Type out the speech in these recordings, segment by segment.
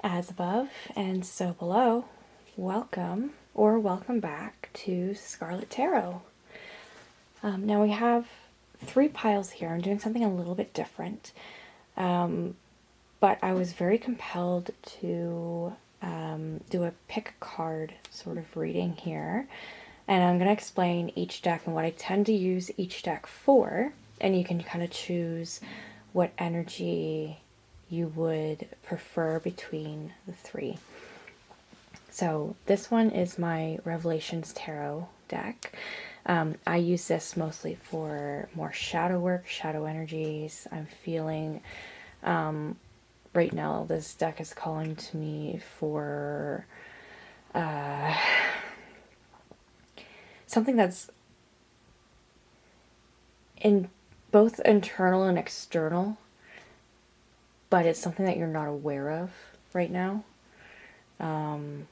As above and so below, welcome or welcome back to Scarlet Tarot. Now we have 3 piles here. I'm doing something a little bit different, but I was very compelled to do a pick a card sort of reading here, and I'm going to explain each deck and what I tend to use each deck for, and you can kind of choose what energy you would prefer between the 3. So this one is my Revelations Tarot deck. I use this mostly for more shadow work, shadow energies. I'm feeling right now this deck is calling to me for something that's in both internal and external, but it's something that you're not aware of right now. I'm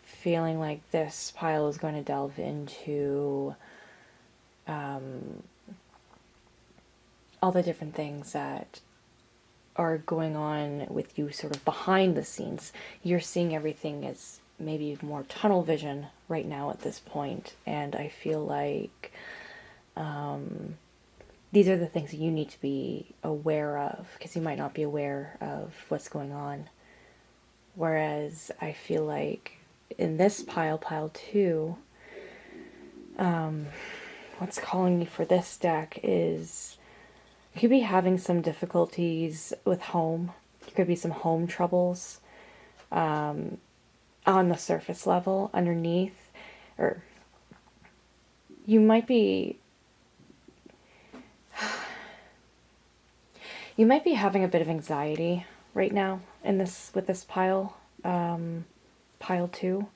feeling like this pile is going to delve into all the different things that are going on with you sort of behind the scenes. You're seeing everything as maybe more tunnel vision right now at this point, and I feel like these are the things that you need to be aware of, because you might not be aware of what's going on. Whereas I feel like in this pile, pile 2, what's calling me for this deck is you could be having some difficulties with home. There could be some home troubles on the surface level, underneath, or you might be having a bit of anxiety right now in this with this pile, pile 2,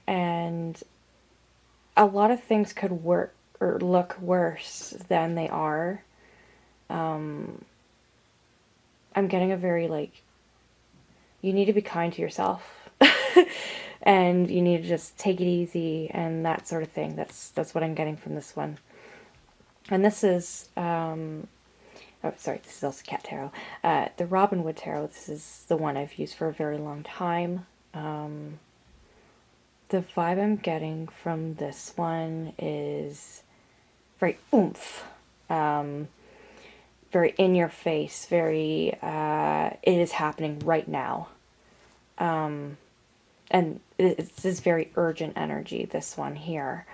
and a lot of things could work or look worse than they are. I'm getting a very you need to be kind to yourself and you need to just take it easy and that sort of thing. That's what I'm getting from this one. And this is oh, sorry, this is also Cat Tarot. The Robin Wood Tarot, this is the one I've used for a very long time. The vibe I'm getting from this one is very oomph. Very in your face, very, it is happening right now. And it's this very urgent energy, this one here.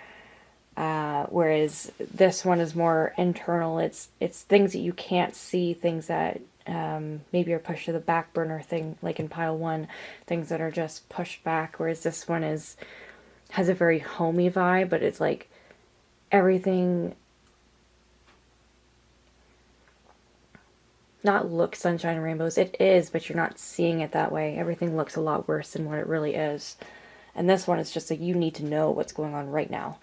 Whereas this one is more internal. It's things that you can't see, things that maybe are pushed to the back burner, thing like in pile 1, things that are just pushed back. Whereas this one has a very homey vibe, but it's like everything not look sunshine and rainbows. It is, but you're not seeing it that way. Everything looks a lot worse than what it really is. And this one is just like, you need to know what's going on right now.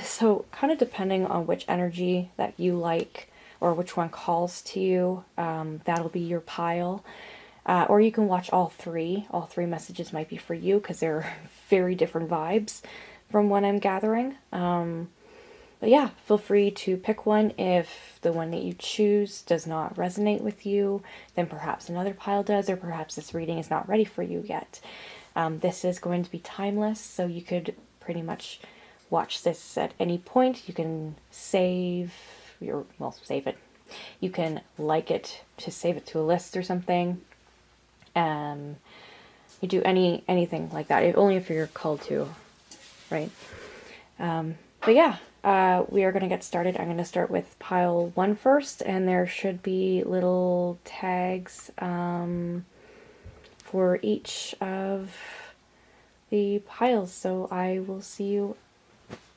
So kind of depending on which energy that you like or which one calls to you, that'll be your pile. Or you can watch all 3. All 3 messages might be for you because they're very different vibes from what I'm gathering. But yeah, feel free to pick one. If the one that you choose does not resonate with you, then perhaps another pile does, or perhaps this reading is not ready for you yet. This is going to be timeless, so you could pretty much watch this at any point. You can save it. You can like it to save it to a list or something. You do anything like that, only if you're called to, right? But yeah, we are going to get started. I'm going to start with pile 1 first, and there should be little tags for each of the piles. So I will see you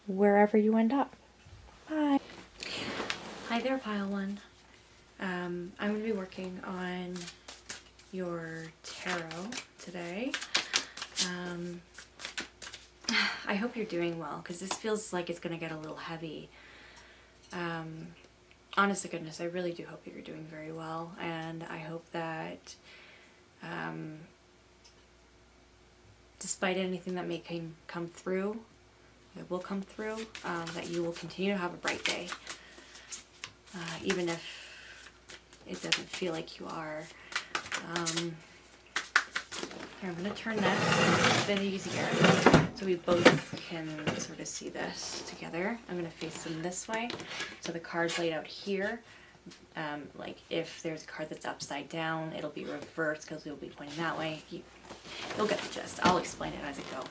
wherever you end up. Bye. Hi there, pile 1. I'm going to be working on your tarot today. I hope you're doing well, because this feels like it's going to get a little heavy. Honest to goodness, I really do hope that you're doing very well, and I hope that despite anything that may come through, that will come through, that you will continue to have a bright day, even if it doesn't feel like you are. Here, I'm going to turn this a bit easier so we both can sort of see this together. I'm going to face them this way. So the card's laid out here. Like if there's a card that's upside down, it'll be reversed because we'll be pointing that way. You'll get the gist. I'll explain it as I go.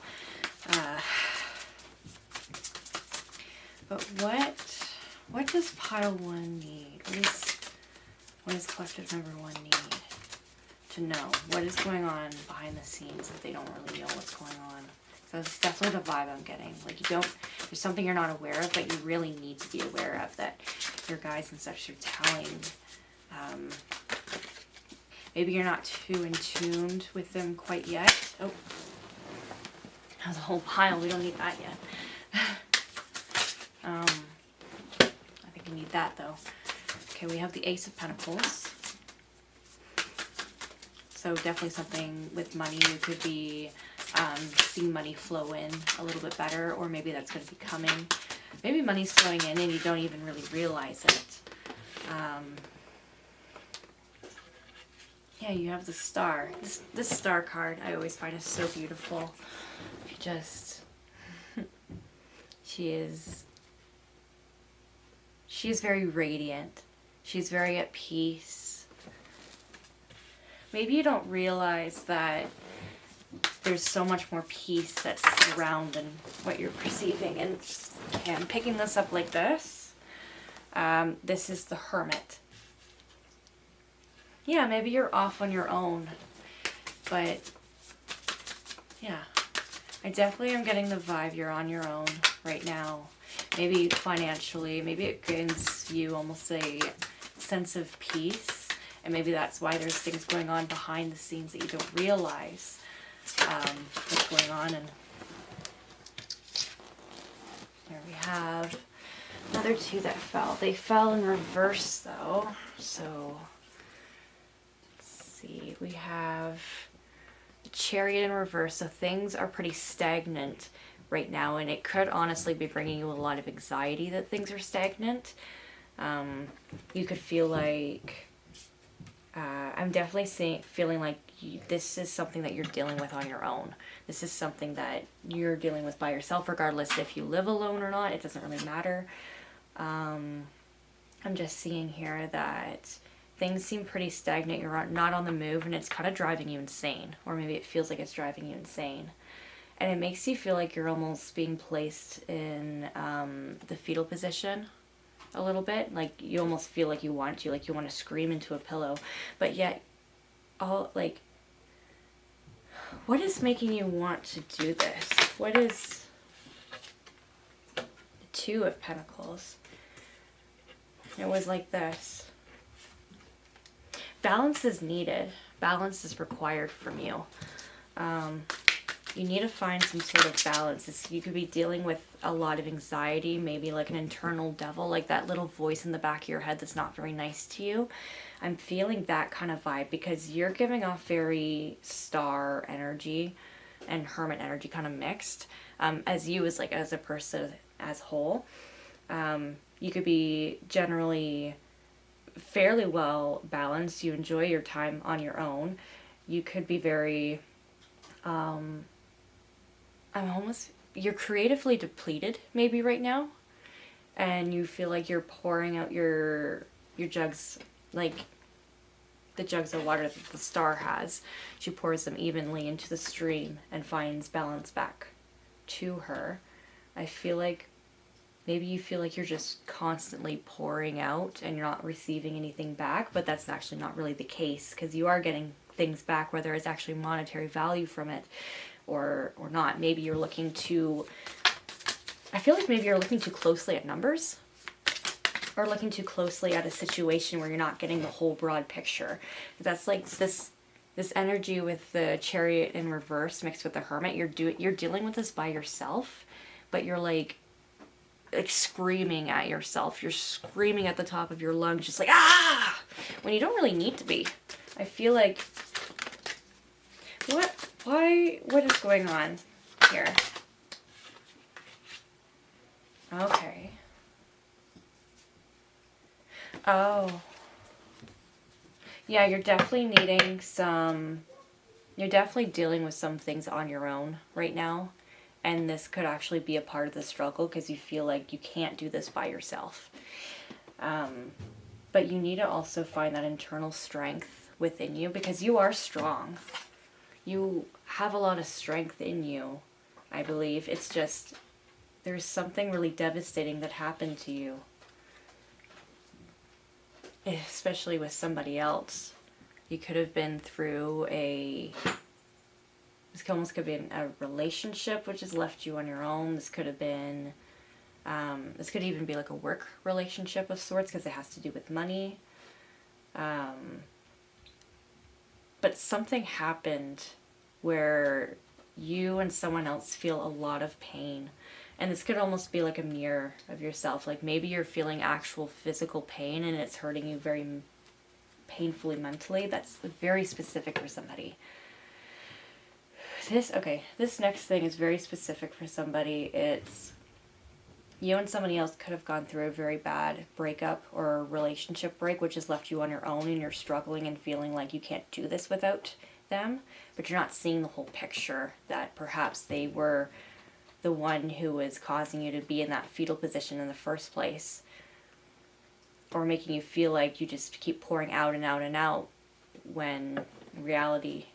But what does pile 1 need? What does collective member 1 need to know? What is going on behind the scenes if they don't really know what's going on? So that's definitely the vibe I'm getting. Like there's something you're not aware of, but you really need to be aware of, that your guides and such are telling. Maybe you're not too in tuned with them quite yet. Oh, there's a whole pile. We don't need that yet. I think we need that though. Okay, we have the Ace of Pentacles. So definitely something with money. You could be seeing money flow in a little bit better, or maybe that's going to be coming. Maybe money's flowing in and you don't even really realize it. Yeah, you have the Star. This Star card I always find is so beautiful. She is very radiant. She's very at peace. Maybe you don't realize that there's so much more peace that's around than what you're perceiving. And okay, I'm picking this up like this. This is the Hermit. Yeah, maybe you're off on your own. But yeah, I definitely am getting the vibe you're on your own right now. Maybe financially, maybe it gives you almost a sense of peace. And maybe that's why there's things going on behind the scenes that you don't realize what's going on. And there we have another 2 that fell. They fell in reverse though. So let's see. We have the Chariot in reverse. So things are pretty stagnant right now, and it could honestly be bringing you a lot of anxiety that things are stagnant. You could feel like I'm definitely feeling like this is something that you're dealing with on your own. This is something that you're dealing with by yourself, regardless if you live alone or not. It doesn't really matter. I'm just seeing here that things seem pretty stagnant. You're not on the move, and it's kind of driving you insane. Or maybe it feels like it's driving you insane. And it makes you feel like you're almost being placed in the fetal position a little bit. Like you almost feel like you want to scream into a pillow. But yet, what is making you want to do this? What is the 2 of Pentacles? It was like this. Balance is needed. Balance is required from you. You need to find some sort of balance. You could be dealing with a lot of anxiety, maybe like an internal devil, like that little voice in the back of your head that's not very nice to you. I'm feeling that kind of vibe because you're giving off very Star energy and Hermit energy kind of mixed. As a person as whole, you could be generally fairly well balanced. You enjoy your time on your own. You could be very you're creatively depleted maybe right now, and you feel like you're pouring out your jugs, like the jugs of water that the Star has. She pours them evenly into the stream and finds balance back to her. I feel like maybe you feel like you're just constantly pouring out and you're not receiving anything back, but that's actually not really the case, because you are getting things back, whether it's actually monetary value from it or not. Maybe you're looking too, I feel like maybe you're looking too closely at numbers, or looking too closely at a situation where you're not getting the whole broad picture. That's like this energy with the Chariot in reverse mixed with the Hermit. You're dealing with this by yourself, but you're like screaming at yourself. You're screaming at the top of your lungs, just like, ah, when you don't really need to be. I feel like, what is going on here? Okay. Oh. Yeah, you're definitely needing some You're definitely dealing with some things on your own right now, and this could actually be a part of the struggle because you feel like you can't do this by yourself. But you need to also find that internal strength within you, because you are strong. You have a lot of strength in you, I believe. It's just there's something really devastating that happened to you, especially with somebody else. You could have been through this almost could be a relationship which has left you on your own. This could have been, this could even be like a work relationship of sorts, because it has to do with money. But something happened where you and someone else feel a lot of pain. And this could almost be like a mirror of yourself. Like maybe you're feeling actual physical pain and it's hurting you very painfully mentally. That's very specific for somebody. This next thing is very specific for somebody. It's you and somebody else could have gone through a very bad breakup or a relationship break, which has left you on your own and you're struggling and feeling like you can't do this without them, but you're not seeing the whole picture, that perhaps they were the one who was causing you to be in that fetal position in the first place, or making you feel like you just keep pouring out and out and out, when in reality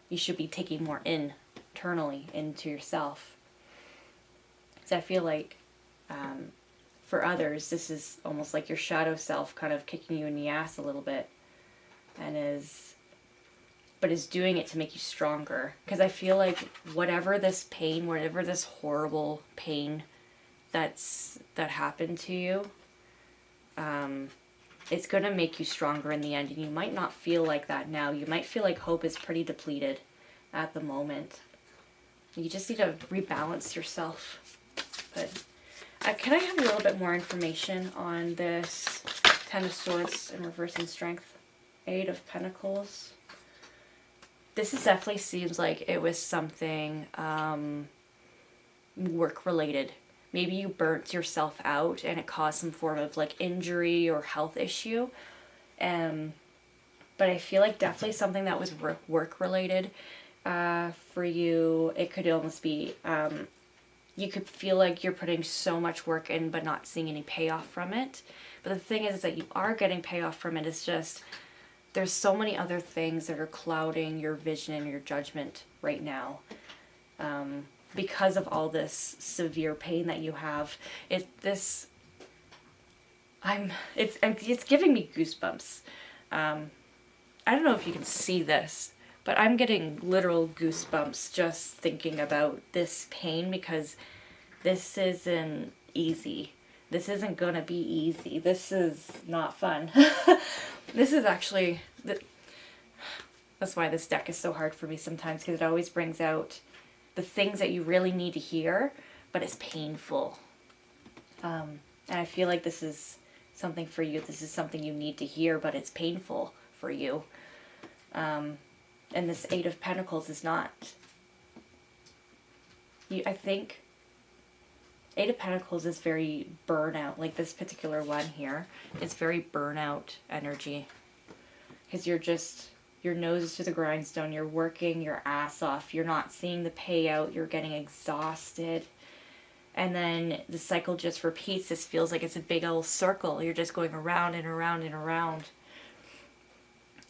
you should be taking more internally into yourself. So I feel like for others, this is almost like your shadow self kind of kicking you in the ass a little bit, and is doing it to make you stronger. Because I feel like whatever this pain, whatever this horrible pain that happened to you, it's going to make you stronger in the end. And you might not feel like that now. You might feel like hope is pretty depleted at the moment. You just need to rebalance yourself. But can I have a little bit more information on this Ten of Swords and reversing strength? Eight of Pentacles. This definitely seems like it was something work related. Maybe you burnt yourself out and it caused some form of like injury or health issue. But I feel like definitely something that was work related for you. It could almost be, you could feel like you're putting so much work in but not seeing any payoff from it. But the thing is that you are getting payoff from it. It's just there's so many other things that are clouding your vision and your judgment right now. Because of all this severe pain that you have, it's giving me goosebumps. I don't know if you can see this, but I'm getting literal goosebumps just thinking about this pain, because this isn't easy. This isn't gonna be easy. This is not fun. This is actually, that's why this deck is so hard for me sometimes, because it always brings out the things that you really need to hear, but it's painful. And I feel like this is something for you. This is something you need to hear, but it's painful for you. And this Eight of Pentacles is not. I think Eight of Pentacles is very burnout. Like this particular one here, it's very burnout energy. Because you're just, your nose is to the grindstone. You're working your ass off. You're not seeing the payout. You're getting exhausted. And then the cycle just repeats. This feels like it's a big old circle. You're just going around and around and around.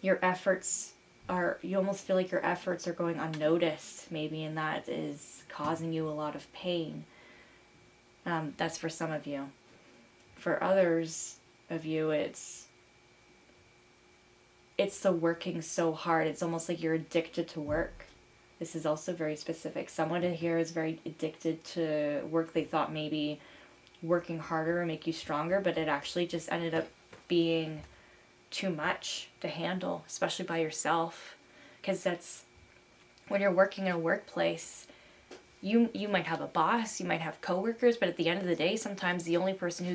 Your efforts are, you almost feel like your efforts are going unnoticed, maybe, and that is causing you a lot of pain. That's for some of you. For others of you, it's the working so hard. It's almost like you're addicted to work. This is also very specific. Someone here is very addicted to work. They thought maybe working harder would make you stronger, but it actually just ended up being too much to handle, especially by yourself. Because that's, when you're working in a workplace, you might have a boss, you might have coworkers, but at the end of the day, sometimes the only person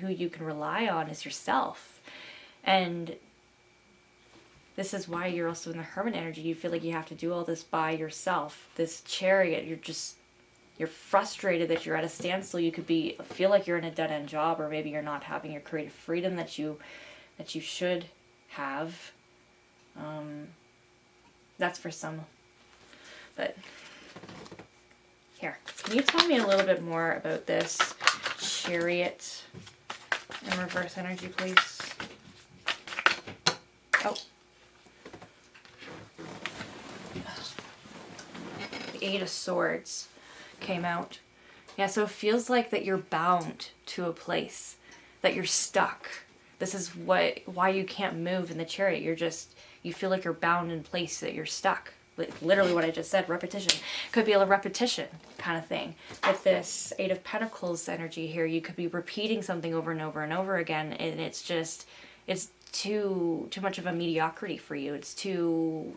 who you can rely on is yourself. And this is why you're also in the Hermit energy. You feel like you have to do all this by yourself. This Chariot, you're frustrated that you're at a standstill. You could feel like you're in a dead-end job, or maybe you're not having your creative freedom that you should have. That's for some. But here, can you tell me a little bit more about this Chariot in reverse energy, please? Oh. The Eight of Swords came out. Yeah, so it feels like that you're bound to a place, that you're stuck. This is why you can't move in the Chariot. You feel like you're bound in place, that you're stuck. Literally what I just said, repetition. Could be a repetition kind of thing. With this Eight of Pentacles energy here, you could be repeating something over and over and over again, and it's too much of a mediocrity for you. It's too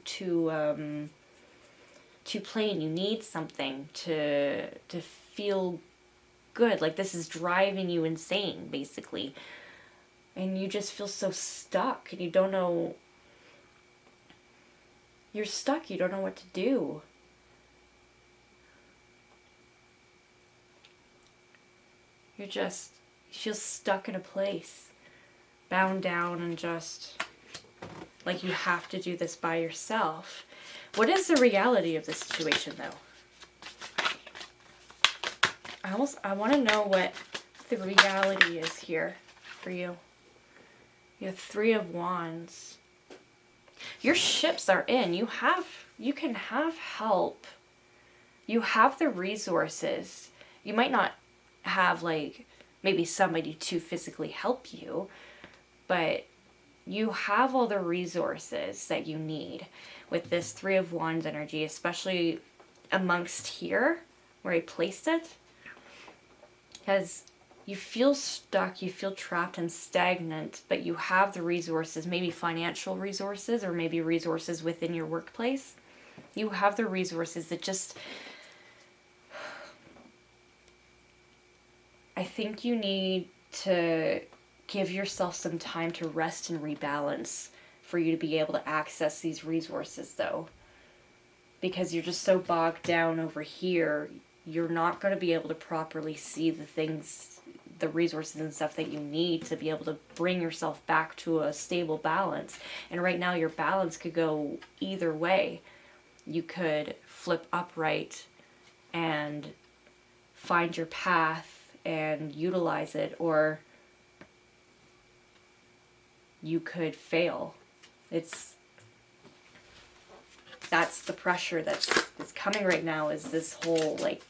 plain. You need something to feel good. Like this is driving you insane, basically. And you just feel so stuck, and you don't know. You're stuck. You don't know what to do. You feel stuck in a place, bound down, and just like you have to do this by yourself. What is the reality of this situation, though? I want to know what the reality is here for you. You have Three of Wands. Your ships are in. You can have help. You have the resources. You might not have like maybe somebody to physically help you, but you have all the resources that you need with this Three of Wands energy, especially amongst here where I placed it. Because you feel stuck, you feel trapped and stagnant, but you have the resources, maybe financial resources or maybe resources within your workplace. You have the resources that just... I think you need to give yourself some time to rest and rebalance for you to be able to access these resources, though. Because you're just so bogged down over here, you're not going to be able to properly see the things, the resources and stuff that you need to be able to bring yourself back to a stable balance. And right now your balance could go either way. You could flip upright and find your path and utilize it, or you could fail. That's the pressure that's coming right now, is this whole, like,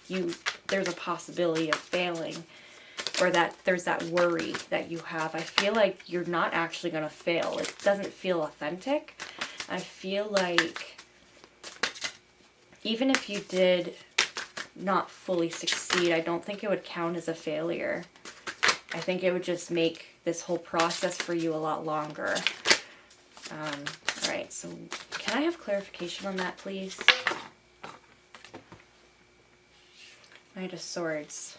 there's a possibility of failing, or that there's that worry that you have. I feel like you're not actually going to fail. It doesn't feel authentic. I feel like even if you did not fully succeed, I don't think it would count as a failure. I think it would just make this whole process for you a lot longer. Alright, so can I have clarification on that, please? Knight of Swords.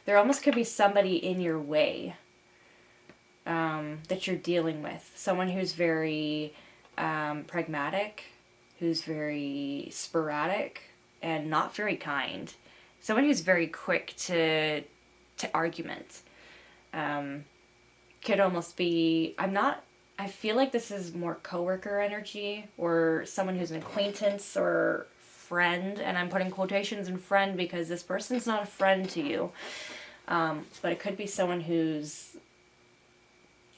There almost could be somebody in your way that you're dealing with. Someone who's very pragmatic, who's very sporadic, and not very kind. Someone who's very quick to argument. Could almost be, I feel like this is more coworker energy, or someone who's an acquaintance or friend, and I'm putting quotations in friend because this person's not a friend to you. But it could be someone who's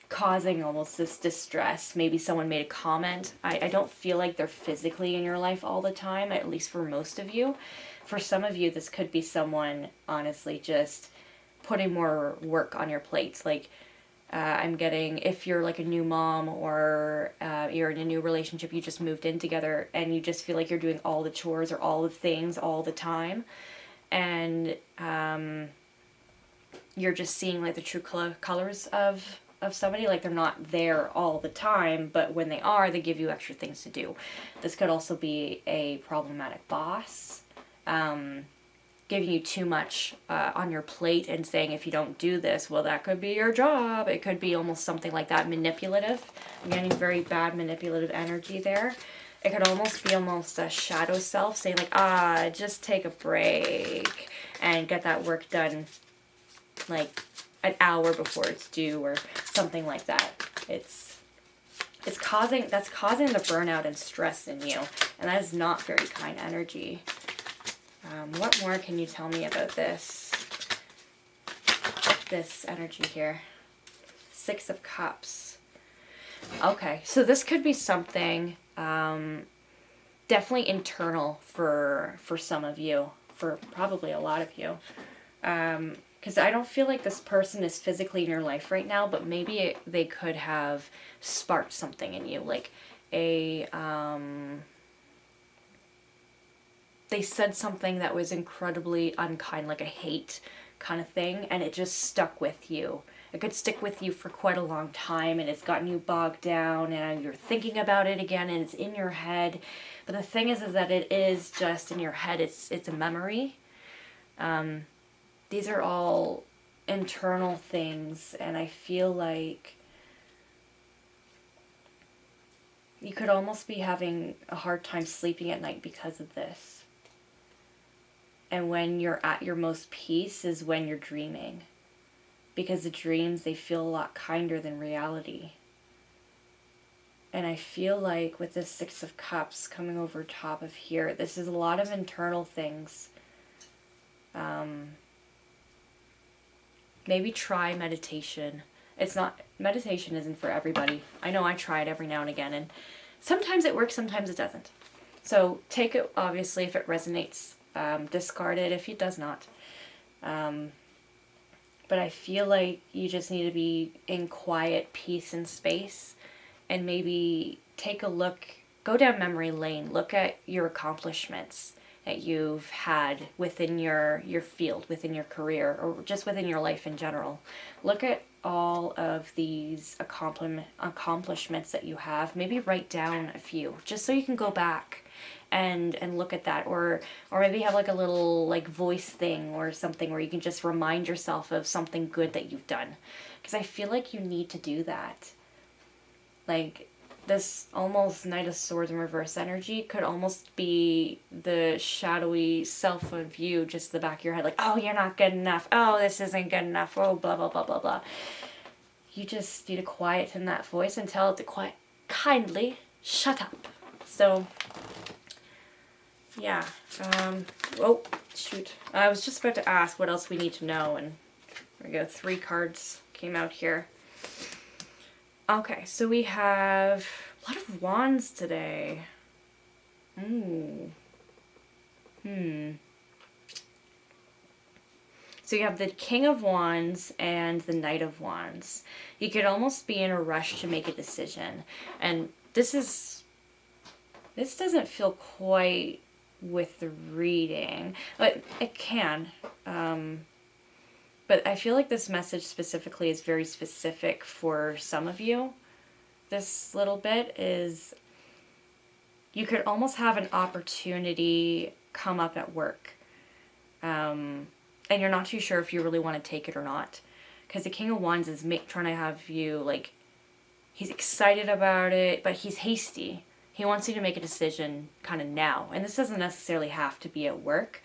causing almost this distress. Maybe someone made a comment. I don't feel like they're physically in your life all the time, at least for most of you. For some of you, this could be someone, honestly, just putting more work on your plate. Like, I'm getting, if you're like a new mom, or you're in a new relationship, you just moved in together, and you just feel like you're doing all the chores or all the things all the time, and you're just seeing like the true colors of somebody. Like, they're not there all the time, but when they are, they give you extra things to do. This could also be a problematic boss, giving you too much on your plate and saying, if you don't do this, well, that could be your job. It could be almost something like that. Manipulative. I'm getting very bad manipulative energy there. It could almost be a shadow self saying like, just take a break and get that work done like an hour before it's due, or something like that. that's causing the burnout and stress in you. And that is not very kind energy. What more can you tell me about this energy here? Six of Cups. Okay, so this could be something definitely internal for some of you, for probably a lot of you. Because I don't feel like this person is physically in your life right now, but maybe they could have sparked something in you, like they said something that was incredibly unkind, like a hate kind of thing, and it just stuck with you. It could stick with you for quite a long time, and it's gotten you bogged down, and you're thinking about it again, and it's in your head. But the thing is that it is just in your head. It's a memory. These are all internal things, and I feel like you could almost be having a hard time sleeping at night because of this. And when you're at your most peace is when you're dreaming. Because the dreams, they feel a lot kinder than reality. And I feel like with this Six of Cups coming over top of here, this is a lot of internal things. Maybe try meditation. Meditation isn't for everybody. I know I try it every now and again, and sometimes it works, sometimes it doesn't. So take it, obviously, if it resonates. Discard it if it does not. But I feel like you just need to be in quiet peace and space, and maybe take a look, go down memory lane, look at your accomplishments that you've had within your field, within your career, or just within your life in general. Look at all of these accomplishments that you have. Maybe write down a few, just so you can go back and look at that, or maybe have like a little like voice thing or something where you can just remind yourself of something good that you've done, because I feel like you need to do that. Like this almost Knight of Swords in reverse energy could almost be the shadowy self of you, just the back of your head, like, oh, you're not good enough, oh, this isn't good enough, oh, blah blah blah blah blah. You just need to quieten that voice and tell it to kindly shut up. So yeah. Oh, shoot. I was just about to ask what else we need to know, and there we go. 3 cards came out here. Okay, so we have a lot of wands today. Ooh. So you have the King of Wands and the Knight of Wands. You could almost be in a rush to make a decision. And this doesn't feel quite with the reading, but it can. But I feel like this message specifically is very specific for some of you. This little bit is, you could almost have an opportunity come up at work. And you're not too sure if you really want to take it or not. Because the King of Wands is trying to have you, like, he's excited about it, but he's hasty. He wants you to make a decision kind of now. And this doesn't necessarily have to be at work.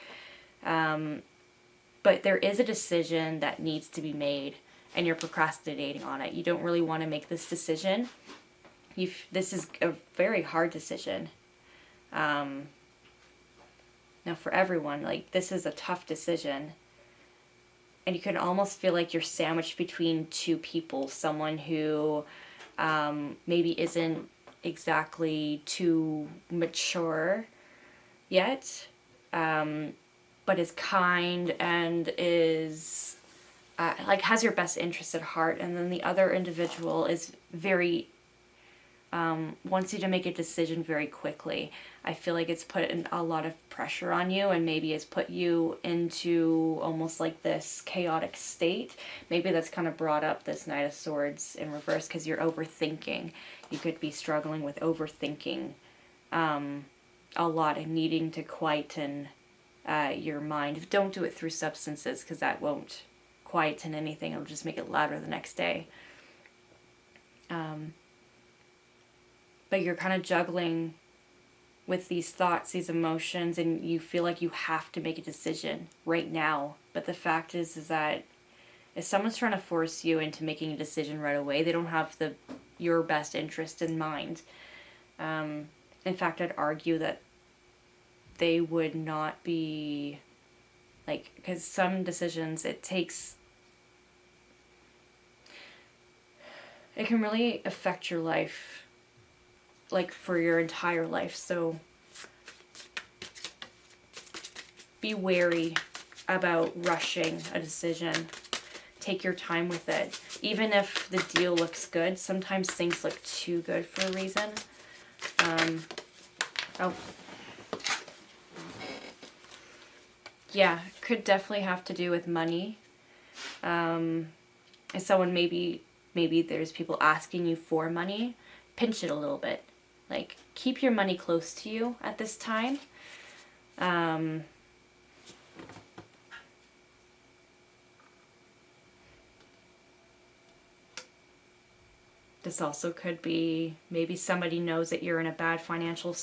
But there is a decision that needs to be made, and you're procrastinating on it. You don't really want to make this decision. This is a very hard decision. Now for everyone, like, this is a tough decision. And you can almost feel like you're sandwiched between two people. Someone who maybe isn't exactly too mature yet, but is kind and is like has your best interest at heart, and then the other individual is very wants you to make a decision very quickly. I feel like it's put a lot of pressure on you, and maybe it's put you into almost like this chaotic state. Maybe that's kind of brought up this Knight of Swords in reverse, because you're overthinking. You could be struggling with overthinking a lot and needing to quieten your mind. Don't do it through substances, because that won't quieten anything. It'll just make it louder the next day. But you're kind of juggling with these thoughts, these emotions, and you feel like you have to make a decision right now. But the fact is that if someone's trying to force you into making a decision right away, they don't have the your best interest in mind. In fact, I'd argue that they would not be, like, because some decisions, it can really affect your life, like, for your entire life. So be wary about rushing a decision. Take your time with it. Even if the deal looks good, sometimes things look too good for a reason. Yeah, could definitely have to do with money. If someone maybe there's people asking you for money, pinch it a little bit. Like, keep your money close to you at this time. This also could be maybe somebody knows that you're in a bad financial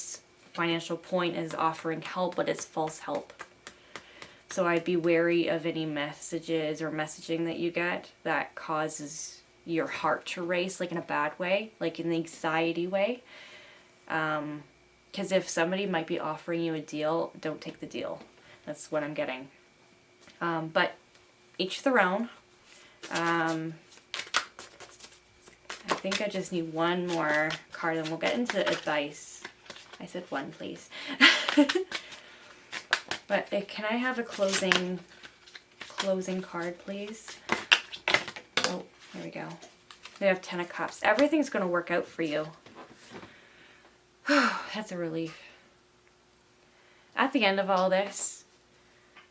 point and is offering help, but it's false help. So I'd be wary of any messages or messaging that you get that causes your heart to race, like in a bad way, like in the anxiety way. Because if somebody might be offering you a deal, don't take the deal. That's what I'm getting. But each their own. I think I just need one more card and we'll get into advice. I said one, please. But can I have a closing card, please? Oh, here we go. We have 10 of Cups. Everything's going to work out for you. That's a relief. At the end of all this,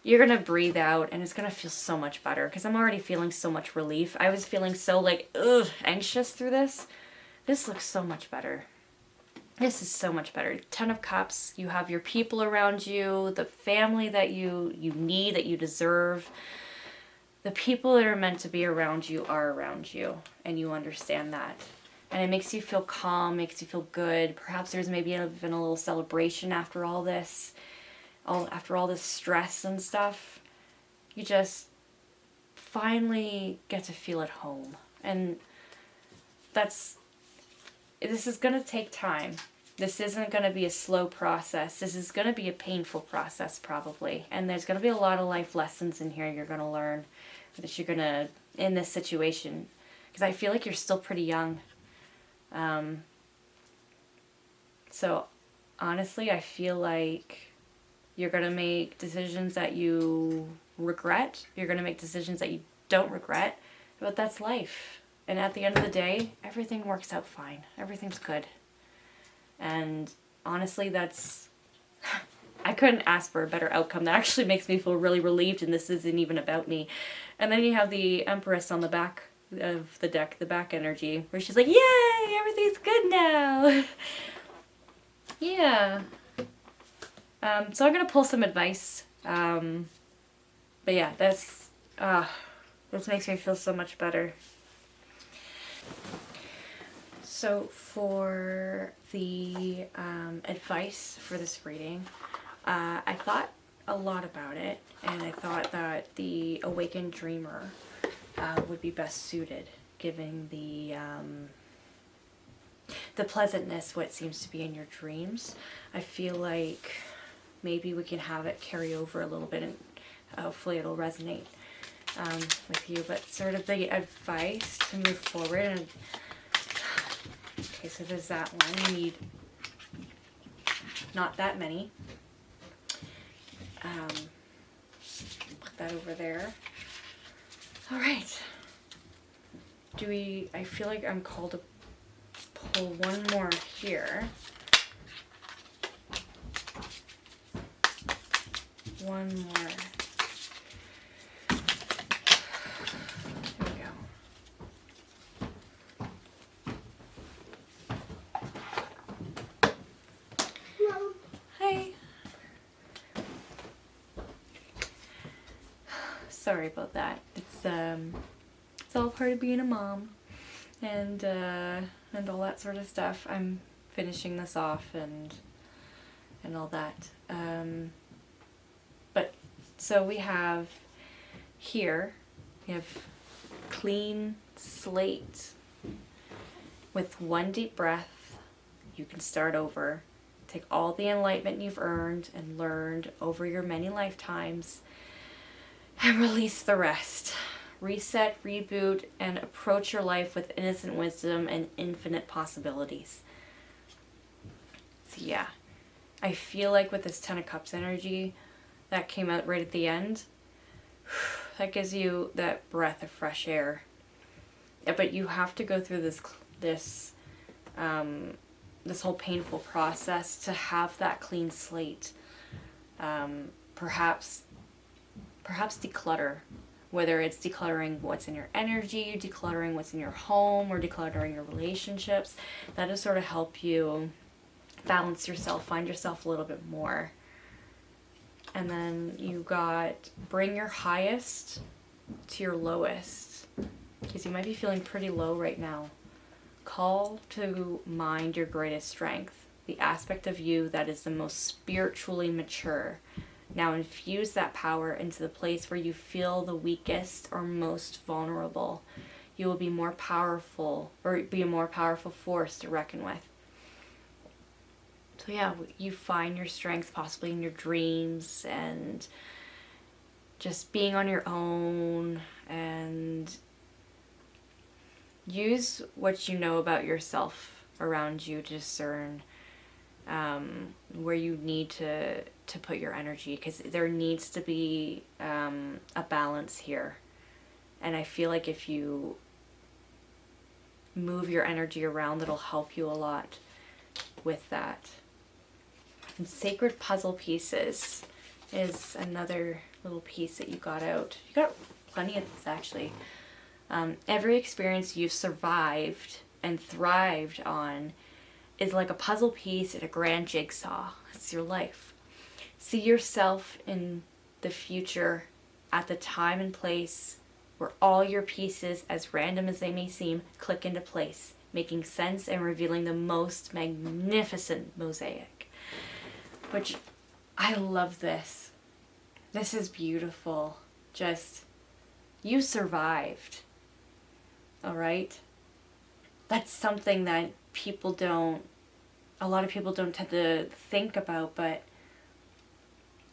you're going to breathe out and it's going to feel so much better, because I'm already feeling so much relief. I was feeling so anxious through this. This looks so much better. This is so much better. 10 of Cups. You have your people around you, the family that you need, that you deserve. The people that are meant to be around you are around you, and you understand that. And it makes you feel calm, makes you feel good. Perhaps there's maybe even a little celebration after all this. After all this stress and stuff, you just finally get to feel at home. And this is going to take time. This isn't going to be a slow process. This is going to be a painful process, probably. And there's going to be a lot of life lessons in here you're going to learn that you're going to, in this situation. Because I feel like you're still pretty young. So, honestly, I feel like you're going to make decisions that you regret. You're going to make decisions that you don't regret. But that's life. And at the end of the day, everything works out fine. Everything's good. And honestly, I couldn't ask for a better outcome. That actually makes me feel really relieved, and this isn't even about me. And then you have the Empress on the back of the deck, the back energy, where she's like, yay, everything's good now. Yeah. So I'm going to pull some advice. But yeah, this makes me feel so much better. So for the advice for this reading, I thought a lot about it, and I thought that the Awakened Dreamer would be best suited, given the pleasantness, what seems to be in your dreams. I feel like maybe we can have it carry over a little bit, and hopefully it'll resonate with you. But sort of the advice to move forward. And okay, so there's that one. You need not that many. Put that over there. All right. I feel like I'm called to pull one more here. One more. There we go. Mom. Hi. Sorry about that. It's all part of being a mom, and all that sort of stuff. I'm finishing this off and all that. But so we have we have clean slate, With one deep breath, you can start over. Take all the enlightenment you've earned and learned over your many lifetimes and release the rest. Reset, reboot, and approach your life with innocent wisdom and infinite possibilities. So yeah, I feel like with this Ten of Cups energy that came out right at the end, that gives you that breath of fresh air. But you have to go through this whole painful process to have that clean slate. Perhaps declutter, whether it's decluttering what's in your energy, decluttering what's in your home, or decluttering your relationships. That'll sort of help you balance yourself, find yourself a little bit more. And then you got bring your highest to your lowest, because you might be feeling pretty low right now. Call to mind your greatest strength, the aspect of you that is the most spiritually mature. Now infuse that power into the place where you feel the weakest or most vulnerable. You will be more powerful, or be a more powerful force to reckon with. So yeah, you find your strength possibly in your dreams and just being on your own, and use what you know about yourself around you to discern where you need to put your energy, because there needs to be a balance here. And I feel like if you move your energy around, it'll help you a lot with that. And sacred puzzle pieces is another little piece that you got out. You got plenty of this actually. Every experience you've survived and thrived on is like a puzzle piece in a grand jigsaw. It's your life. See yourself in the future at the time and place where all your pieces, as random as they may seem, click into place, making sense and revealing the most magnificent mosaic. Which, I love this. This is beautiful. Just, you survived. Alright? That's something that a lot of people don't tend to think about, but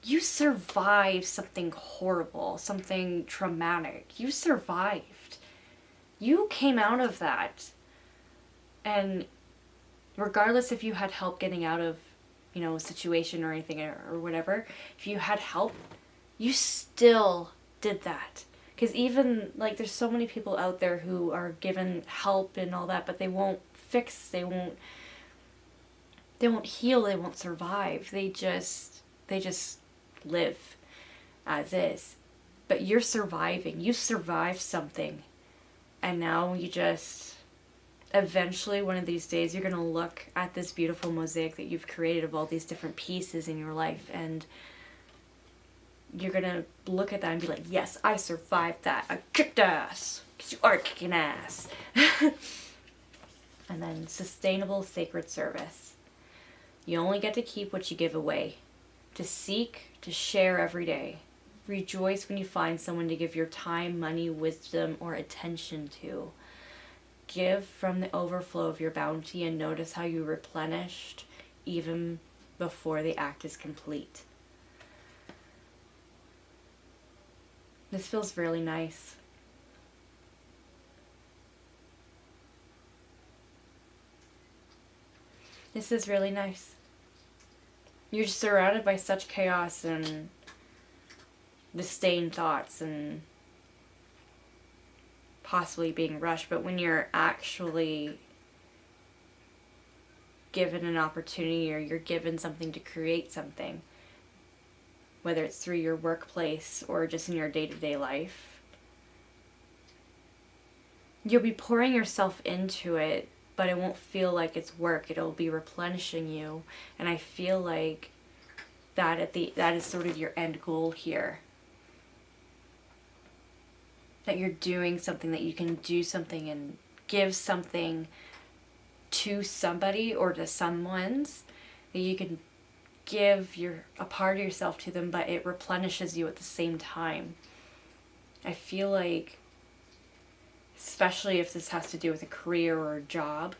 you survived something horrible, something traumatic. You survived. You came out of that. And regardless if you had help getting out of, a situation or anything or whatever, if you had help, you still did that. Because even, there's so many people out there who are given help and all that, but they won't fix, they won't heal, they won't survive. They just live as is. But you're surviving. You survived something. And now you just, eventually one of these days, you're going to look at this beautiful mosaic that you've created of all these different pieces in your life, and you're going to look at that and be like, yes, I survived that. I kicked ass. Because you are kicking ass. And then sustainable sacred service. You only get to keep what you give away. To seek, to share every day. Rejoice when you find someone to give your time, money, wisdom, or attention to. Give from the overflow of your bounty and notice how you replenished even before the act is complete. This feels really nice. This is really nice. You're just surrounded by such chaos and disdain thoughts and possibly being rushed, but when you're actually given an opportunity or you're given something to create something, whether it's through your workplace or just in your day-to-day life, you'll be pouring yourself into it, but it won't feel like it's work. It'll be replenishing you. And I feel like that is sort of your end goal here. That you're doing something, that you can do something and give something to somebody or to someone's, that you can give a part of yourself to them, but it replenishes you at the same time. I feel like, especially if this has to do with a career or a job,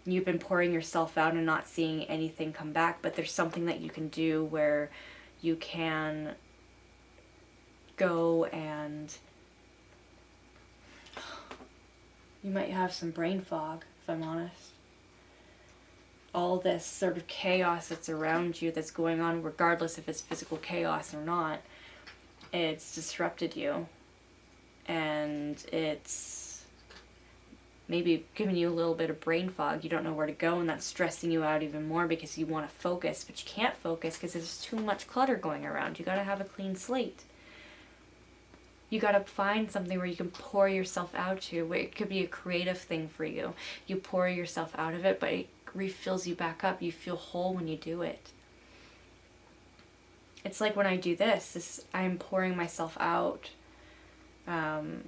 you've been pouring yourself out and not seeing anything come back, but there's something that you can do where you can go and you might have some brain fog, if I'm honest. All this sort of chaos that's around you that's going on, regardless if it's physical chaos or not, it's disrupted you. And it's maybe giving you a little bit of brain fog. You don't know where to go, and that's stressing you out even more because you want to focus, but you can't focus because there's too much clutter going around. You got to have a clean slate. You got to find something where you can pour yourself out to. It could be a creative thing for you. You pour yourself out of it, but it refills you back up. You feel whole when you do it. It's like when I do this I'm pouring myself out in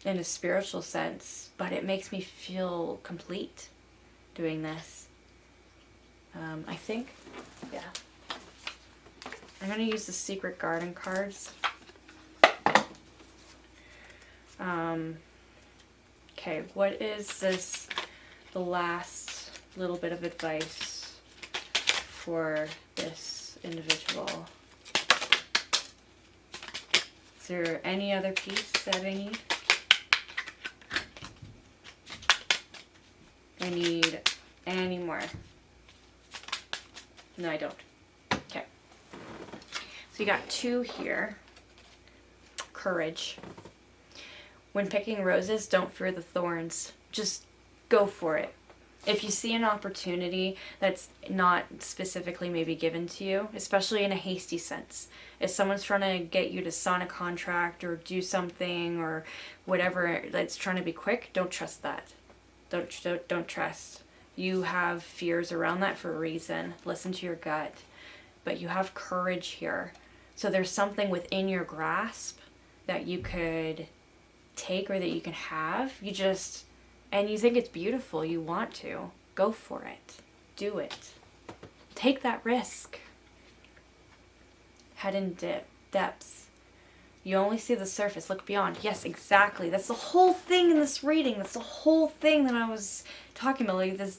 a spiritual sense, but it makes me feel complete doing this. I think, yeah. I'm going to use the Secret Garden cards. Okay, what is this, the last little bit of advice for this individual? Is there any other piece that I need? I need any more. No, I don't. Okay. So you got 2 here. Courage. When picking roses, don't fear the thorns. Just go for it. If you see an opportunity that's not specifically maybe given to you, especially in a hasty sense, if someone's trying to get you to sign a contract or do something or whatever that's trying to be quick, don't trust that. Don't trust. You have fears around that for a reason. Listen to your gut. But you have courage here. So there's something within your grasp that you could take or that you can have. And you think it's beautiful. You want to. Go for it. Do it. Take that risk. Head in depths. You only see the surface. Look beyond. Yes, exactly. That's the whole thing in this reading. That's the whole thing that I was talking about. Like this,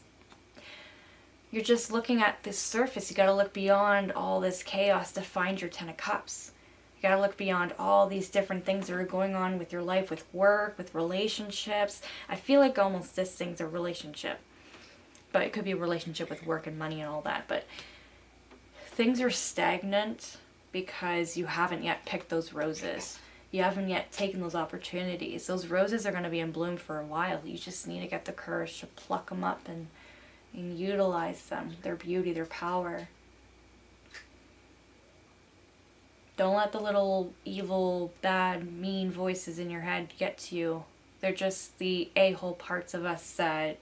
you're just looking at this surface. You got to look beyond all this chaos to find your 10 of Cups. You got to look beyond all these different things that are going on with your life, with work, with relationships. I feel like almost this thing's a relationship. But it could be a relationship with work and money and all that. But things are stagnant because you haven't yet picked those roses. You haven't yet taken those opportunities. Those roses are going to be in bloom for a while. You just need to get the courage to pluck them up and utilize them, their beauty, their power. Don't let the little evil, bad, mean voices in your head get to you. They're just the a-hole parts of us that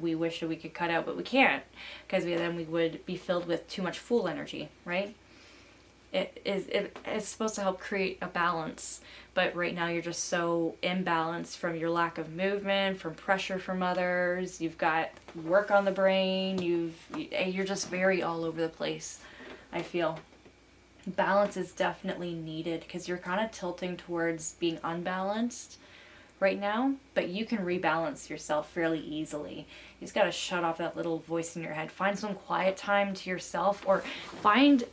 we wish that we could cut out, but we can't, because then we would be filled with too much fool energy, right? It's supposed to help create a balance, but right now you're just so imbalanced from your lack of movement, from pressure from others. You've got work on the brain. You're just very all over the place, I feel. Balance is definitely needed because you're kind of tilting towards being unbalanced right now, but you can rebalance yourself fairly easily. You just got to shut off that little voice in your head. Find some quiet time to yourself, or find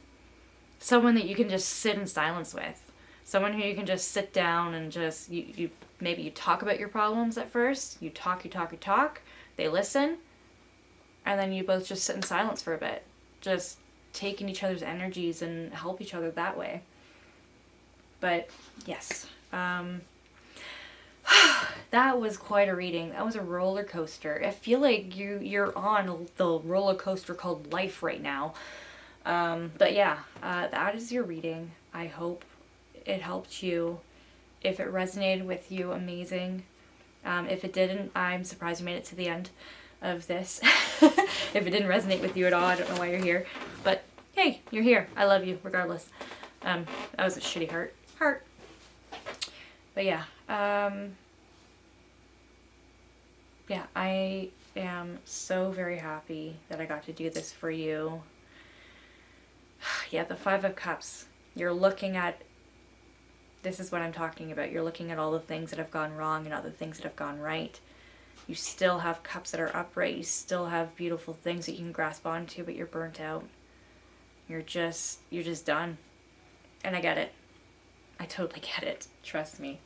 someone that you can just sit in silence with. Someone who you can just sit down and just, maybe you talk about your problems at first. You talk. They listen. And then you both just sit in silence for a bit. Just take in each other's energies and help each other that way. But yes, that was quite a reading. That was a roller coaster. I feel like you're on the roller coaster called life right now. But yeah, that is your reading. I hope it helped you. If it resonated with you, amazing. If it didn't, I'm surprised you made it to the end of this. If it didn't resonate with you at all, I don't know why you're here. But hey, you're here. I love you regardless. That was a shitty heart. But yeah, yeah, I am so very happy that I got to do this for you. Yeah, the 5 of Cups. You're looking at, this is what I'm talking about. You're looking at all the things that have gone wrong and all the things that have gone right. You still have cups that are upright. You still have beautiful things that you can grasp onto, but you're burnt out. You're just done. And I get it. I totally get it. Trust me.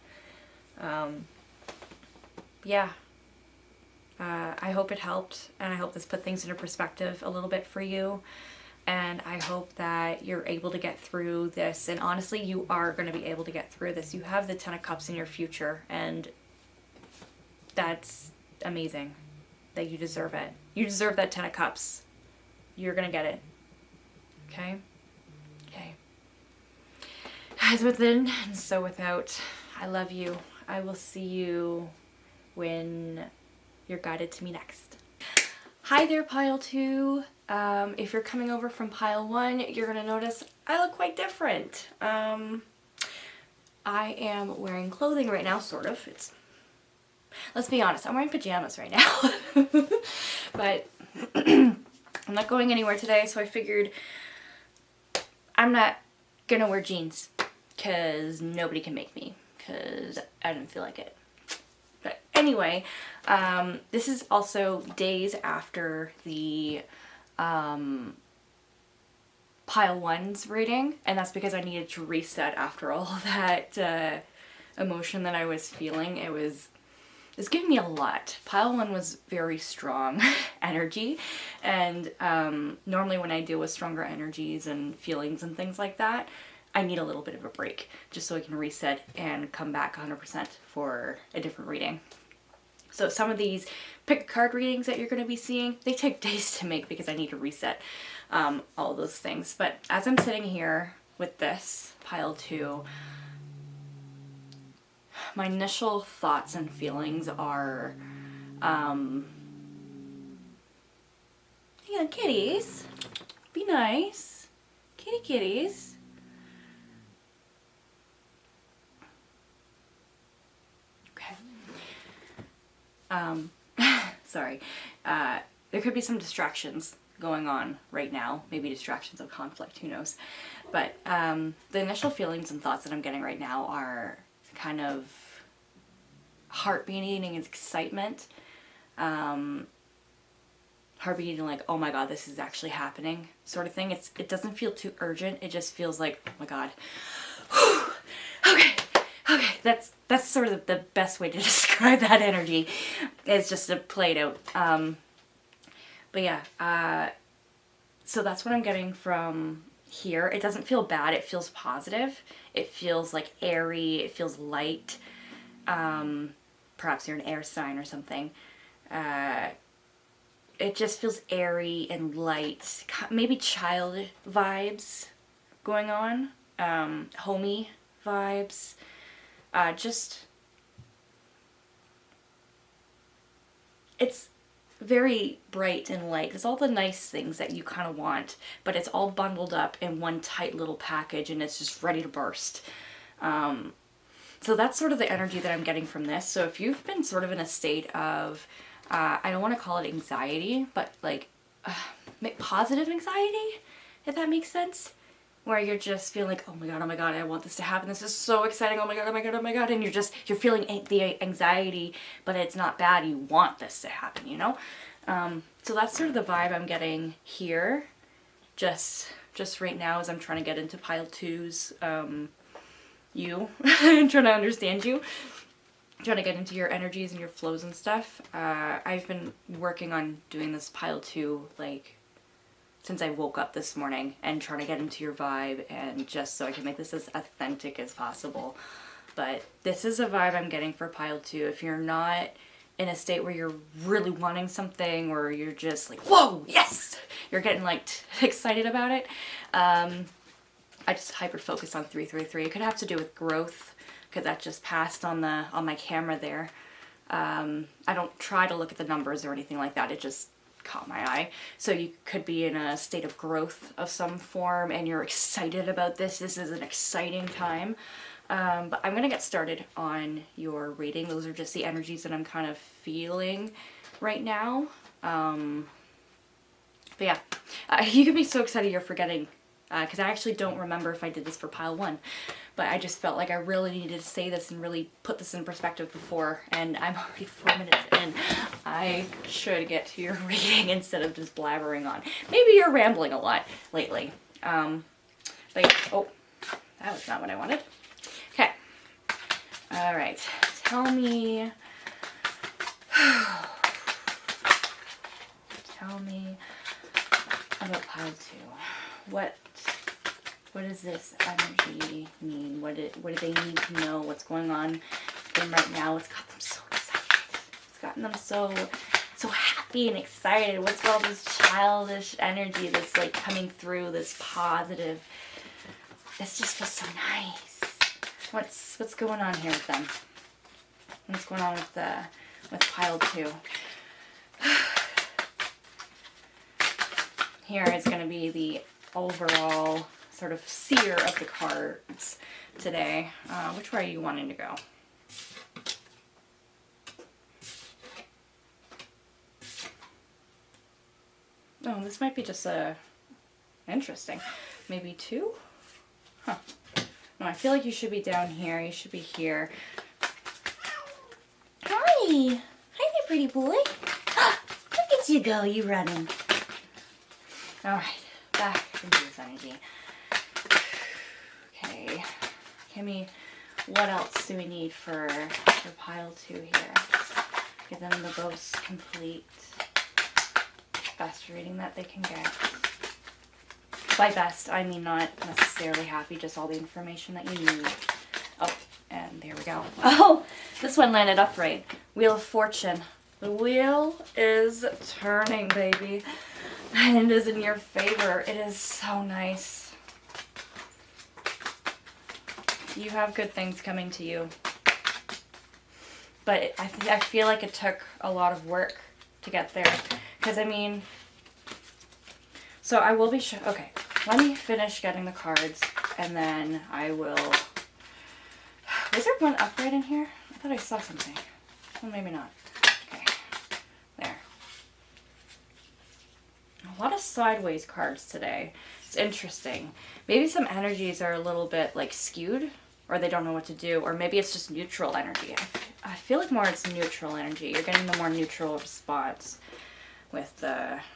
Yeah. I hope it helped, and I hope this put things into perspective a little bit for you. And I hope that you're able to get through this. And honestly, you are going to be able to get through this. You have the Ten of Cups in your future, and that's amazing that you deserve it. You deserve that Ten of Cups. You're going to get it. Okay? Okay. As within, and so without. I love you. I will see you when you're guided to me next. Hi there, Pile 2. If you're coming over from Pile 1, you're going to notice I look quite different. I am wearing clothing right now, sort of. Let's be honest, I'm wearing pajamas right now. But I'm not going anywhere today, so I figured I'm not going to wear jeans because nobody can make me, because I didn't feel like it. But anyway, this is also days after the Pile 1's reading, and that's because I needed to reset after all that emotion that I was feeling. It was giving me a lot. Pile 1 was very strong energy, and normally when I deal with stronger energies and feelings and things like that, I need a little bit of a break just so I can reset and come back 100% for a different reading. So some of these pick a card readings that you're going to be seeing, they take days to make because I need to reset all those things. But as I'm sitting here with this Pile 2, my initial thoughts and feelings are, hang on, kitties, be nice, kitties. Sorry. There could be some distractions going on right now. Maybe distractions of conflict, who knows. But the initial feelings and thoughts that I'm getting right now are kind of heart beating and excitement. Heart beating like, oh my god, this is actually happening sort of thing. It doesn't feel too urgent. It just feels like, oh my god. Okay, that's sort of the best way to describe that energy. It's just to play it out. But yeah, so that's what I'm getting from here. It doesn't feel bad. It feels positive. It feels like airy. It feels light. Perhaps you're an air sign or something. It just feels airy and light. Maybe child vibes going on. Homey vibes. It's very bright and light. It's all the nice things that you kind of want, but it's all bundled up in one tight little package and it's just ready to burst. So that's sort of the energy that I'm getting from this. So if you've been sort of in a state of, I don't want to call it anxiety, but like positive anxiety, if that makes sense. Where you're just feeling like, oh my god, I want this to happen. This is so exciting. Oh my god. And you're feeling the anxiety, but it's not bad. You want this to happen, you know? So that's sort of the vibe I'm getting here. Just right now as I'm trying to get into Pile 2's, I'm trying to understand you. Trying to get into your energies and your flows and stuff. I've been working on doing this Pile 2, like, since I woke up this morning, and trying to get into your vibe and just so I can make this as authentic as possible. But this is a vibe I'm getting for Pile 2. If you're not in a state where you're really wanting something or you're just like, whoa, yes! You're getting like excited about it. I just hyper focus on 333. It could have to do with growth because that just passed on my camera there. I don't try to look at the numbers or anything like that. It just caught my eye. So you could be in a state of growth of some form and you're excited about this. This is an exciting time. But I'm going to get started on your reading. Those are just the energies that I'm kind of feeling right now. But yeah, you can be so excited you're forgetting because I actually don't remember if I did this for pile 1, but I just felt like I really needed to say this and really put this in perspective before, and I'm already 4 minutes in. I should get to your reading instead of just blabbering on. Maybe you're rambling a lot lately. But, oh, that was not what I wanted. Okay. All right. Tell me about pile 2. What does this energy mean? What do they need to know? What's going on in them right now? It's got them so excited. It's gotten them so happy and excited. What's all this childish energy that's like coming through, this positive? This just feels so nice. What's going on here with them? What's going on with pile 2? Here is going to be the overall sort of seer of the cards today. Which way are you wanting to go? Oh, this might be just interesting. Maybe 2? Huh. No, I feel like you should be down here. You should be here. Hi! Hi there, pretty boy. Look at you go, you running. Alright, back into this energy. Okay. Give me, what else do we need for pile 2 here? Give them the most complete, best reading that they can get. By best, I mean not necessarily happy, just all the information that you need. Oh, and there we go. Oh, this one landed upright. Wheel of Fortune. The wheel is turning, baby. And it is in your favor. It is so nice. You have good things coming to you. But I feel like it took a lot of work to get there. Because, I mean... So I will be sure... Okay, let me finish getting the cards. And then I will... Was there one upright in here? I thought I saw something. Well, maybe not. Okay. There. A lot of sideways cards today. It's interesting. Maybe some energies are a little bit like skewed, or they don't know what to do, or maybe it's just neutral energy. I feel like more it's neutral energy. You're getting the more neutral response with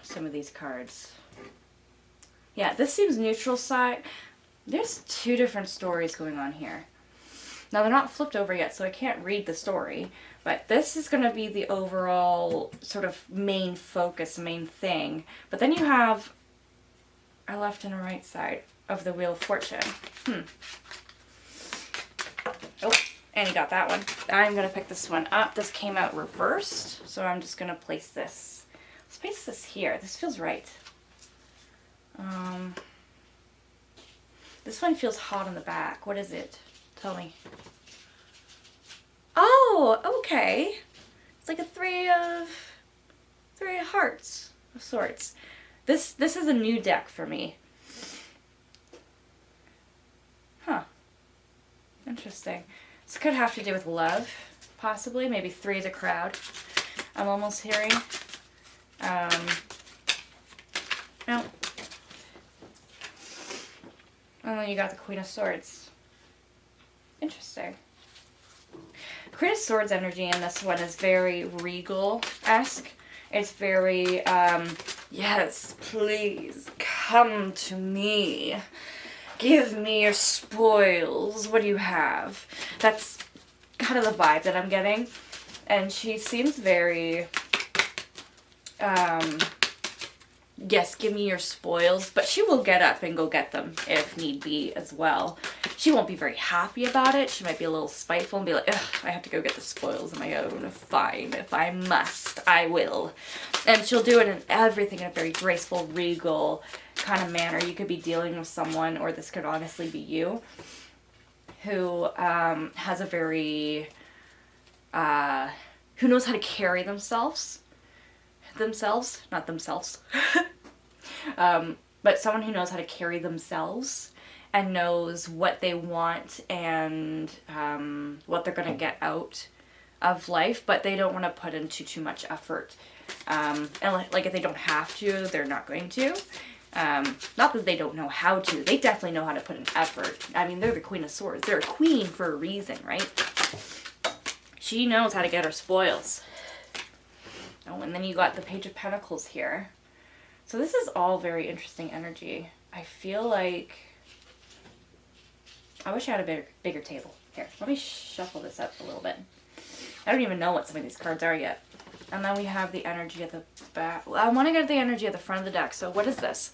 some of these cards. Yeah, this seems neutral side. There's 2 different stories going on here. Now, they're not flipped over yet, so I can't read the story. But this is going to be the overall sort of main focus, main thing. But then you have a left and a right side of the Wheel of Fortune. Oh, and you got that one. I'm going to pick this one up. This came out reversed, so I'm just going to place this. Let's place this here. This feels right. This one feels hot on the back. What is it? Tell me. Oh, okay. It's like a 3 of hearts of sorts. This is a new deck for me. Huh. Interesting. This could have to do with love, possibly. Maybe 3 is a crowd. I'm almost hearing. No. And then you got the Queen of Swords. Interesting. Queen of Swords energy in this one is very regal-esque. It's very, yes, please, come to me. Give me your spoils. What do you have? That's kind of the vibe that I'm getting. And she seems very, yes, give me your spoils, but she will get up and go get them if need be as well. She won't be very happy about it. She might be a little spiteful and be like, ugh, I have to go get the spoils on my own. Fine, if I must, I will. And she'll do it in everything in a very graceful, regal kind of manner. You could be dealing with someone, or this could honestly be you, who has a very, who knows how to carry themselves, not themselves, but someone who knows how to carry themselves and knows what they want and what they're going to get out of life, but they don't want to put into too much effort. And like if they don't have to, they're not going to. Not that they don't know how to. They definitely know how to put an effort. I mean, they're the Queen of Swords. They're a queen for a reason, right? She knows how to get her spoils. Oh, and then you got the Page of Pentacles here. So this is all very interesting energy. I feel like... I wish I had a bigger table. Here, let me shuffle this up a little bit. I don't even know what some of these cards are yet. And then we have the energy at the back. I want to get the energy at the front of the deck. So what is this?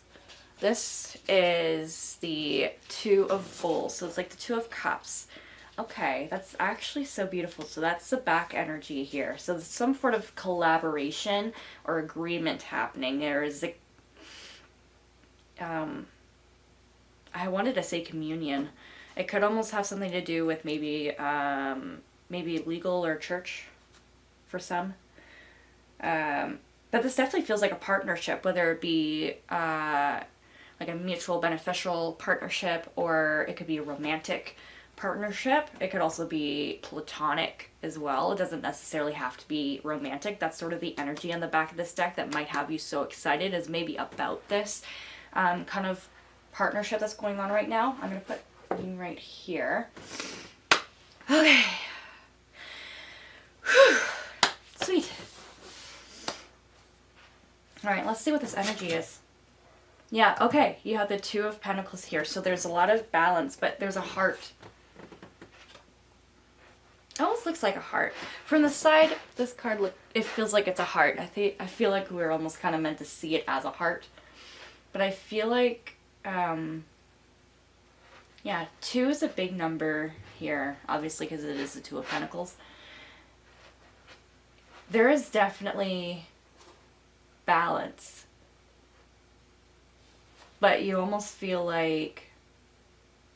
This is the Two of Bowls. So it's like the Two of Cups. Okay, that's actually so beautiful. So that's the back energy here. So there's some sort of collaboration or agreement happening. There is a... I wanted to say communion. It could almost have something to do with maybe legal or church for some. But this definitely feels like a partnership, whether it be like a mutual beneficial partnership, or it could be a romantic partnership. It could also be platonic as well. It doesn't necessarily have to be romantic. That's sort of the energy on the back of this deck that might have you so excited, is maybe about this kind of partnership that's going on right now. I'm going to put you right here. Okay. Whew. Sweet. Alright, let's see what this energy is. Yeah, okay, you have the Two of Pentacles here, so there's a lot of balance, but there's a heart. It almost looks like a heart. From the side, this card, it feels like it's a heart. I feel like we're almost kind of meant to see it as a heart. But I feel like, yeah, 2 is a big number here, obviously, because it is the Two of Pentacles. There is definitely balance, but you almost feel like,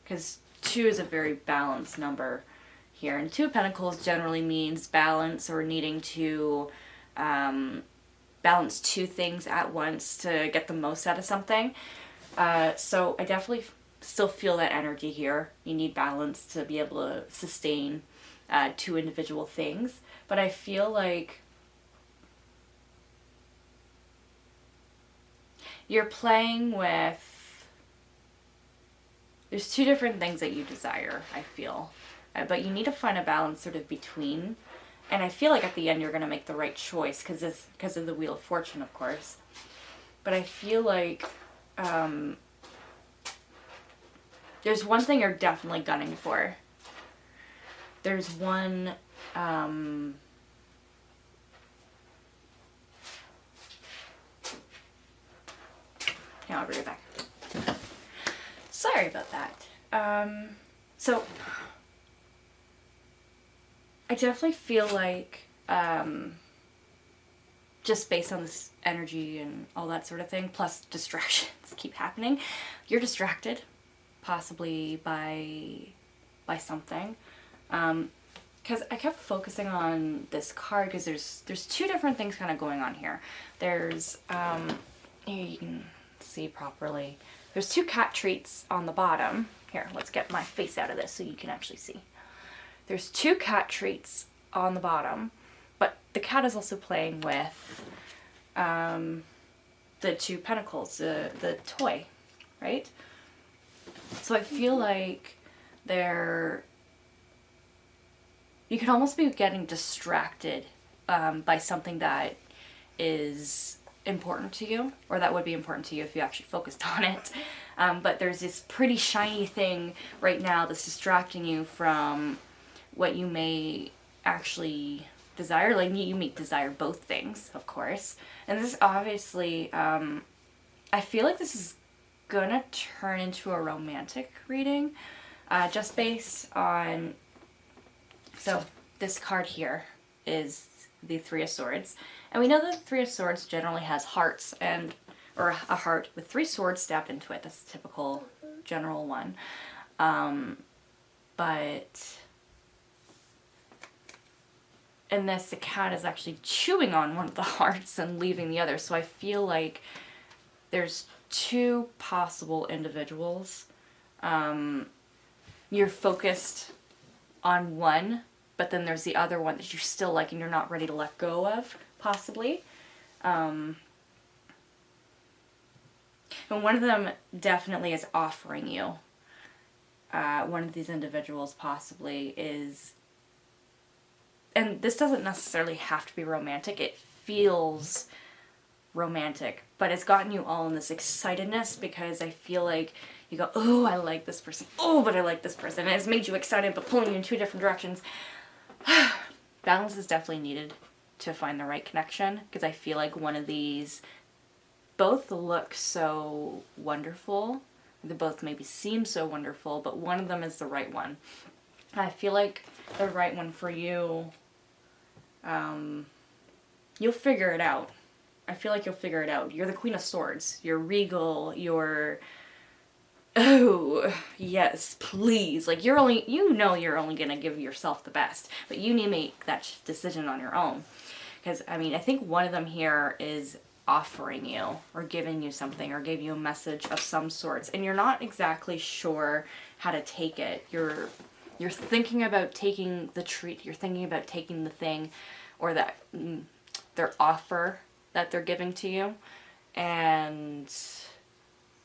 because 2 is a very balanced number here, and 2 of Pentacles generally means balance or needing to balance 2 things at once to get the most out of something. So I definitely still feel that energy here. You need balance to be able to sustain 2 individual things, but I feel like you're playing with... There's 2 different things that you desire, I feel. But you need to find a balance sort of between. And I feel like at the end you're going to make the right choice because of the Wheel of Fortune, of course. But I feel like there's one thing you're definitely gunning for. There's one... Yeah, I'll bring it back. Sorry about that. So, I definitely feel like, just based on this energy and all that sort of thing, plus distractions keep happening, you're distracted, possibly by something. Because I kept focusing on this card because there's 2 different things kind of going on here. There's, here you can see properly. There's 2 cat treats on the bottom. Here, let's get my face out of this so you can actually see. There's 2 cat treats on the bottom, but the cat is also playing with the 2 pentacles, the toy, right? So I feel like you could almost be getting distracted by something that is important to you, or that would be important to you if you actually focused on it. But there's this pretty shiny thing right now that's distracting you from what you may actually desire. Like, you may desire both things, of course. And this is obviously, I feel like this is gonna turn into a romantic reading, just based on... So, this card here is the Three of Swords. And we know that the Three of Swords generally has hearts, or a heart with 3 swords stabbed into it. That's a typical general one. But in this, the cat is actually chewing on one of the hearts and leaving the other. So I feel like there's 2 possible individuals. You're focused on one, but then there's the other one that you still like and you're not ready to let go of, possibly. And one of them definitely is offering you. One of these individuals possibly is, and this doesn't necessarily have to be romantic. It feels romantic, but it's gotten you all in this excitedness because I feel like you go, oh, I like this person. Oh, but I like this person. And it's made you excited, but pulling you in two different directions. Balance is definitely needed to find the right connection, because I feel like one of these both look so wonderful. They both maybe seem so wonderful, but one of them is the right one. I feel like the right one for you, you'll figure it out. I feel like you'll figure it out. You're the Queen of Swords. You're regal. You're, oh, yes, please. Like, you're only going to give yourself the best, but you need to make that decision on your own. Because, I mean, I think one of them here is offering you or giving you something or gave you a message of some sorts, and you're not exactly sure how to take it. You're thinking about taking the treat. You're thinking about taking the thing or that their offer that they're giving to you,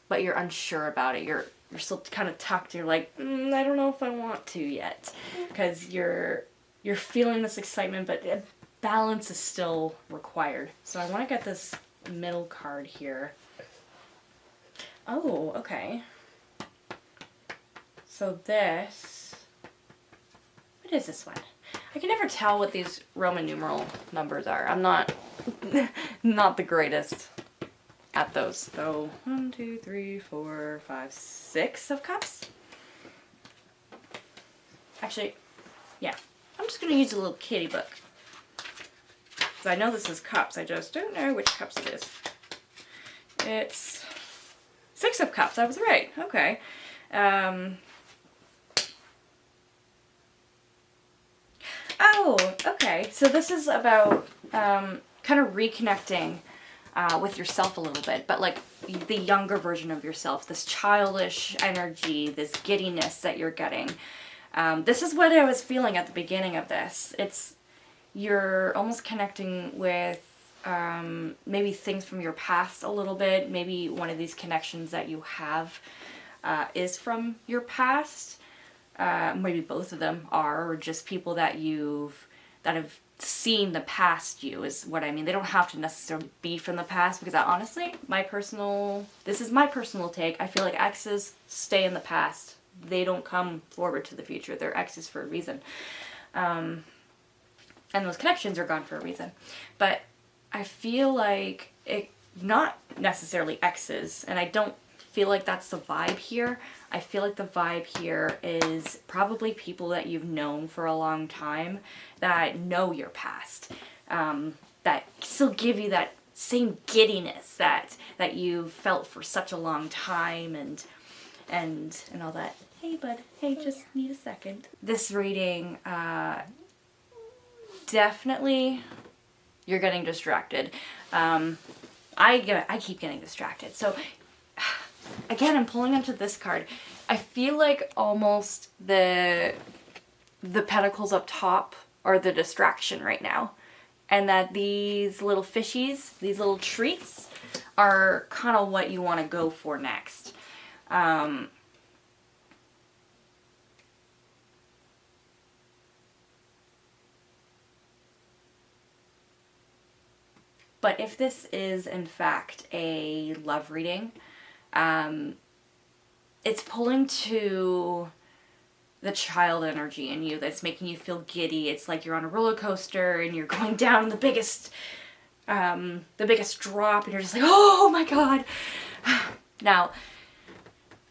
but you're unsure about it. You're still kind of tucked. You're like, I don't know if I want to yet, because you're feeling this excitement, but balance is still required. So I want to get this middle card here. Oh, okay. So this, what is this one? I can never tell what these Roman numeral numbers are. I'm not the greatest at those. So 1, 2, 3, 4, 5, 6 of cups. Actually, yeah. I'm just gonna use a little kitty book. I know this is cups, I just don't know which cups it is. It's 6 of cups, I was right. Okay. Oh, okay. So this is about kind of reconnecting with yourself a little bit, but like the younger version of yourself, this childish energy, this giddiness that you're getting. This is what I was feeling at the beginning of this. You're almost connecting with maybe things from your past a little bit. Maybe one of these connections that you have is from your past. Maybe both of them are, or just people that have seen the past you is what I mean. They don't have to necessarily be from the past, because honestly, this is my personal take. I feel like exes stay in the past. They don't come forward to the future. They're exes for a reason. And those connections are gone for a reason. But I feel like not necessarily exes, and I don't feel like that's the vibe here. I feel like the vibe here is probably people that you've known for a long time that know your past, that still give you that same giddiness that you felt for such a long time, and all that. Hey bud, hey, just need a second. This reading, definitely you're getting distracted. I keep getting distracted. So again, I'm pulling into this card. I feel like almost the pentacles up top are the distraction right now, and that these little fishies, these little treats, are kind of what you want to go for next. But if this is, in fact, a love reading, it's pulling to the child energy in you that's making you feel giddy. It's like you're on a roller coaster and you're going down the biggest drop, and you're just like, oh my god. Now,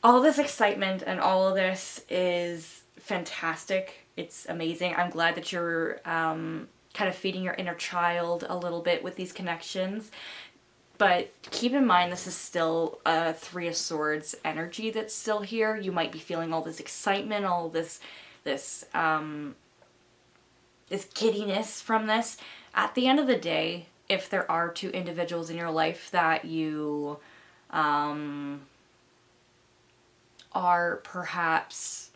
all this excitement and all of this is fantastic. It's amazing. I'm glad that you're kind of feeding your inner child a little bit with these connections. But keep in mind, this is still a 3 of Swords energy that's still here. You might be feeling all this excitement, all this giddiness from this. At the end of the day, if there are 2 individuals in your life that you are perhaps,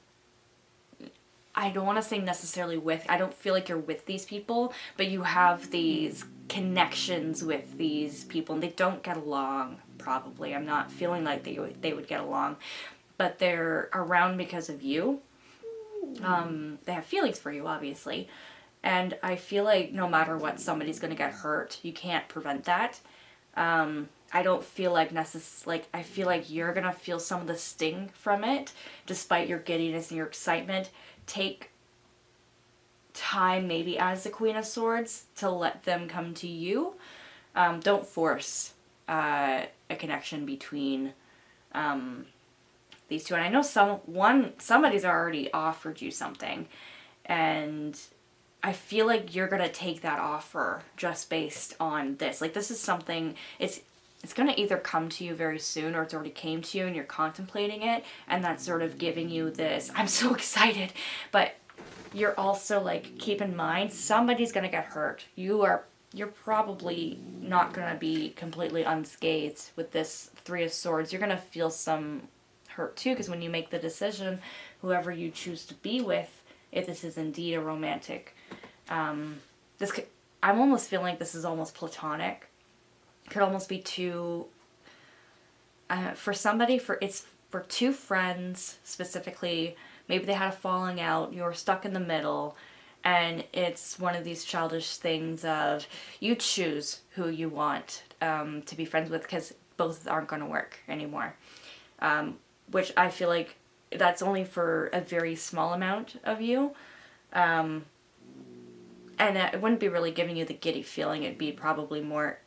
I don't want to say necessarily with, I don't feel like you're with these people, but you have these connections with these people, and they don't get along, probably. I'm not feeling like they would get along, but they're around because of you. They have feelings for you, obviously. And I feel like no matter what, somebody's going to get hurt. You can't prevent that. I don't feel like I feel like you're going to feel some of the sting from it, despite your giddiness and your excitement. Take time, maybe as the Queen of Swords, to let them come to you. Don't force a connection between these two. And I know somebody's already offered you something, and I feel like you're gonna take that offer just based on this. Like, this is something, it's gonna either come to you very soon, or it's already came to you and you're contemplating it, and that's sort of giving you this, I'm so excited. But you're also like, keep in mind, somebody's gonna get hurt. You're probably not gonna be completely unscathed with this Three of Swords. You're gonna feel some hurt too, because when you make the decision, whoever you choose to be with, if this is indeed a romantic, I'm almost feeling like this is almost platonic. Could almost be two, it's for two friends specifically. Maybe they had a falling out, you were stuck in the middle, and it's one of these childish things of, you choose who you want to be friends with, because both aren't going to work anymore. Which I feel like that's only for a very small amount of you. And it wouldn't be really giving you the giddy feeling. It'd be probably more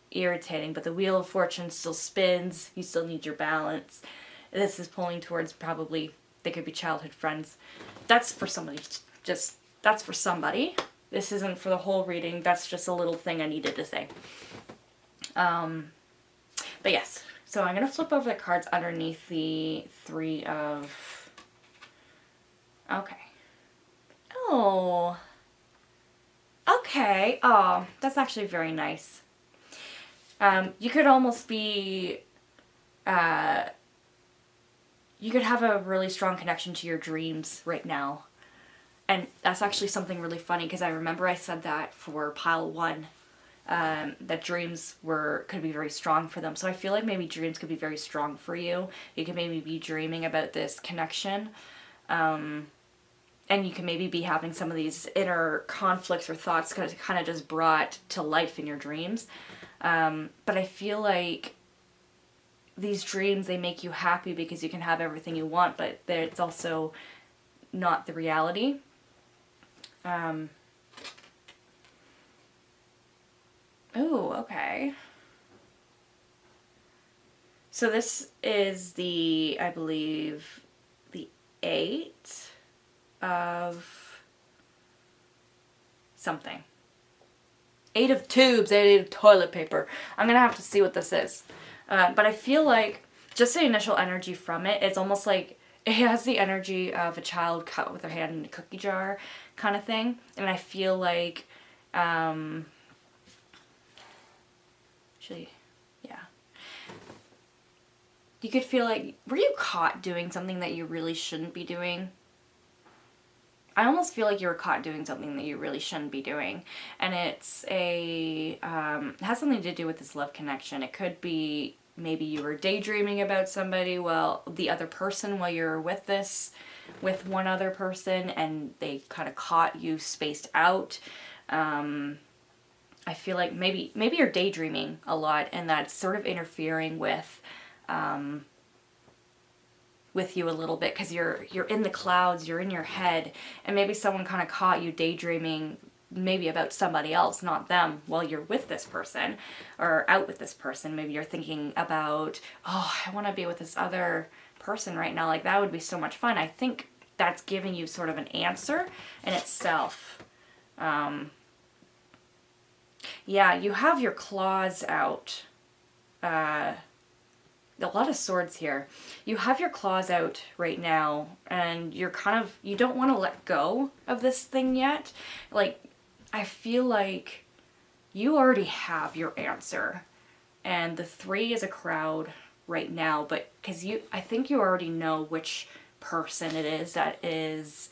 irritating. But the Wheel of Fortune still spins. You still need your balance. This is pulling towards probably, they could be childhood friends. That's for somebody. That's for somebody. This isn't for the whole reading. That's just a little thing I needed to say. But yes. So I'm going to flip over the cards underneath the Three of... Okay. Oh. Okay. Oh, that's actually very nice. You could almost be... you could have a really strong connection to your dreams right now. And that's actually something really funny, because I remember I said that for pile 1. That dreams could be very strong for them. So I feel like maybe dreams could be very strong for you. You could maybe be dreaming about this connection. And you can maybe be having some of these inner conflicts or thoughts kind of just brought to life in your dreams. But I feel like these dreams, they make you happy because you can have everything you want, but it's also not the reality. Oh, okay. So this is I believe, the 8 of something. 8 of tubes, 8 of toilet paper. I'm going to have to see what this is. But I feel like, just the initial energy from it, it's almost like it has the energy of a child cut with their hand in a cookie jar kind of thing. And I feel like, actually, yeah. You could feel like, were you caught doing something that you really shouldn't be doing? I almost feel like you were caught doing something that you really shouldn't be doing. And it has something to do with this love connection. It could be maybe you were daydreaming about somebody while you're with one other person, and they kind of caught you spaced out. I feel like maybe you're daydreaming a lot, and that's sort of interfering with you a little bit, because you're in the clouds, you're in your head, and maybe someone kind of caught you daydreaming maybe about somebody else, not them, while you're with this person or out with this person. Maybe you're thinking about, oh, I want to be with this other person right now, like that would be so much fun. I think that's giving you sort of an answer in itself. Yeah, you have your claws out. A lot of swords here. You have your claws out right now, and you don't want to let go of this thing yet. Like, I feel like you already have your answer. And the 3 is a crowd right now, but I think you already know which person it is that is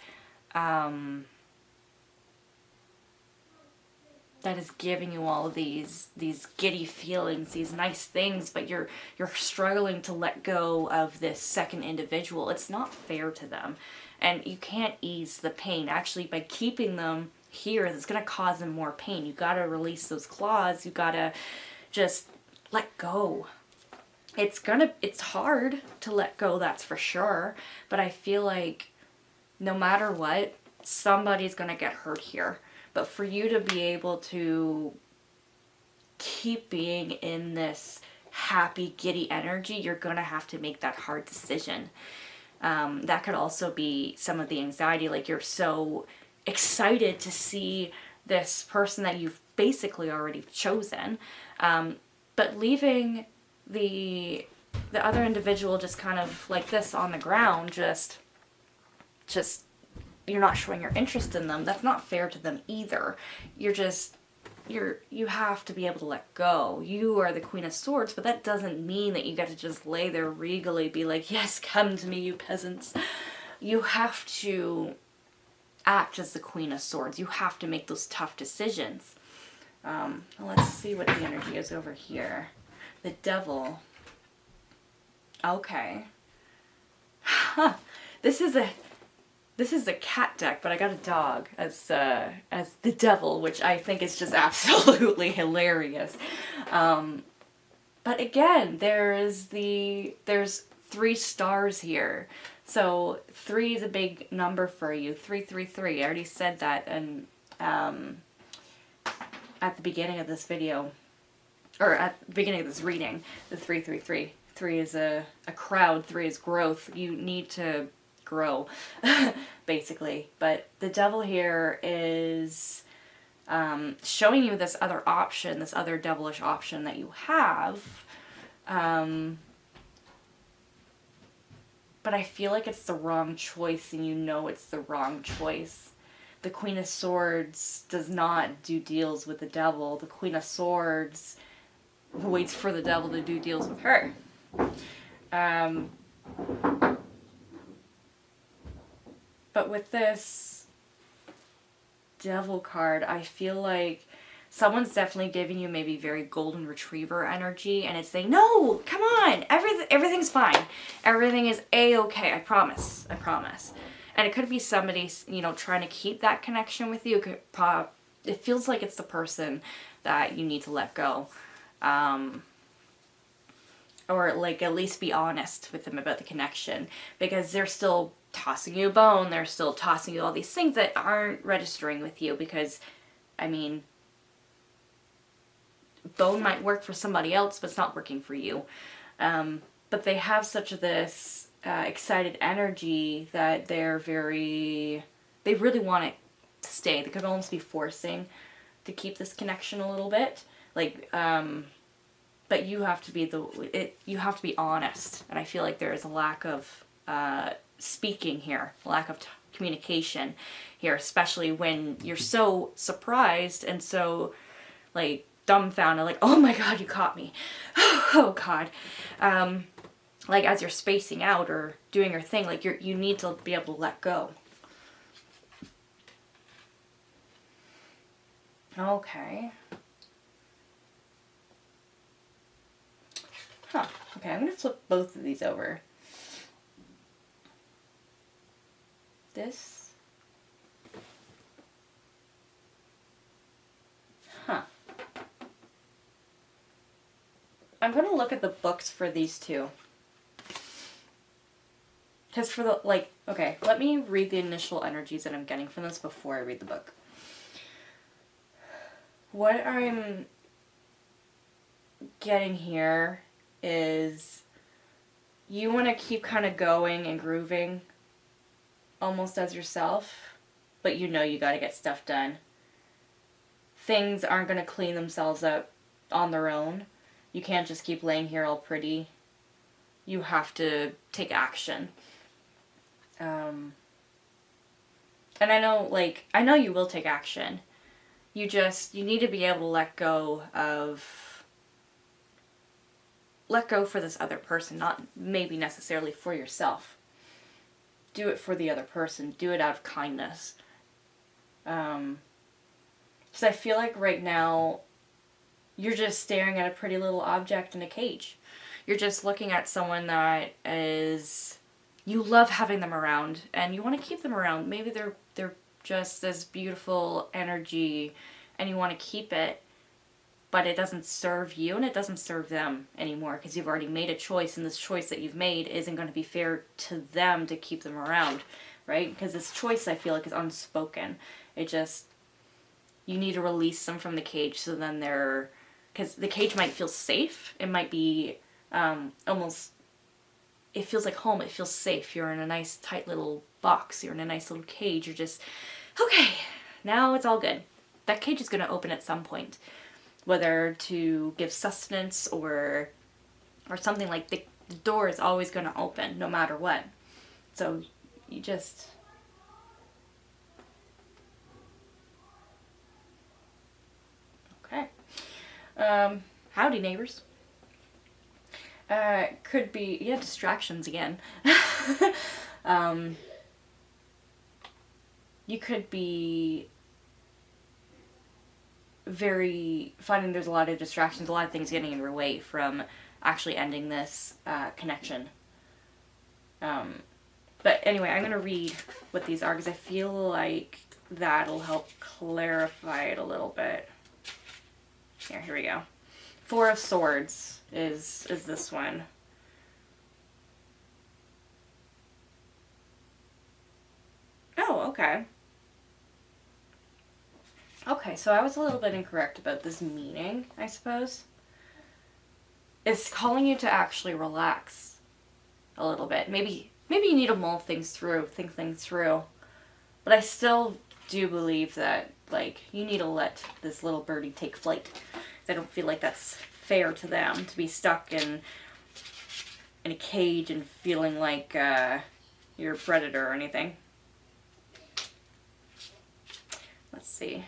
that is giving you all of these giddy feelings, these nice things, but you're struggling to let go of this second individual. It's not fair to them, and you can't ease the pain. Actually, by keeping them here, it's going to cause them more pain. You got to release those claws. You got to just let go. It's hard to let go, that's for sure, but I feel like no matter what, somebody's going to get hurt here. But for you to be able to keep being in this happy, giddy energy, you're going to have to make that hard decision. That could also be some of the anxiety, like you're so excited to see this person that you've basically already chosen, but leaving the other individual just kind of like this on the ground, just you're not showing your interest in them. That's not fair to them either. You have to be able to let go. You are the Queen of Swords, but that doesn't mean that you get to just lay there regally, be like, yes, come to me, you peasants. You have to act as the Queen of Swords. You have to make those tough decisions. Let's see what the energy is over here. The Devil. Okay. Huh. This is a cat deck, but I got a dog as the Devil, which I think is just absolutely hilarious. But again, there's 3 stars here. So 3 is a big number for you. 333. I already said that and at the beginning of this video, or at the beginning of this reading, the 333. 3 is a crowd. 3 is growth. You need to grow, basically. But the Devil here is showing you this other option, this other devilish option that you have. But I feel like it's the wrong choice, and you know it's the wrong choice. The Queen of Swords does not do deals with the Devil. The Queen of Swords waits for the Devil to do deals with her. But with this Devil card, I feel like someone's definitely giving you maybe very golden retriever energy, and it's saying, no, come on, everything's fine. Everything is A-okay, I promise. And it could be somebody, trying to keep that connection with you. It feels like it's the person that you need to let go. Or like at least be honest with them about the connection, because they're still tossing you a bone, they're still tossing you all these things that aren't registering with you, because, I mean, bone might work for somebody else, but it's not working for you. But they have this excited energy that they really want it to stay. They could almost be forcing to keep this connection a little bit. Like, but you have to be honest. And I feel like there is a lack of speaking here, lack of communication here, especially when you're so surprised and so like dumbfounded, like, oh my god, you caught me. Oh god. Like as you're spacing out or doing your thing, like you need to be able to let go. Okay. Huh. Okay, I'm going to flip both of these over. This. Huh. I'm going to look at the books for these two. Because for the, okay, let me read the initial energies that I'm getting from this before I read the book. What I'm getting here is you want to keep kind of going and grooving almost as yourself, but you know you got to get stuff done. Things aren't going to clean themselves up on their own. You can't just keep laying here all pretty. You have to take action. And I know you will take action. You need to be able to let go for this other person, not maybe necessarily for yourself. do it for the other person. Do it out of kindness. Because I feel like right now, you're just staring at a pretty little object in a cage. You're just looking at someone that is... You love having them around, and you want to keep them around. Maybe they're just this beautiful energy, and you want to keep it, but it doesn't serve you, and it doesn't serve them anymore, because you've already made a choice, and this choice that you've made isn't going to be fair to them to keep them around, right? Because this choice, I feel like, is unspoken. It just... You need to release them from the cage, so then they're... Because the cage might feel safe. It might be almost... It feels like home. It feels safe. You're in a nice, tight little box. You're in a nice little cage. You're just, okay, now it's all good. That cage is going to open at some point. Whether to give sustenance or something, like the door is always going to open no matter what. So you just... Okay. Howdy, neighbors. Could be, yeah, distractions again. You could be finding there's a lot of distractions, a lot of things getting in your way from actually ending this connection. But anyway, I'm going to read what these are because I feel like that'll help clarify it a little bit. Here we go. Four of Swords is this one. Oh, okay. Okay, so I was a little bit incorrect about this meaning, I suppose. It's calling you to actually relax a little bit. Maybe you need to mull things through, think things through. But I still do believe that, like, you need to let this little birdie take flight. I don't feel like that's fair to them to be stuck in a cage and feeling like you're a predator or anything. Let's see.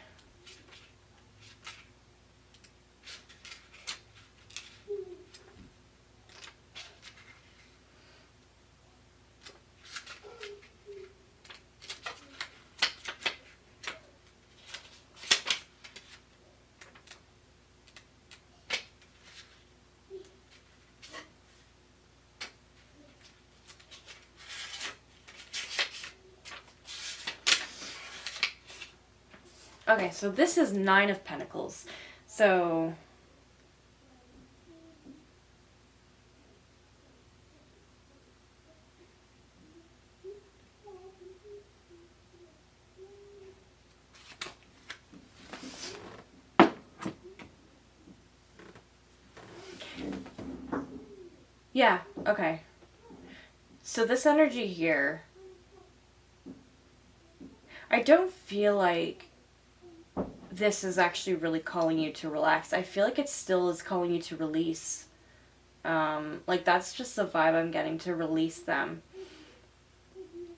Okay, so this is Nine of Pentacles. So... Yeah, okay. So this energy here, I don't feel like this is actually really calling you to relax. I feel like it still is calling you to release. Like, that's just the vibe I'm getting, to release them.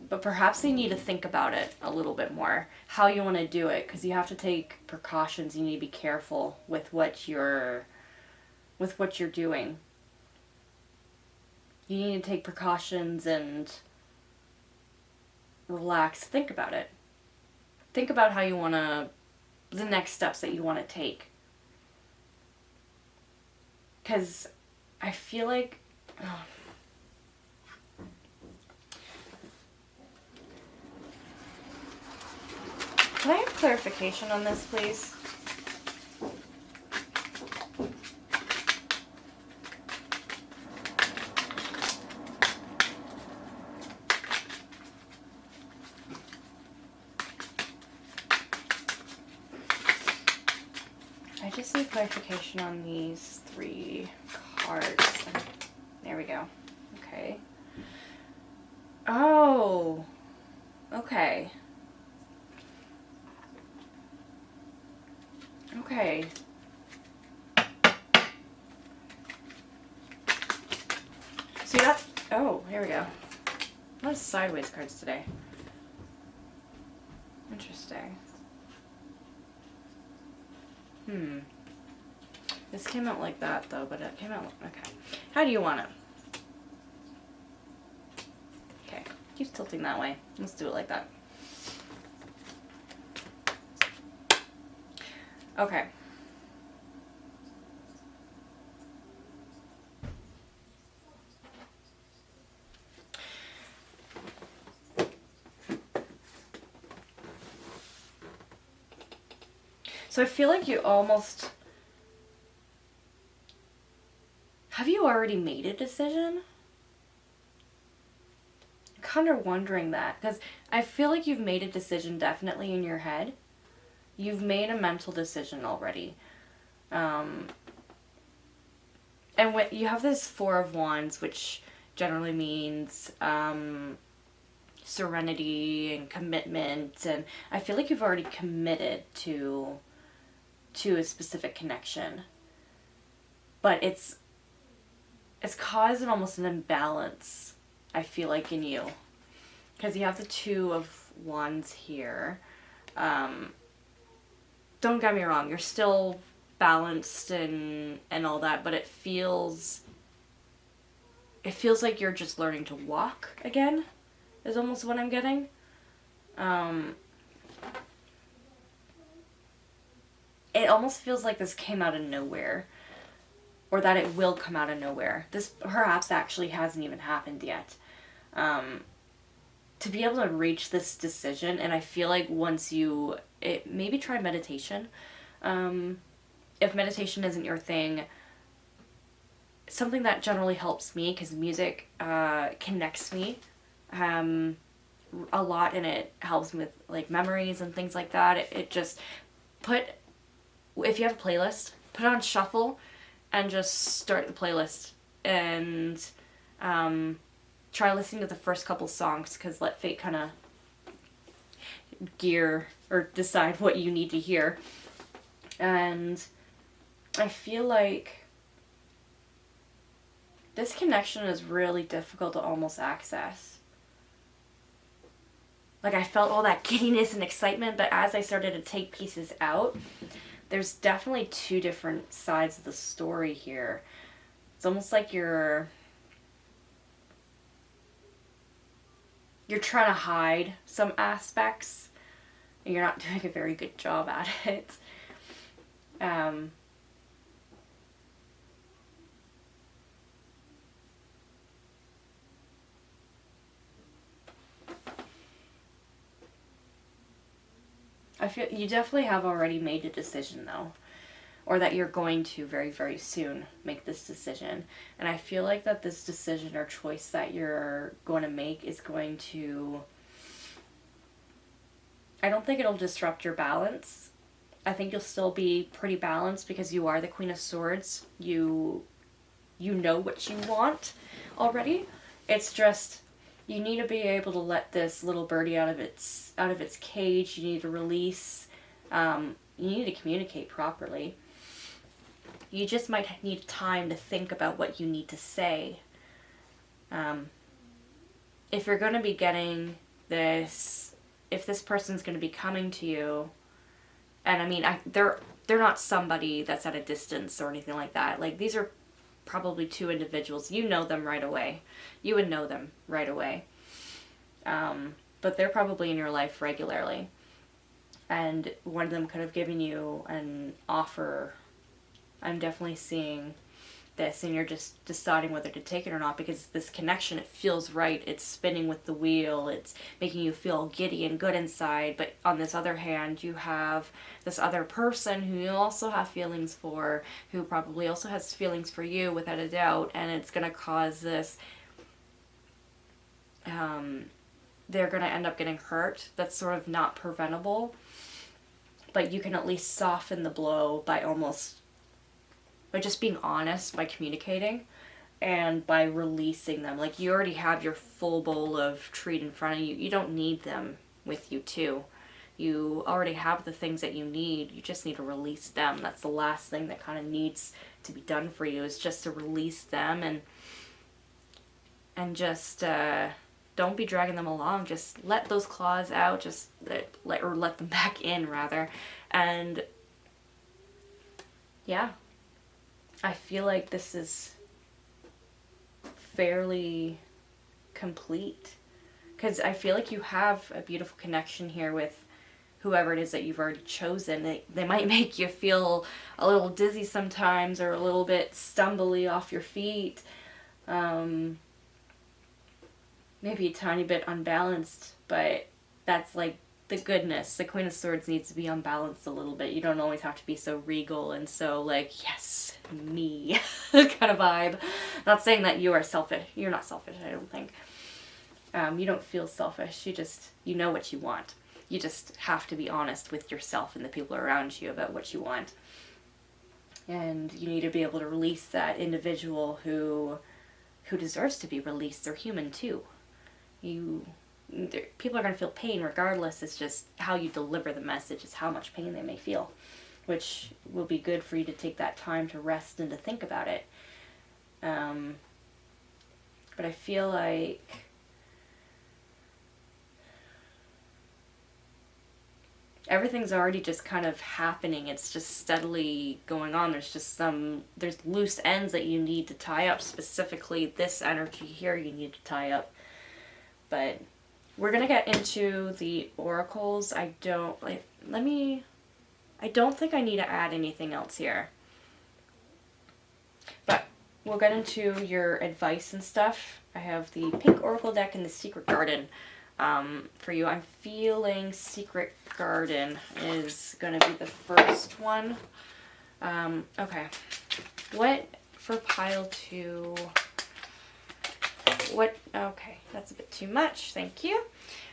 But perhaps they need to think about it a little bit more, how you want to do it, because you have to take precautions. You need to be careful with what you're doing. You need to take precautions and relax. Think about it. Think about how you want to... the next steps that you want to take. Because I feel like... Oh. Can I have clarification on this, please? I just need clarification on these three cards. There we go. Okay. Oh. Okay. Okay. See that? Oh, here we go. A lot of sideways cards today. Interesting. This came out like that, though, but it came out... Okay. How do you want it? Okay. Keeps tilting that way. Let's do it like that. Okay. So I feel like you almost... Have you already made a decision? I'm kind of wondering that, because I feel like you've made a decision definitely in your head. You've made a mental decision already. And when you have this Four of Wands, which generally means serenity and commitment, and I feel like you've already committed to a specific connection. But it's causing almost an imbalance, I feel like, in you. Because you have the Two of Wands here. Don't get me wrong, you're still balanced and all that, but it feels like you're just learning to walk again, is almost what I'm getting. It almost feels like this came out of nowhere, or that it will come out of nowhere. This perhaps actually hasn't even happened yet. To be able to reach this decision, and I feel like once you maybe try meditation. If meditation isn't your thing, something that generally helps me, because music connects me a lot, and it helps me with like memories and things like that. It just if you have a playlist, put it on shuffle and just start the playlist, and try listening to the first couple songs, because let fate kind of gear or decide what you need to hear. And I feel like this connection is really difficult to almost access. Like, I felt all that giddiness and excitement, but as I started to take pieces out, there's definitely two different sides of the story here. It's almost like you're trying to hide some aspects, and you're not doing a very good job at it. I feel you definitely have already made a decision, though, or that you're going to very, very soon make this decision. And I feel like that this decision or choice that you're going to make is going to... I don't think it'll disrupt your balance. I think you'll still be pretty balanced, because you are the Queen of Swords. You know what you want already. It's just... you need to be able to let this little birdie out of its cage. You need to release. You need to communicate properly. You just might need time to think about what you need to say. If you're going to be getting this, if this person's going to be coming to you, and I mean, they're not somebody that's at a distance or anything like that. Like, these are probably two individuals. You know them right away. You would know them right away. But they're probably in your life regularly. And one of them could have given you an offer. I'm definitely seeing this, and you're just deciding whether to take it or not, because this connection, it feels right. It's spinning with the wheel. It's making you feel giddy and good inside. But on this other hand, you have this other person who you also have feelings for, who probably also has feelings for you, without a doubt. And it's going to cause this... they're going to end up getting hurt. That's sort of not preventable. But you can at least soften the blow by just being honest, by communicating, and by releasing them. Like, you already have your full bowl of treat in front of you. You don't need them with you too. You already have the things that you need. You just need to release them. That's the last thing that kind of needs to be done for you, is just to release them, and just don't be dragging them along. Just let those claws out. Just let them back in, rather. And yeah, I feel like this is fairly complete. Because I feel like you have a beautiful connection here with whoever it is that you've already chosen. They might make you feel a little dizzy sometimes or a little bit stumbly off your feet. Maybe a tiny bit unbalanced, but that's like the goodness. The Queen of Swords needs to be unbalanced a little bit. You don't always have to be so regal and so like, yes, me kind of vibe. Not saying that you are selfish. You're not selfish, I don't think. You don't feel selfish. You know what you want. You just have to be honest with yourself and the people around you about what you want. And you need to be able to release that individual who deserves to be released. They're human too. People are going to feel pain regardless. It's just how you deliver the message is how much pain they may feel, which will be good for you to take that time to rest and to think about it. But I feel like everything's already just kind of happening. It's just steadily going on. There's loose ends that you need to tie up. Specifically, this energy here you need to tie up. But we're going to get into the oracles. I don't think I need to add anything else here. But we'll get into your advice and stuff. I have the pink oracle deck and the secret garden for you. I'm feeling secret garden is going to be the first one. Okay. What for pile 2? Okay, that's a bit too much. Thank you.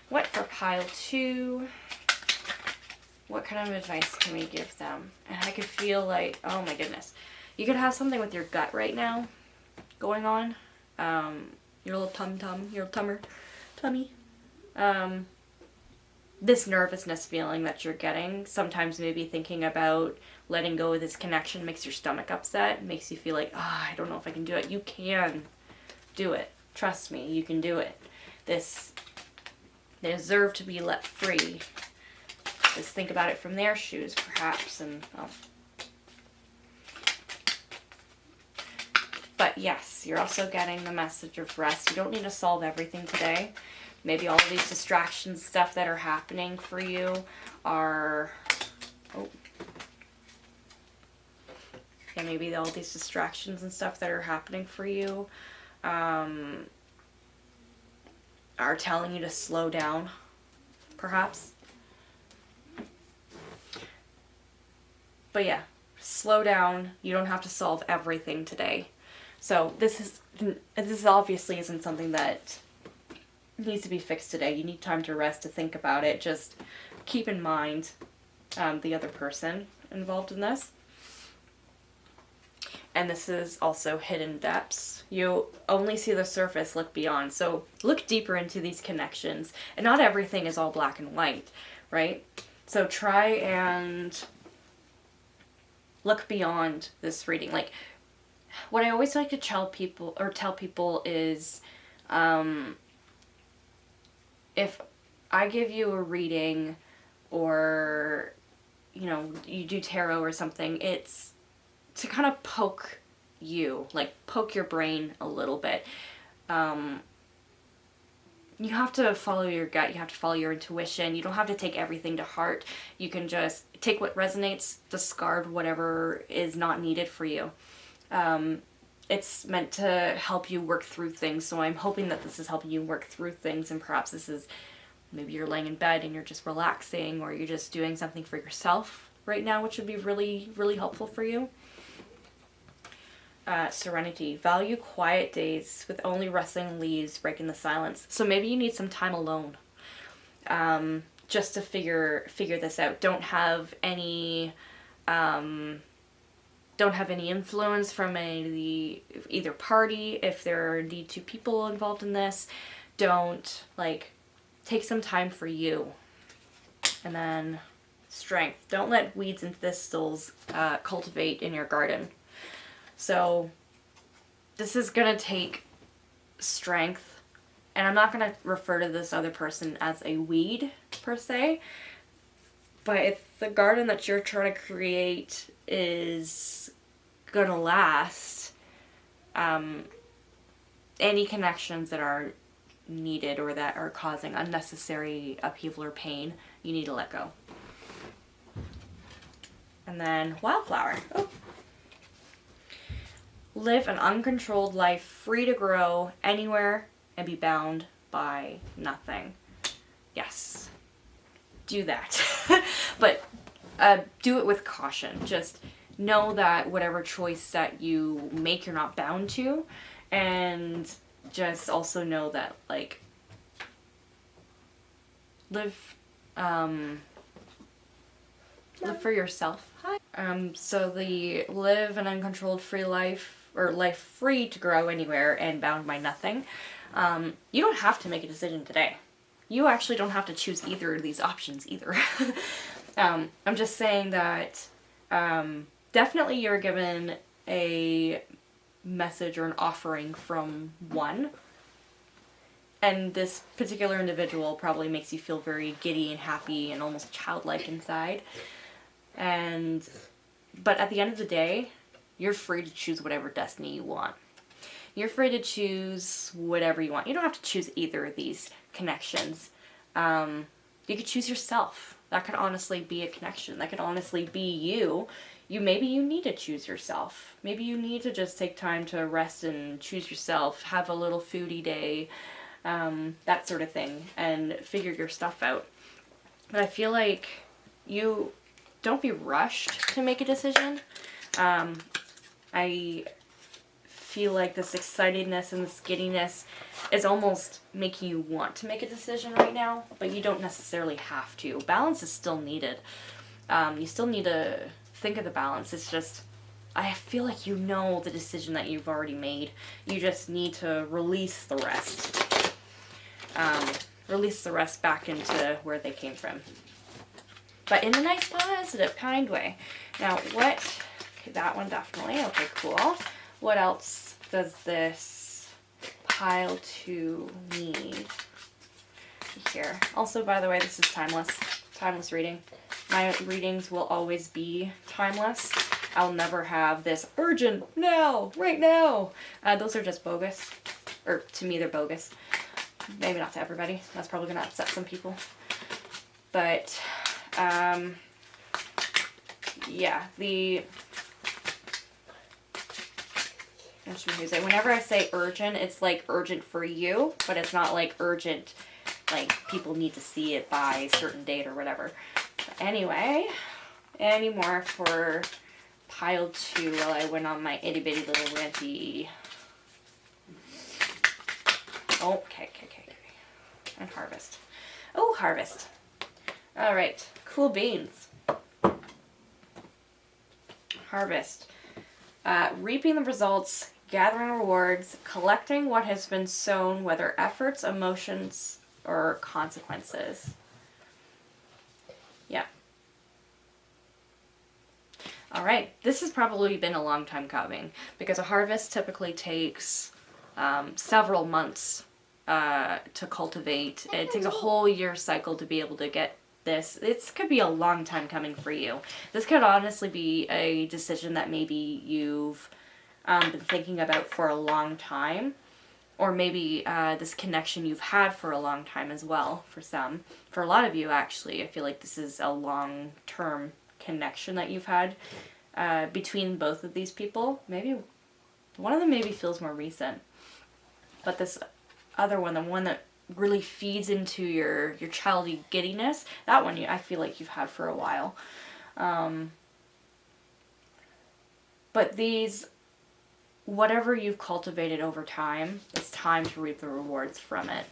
What for pile 2? What kind of advice can we give them? And I could feel like, oh my goodness. You could have something with your gut right now going on. Your little tummy. This nervousness feeling that you're getting, sometimes maybe thinking about letting go of this connection makes your stomach upset, makes you feel like, I don't know if I can do it. You can do it. Trust me, you can do it. They deserve to be let free. Just think about it from their shoes, perhaps, But yes, you're also getting the message of rest. You don't need to solve everything today. Maybe all of these distractions, stuff that are happening for you are... maybe all these distractions and stuff that are happening for you are telling you to slow down, perhaps. But yeah, slow down. You don't have to solve everything today. So this obviously isn't something that needs to be fixed today. You need time to rest, to think about it. Just keep in mind the other person involved in this. And this is also hidden depths. You only see the surface, look beyond. So look deeper into these connections. And not everything is all black and white, right? So try and look beyond this reading. Like, what I always like to tell people is, if I give you a reading or, you do tarot or something, it's to kind of poke your brain a little bit. You have to follow your gut. You have to follow your intuition. You don't have to take everything to heart. You can just take what resonates, discard whatever is not needed for you. It's meant to help you work through things. So I'm hoping that this is helping you work through things, and perhaps this is, maybe you're laying in bed and you're just relaxing, or you're just doing something for yourself right now, which would be really, really helpful for you. Serenity. Value quiet days with only rustling leaves breaking the silence. So maybe you need some time alone, just to figure this out. Don't have any influence from either party. If there are indeed 2 people involved in this, don't take some time for you. And then strength. Don't let weeds and thistles cultivate in your garden. So this is going to take strength, and I'm not going to refer to this other person as a weed per se, but if the garden that you're trying to create is going to last, any connections that are needed or that are causing unnecessary upheaval or pain, you need to let go. And then Wildflower. Oh. Live an uncontrolled life, free to grow anywhere and be bound by nothing. Yes. Do that. But do it with caution. Just know that whatever choice that you make, you're not bound to. And just also know that, like, live for yourself. So the live an uncontrolled free life, or life free to grow anywhere and bound by nothing. You don't have to make a decision today. You actually don't have to choose either of these options either. I'm just saying that definitely you're given a message or an offering from one. And this particular individual probably makes you feel very giddy and happy and almost childlike inside. But at the end of the day, you're free to choose whatever destiny you want. You're free to choose whatever you want. You don't have to choose either of these connections. You could choose yourself. That could honestly be a connection. That could honestly be you. Maybe you need to choose yourself. Maybe you need to just take time to rest and choose yourself. Have a little foodie day, that sort of thing, and figure your stuff out. But I feel like you don't be rushed to make a decision. I feel like this excitedness and this giddiness is almost making you want to make a decision right now, but you don't necessarily have to. Balance is still needed. You still need to think of the balance. It's just, I feel like you know the decision that you've already made. You just need to release the rest. Release the rest back into where they came from. But in a nice, positive, kind way. Now, okay, that one definitely. Okay, cool. What else does this pile 2 need here? Also, by the way, this is timeless. Timeless reading. My readings will always be timeless. I'll never have this urgent, now, right now. Those are just bogus. Or, to me, they're bogus. Maybe not to everybody. That's probably going to upset some people. But, yeah, whenever I say urgent, it's like urgent for you, but it's not like urgent, like people need to see it by a certain date or whatever. But anyway, any more for pile 2 while I went on my itty bitty little ranty. Okay. And harvest. Oh, harvest. All right, cool beans. Harvest. Reaping the results, gathering rewards, collecting what has been sown, whether efforts, emotions, or consequences. Yeah. All right, this has probably been a long time coming because a harvest typically takes several months to cultivate. It takes a whole year cycle to be able to get this. This could be a long time coming for you. This could honestly be a decision that maybe you've been thinking about for a long time, or maybe this connection you've had for a long time as well for some. For a lot of you, actually, I feel like this is a long-term connection that you've had between both of these people. Maybe one of them maybe feels more recent, but this other one, the one that really feeds into your childy giddiness, that one I feel like you've had for a while. But these, whatever you've cultivated over time, it's time to reap the rewards from it.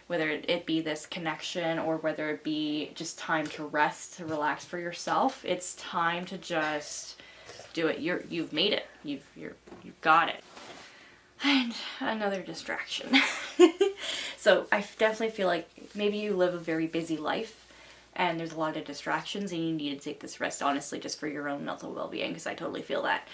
Whether it be this connection or whether it be just time to rest, to relax for yourself, it's time to just do it. You've made it. You've got it. And another distraction. So I definitely feel like maybe you live a very busy life and there's a lot of distractions and you need to take this rest, honestly, just for your own mental well-being, because I totally feel that.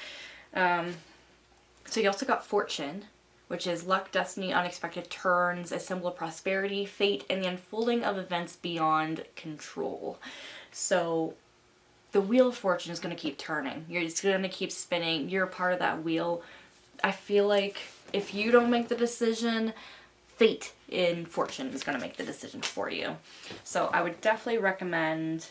So you also got Fortune, which is luck, destiny, unexpected turns, a symbol of prosperity, fate, and the unfolding of events beyond control. So the wheel of fortune is going to keep turning. It's going to keep spinning. You're a part of that wheel. I feel like if you don't make the decision, fate in fortune is going to make the decision for you. So I would definitely recommend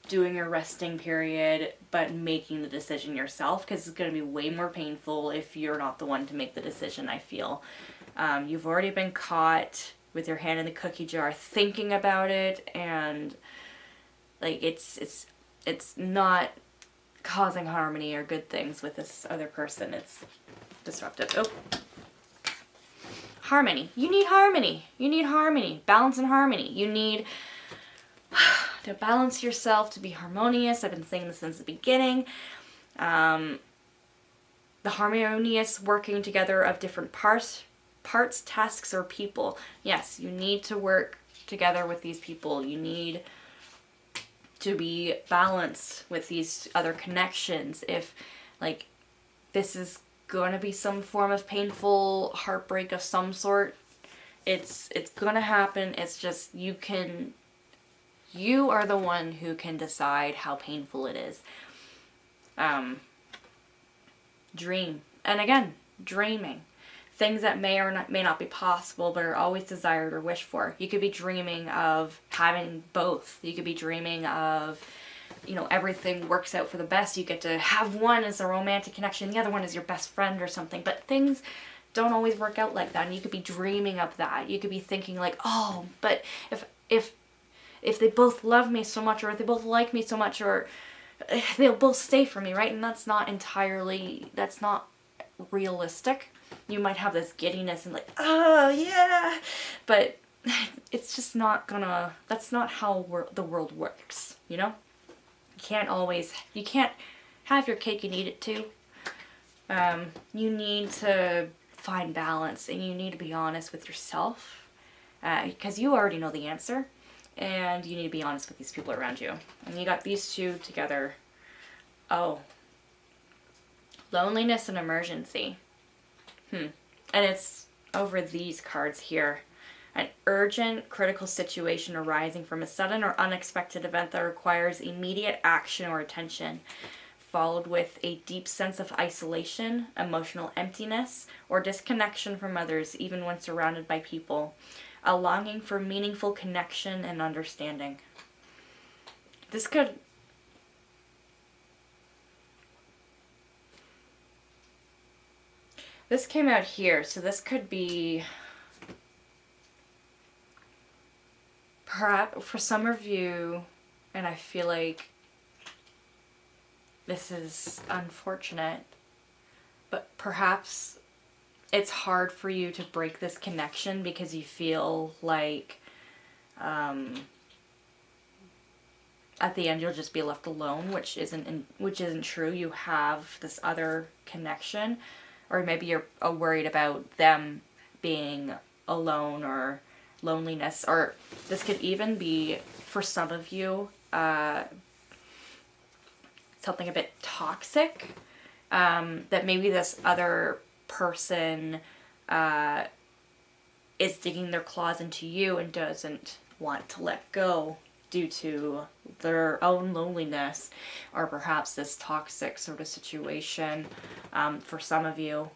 doing a resting period, but making the decision yourself, because it's going to be way more painful if you're not the one to make the decision, I feel. You've already been caught with your hand in the cookie jar thinking about it, and like it's not causing harmony or good things with this other person. It's disruptive. Oh. Harmony. You need harmony. You need harmony. Balance and harmony. You need to balance yourself, to be harmonious. I've been saying this since the beginning. The harmonious working together of different parts, tasks, or people. Yes, you need to work together with these people. You need to be balanced with these other connections. If, like, this is going to be some form of painful heartbreak of some sort, it's going to happen. It's just you are the one who can decide how painful it is. Dream. And again, dreaming. Things that may not be possible, but are always desired or wished for. You could be dreaming of having both. You could be dreaming of, everything works out for the best. You get to have one as a romantic connection, the other one is your best friend or something. But things don't always work out like that. And you could be dreaming of that. You could be thinking like, oh, but if they both love me so much, or if they both like me so much, or they'll both stay for me, right? And that's not realistic. You might have this giddiness and like, oh yeah, but it's just not that's not how the world works, You can't have your cake and eat it too. You need to find balance, and you need to be honest with yourself, because you already know the answer, and you need to be honest with these people around you. And you got these two together. Oh. Loneliness and emergency. And it's over these cards here. An urgent, critical situation arising from a sudden or unexpected event that requires immediate action or attention, followed with a deep sense of isolation, emotional emptiness, or disconnection from others, even when surrounded by people. A longing for meaningful connection and understanding. This came out here, so this could be, perhaps for some of you, and I feel like this is unfortunate, but perhaps it's hard for you to break this connection because you feel like at the end you'll just be left alone, which isn't true. You have this other connection. Or maybe you're worried about them being alone or loneliness. Or this could even be, for some of you, something a bit toxic. That maybe this other person is digging their claws into you and doesn't want to let go due to their own loneliness, or perhaps this toxic sort of situation. For some of you,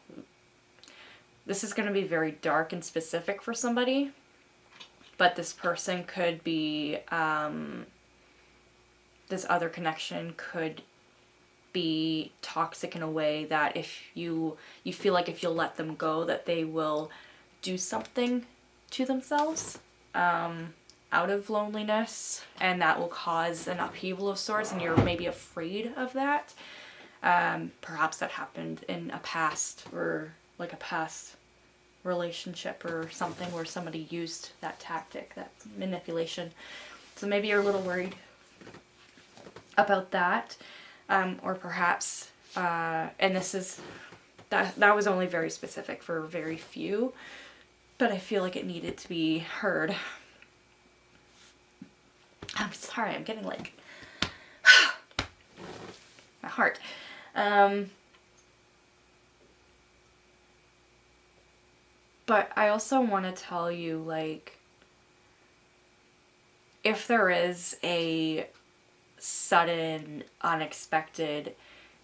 this is going to be very dark and specific for somebody, but this person could be, this other connection could be toxic in a way that if you feel like if you'll let them go, that they will do something to themselves out of loneliness, and that will cause an upheaval of sorts, and you're maybe afraid of that. Perhaps that happened in a past, or like a past relationship or something where somebody used that tactic, that manipulation. So maybe you're a little worried about that. Or perhaps, and this is, that was only very specific for very few, but I feel like it needed to be heard. I'm sorry, I'm getting like, my heart. But I also want to tell you, like, if there is a sudden, unexpected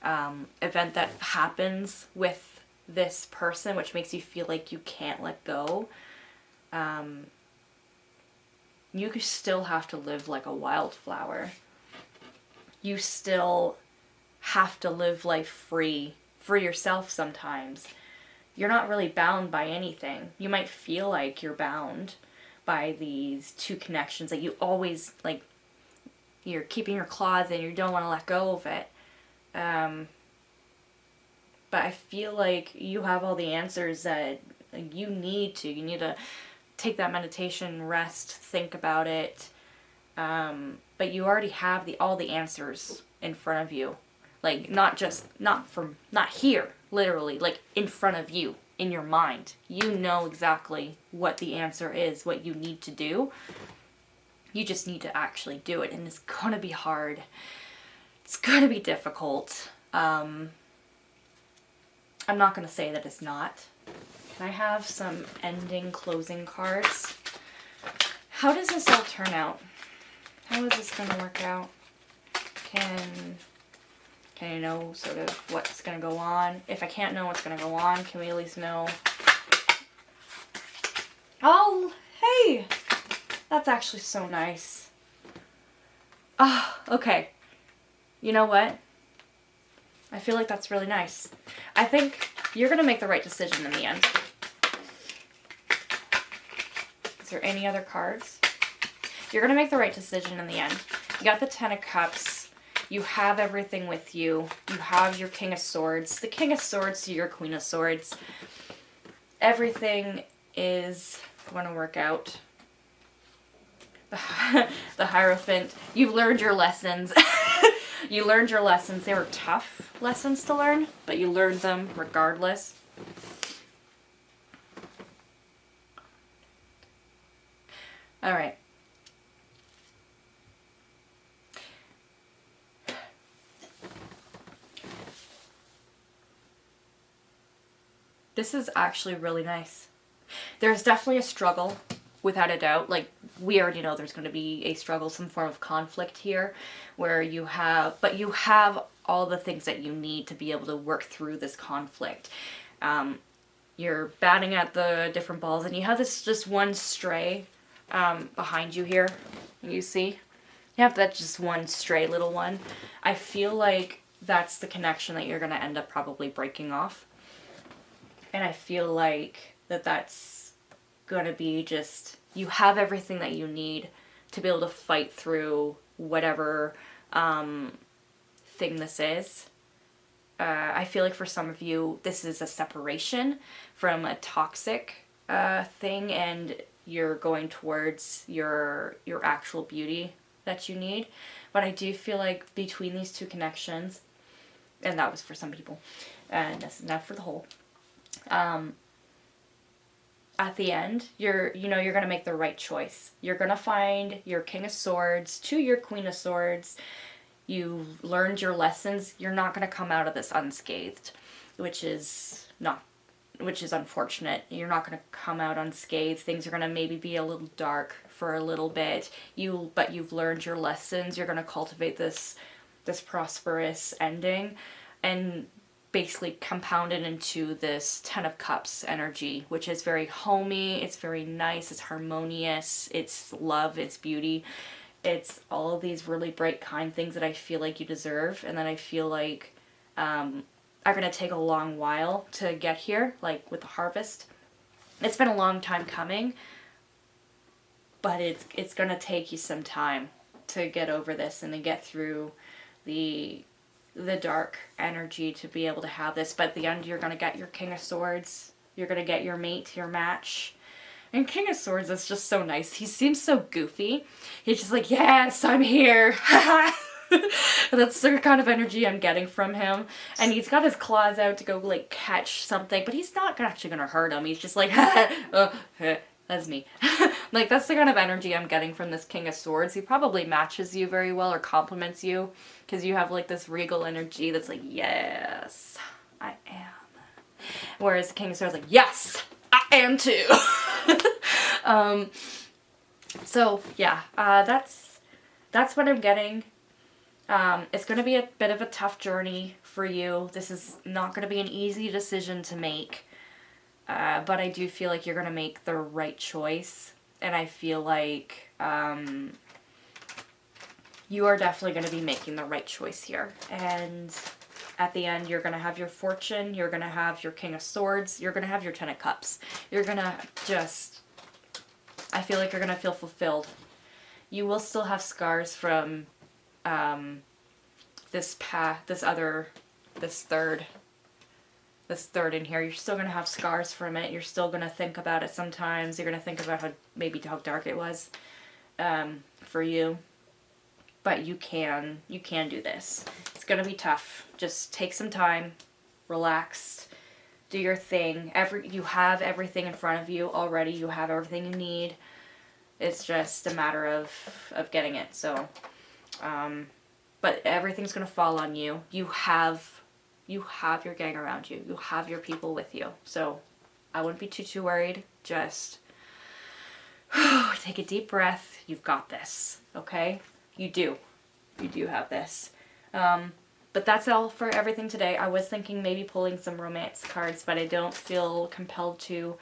event that happens with this person, which makes you feel like you can't let go, you still have to live like a wildflower. You still have to live life free for yourself sometimes. You're not really bound by anything. You might feel like you're bound by these two connections, that you always, like, you're keeping your claws in, you don't want to let go of it. But I feel like you have all the answers that you need to. You need to take that meditation, rest, think about it. But you already have all the answers in front of you. Like, not here, literally, like in front of you, in your mind. You know exactly what the answer is, what you need to do. You just need to actually do it, and it's gonna be hard. It's gonna be difficult. I'm not gonna say that it's not. Can I have some ending, closing cards? How does this all turn out? How is this gonna work out? Can I know sort of what's gonna go on? If I can't know what's gonna go on, can we at least know? Oh, hey! That's actually so nice. Ah, okay. You know what? I feel like that's really nice. I think you're gonna make the right decision in the end. Is there any other cards? You're gonna make the right decision in the end. You got the Ten of Cups. You have everything with you. You have your King of Swords. The King of Swords to your Queen of Swords. Everything is going to work out. The Hierophant. You've learned your lessons. You learned your lessons. They were tough lessons to learn, but you learned them regardless. All right. This is actually really nice. There's definitely a struggle, without a doubt. Like, we already know there's going to be a struggle, some form of conflict here, where you have all the things that you need to be able to work through this conflict. You're batting at the different balls, and you have this just one stray behind you here. You see? You have that just one stray little one. I feel like that's the connection that you're going to end up probably breaking off. And I feel like that's going to be just, you have everything that you need to be able to fight through whatever thing this is. I feel like for some of you, this is a separation from a toxic thing, and you're going towards your actual beauty that you need. But I do feel like between these two connections, and that was for some people, and that's not for the whole. At the end, you're going to make the right choice. You're going to find your King of Swords to your Queen of Swords. You've learned your lessons. You're not going to come out of this unscathed, which is unfortunate. You're not going to come out unscathed. Things are going to maybe be a little dark for a little bit. But you've learned your lessons. You're going to cultivate this prosperous ending, and basically compounded into this Ten of Cups energy, which is very homey, it's very nice, it's harmonious, it's love, it's beauty, it's all of these really bright, kind things that I feel like you deserve, and that I feel like are going to take a long while to get here, like with the harvest. It's been a long time coming, but it's going to take you some time to get over this and to get through the dark energy to be able to have this. But at the end, you're going to get your King of Swords. You're going to get your mate, your match. And King of Swords is just so nice. He seems so goofy. He's just like, yes, I'm here. That's the kind of energy I'm getting from him. And he's got his claws out to go, like, catch something. But he's not actually going to hurt him. He's just like, that's me. Like, that's the kind of energy I'm getting from this King of Swords. He probably matches you very well or compliments you, because you have, like, this regal energy that's like, yes, I am. Whereas the King of Swords is like, yes, I am too. So, yeah, that's what I'm getting. It's going to be a bit of a tough journey for you. This is not going to be an easy decision to make. But I do feel like you're going to make the right choice. And I feel like you are definitely going to be making the right choice here. And at the end, you're going to have your fortune. You're going to have your King of Swords. You're going to have your Ten of Cups. You're going to just... I feel like you're going to feel fulfilled. You will still have scars from this third in here. You're still going to have scars from it. You're still going to think about it sometimes. You're going to think about how dark it was for you. But you can do this. It's going to be tough. Just take some time, relax, do your thing. You have everything in front of you already. You have everything you need. It's just a matter of getting it. So, but everything's going to fall on you. You have your gang around you. You have your people with you. So I wouldn't be too worried. Just take a deep breath. You've got this. Okay? You do have this. But that's all for everything today. I was thinking maybe pulling some romance cards, but I don't feel compelled to.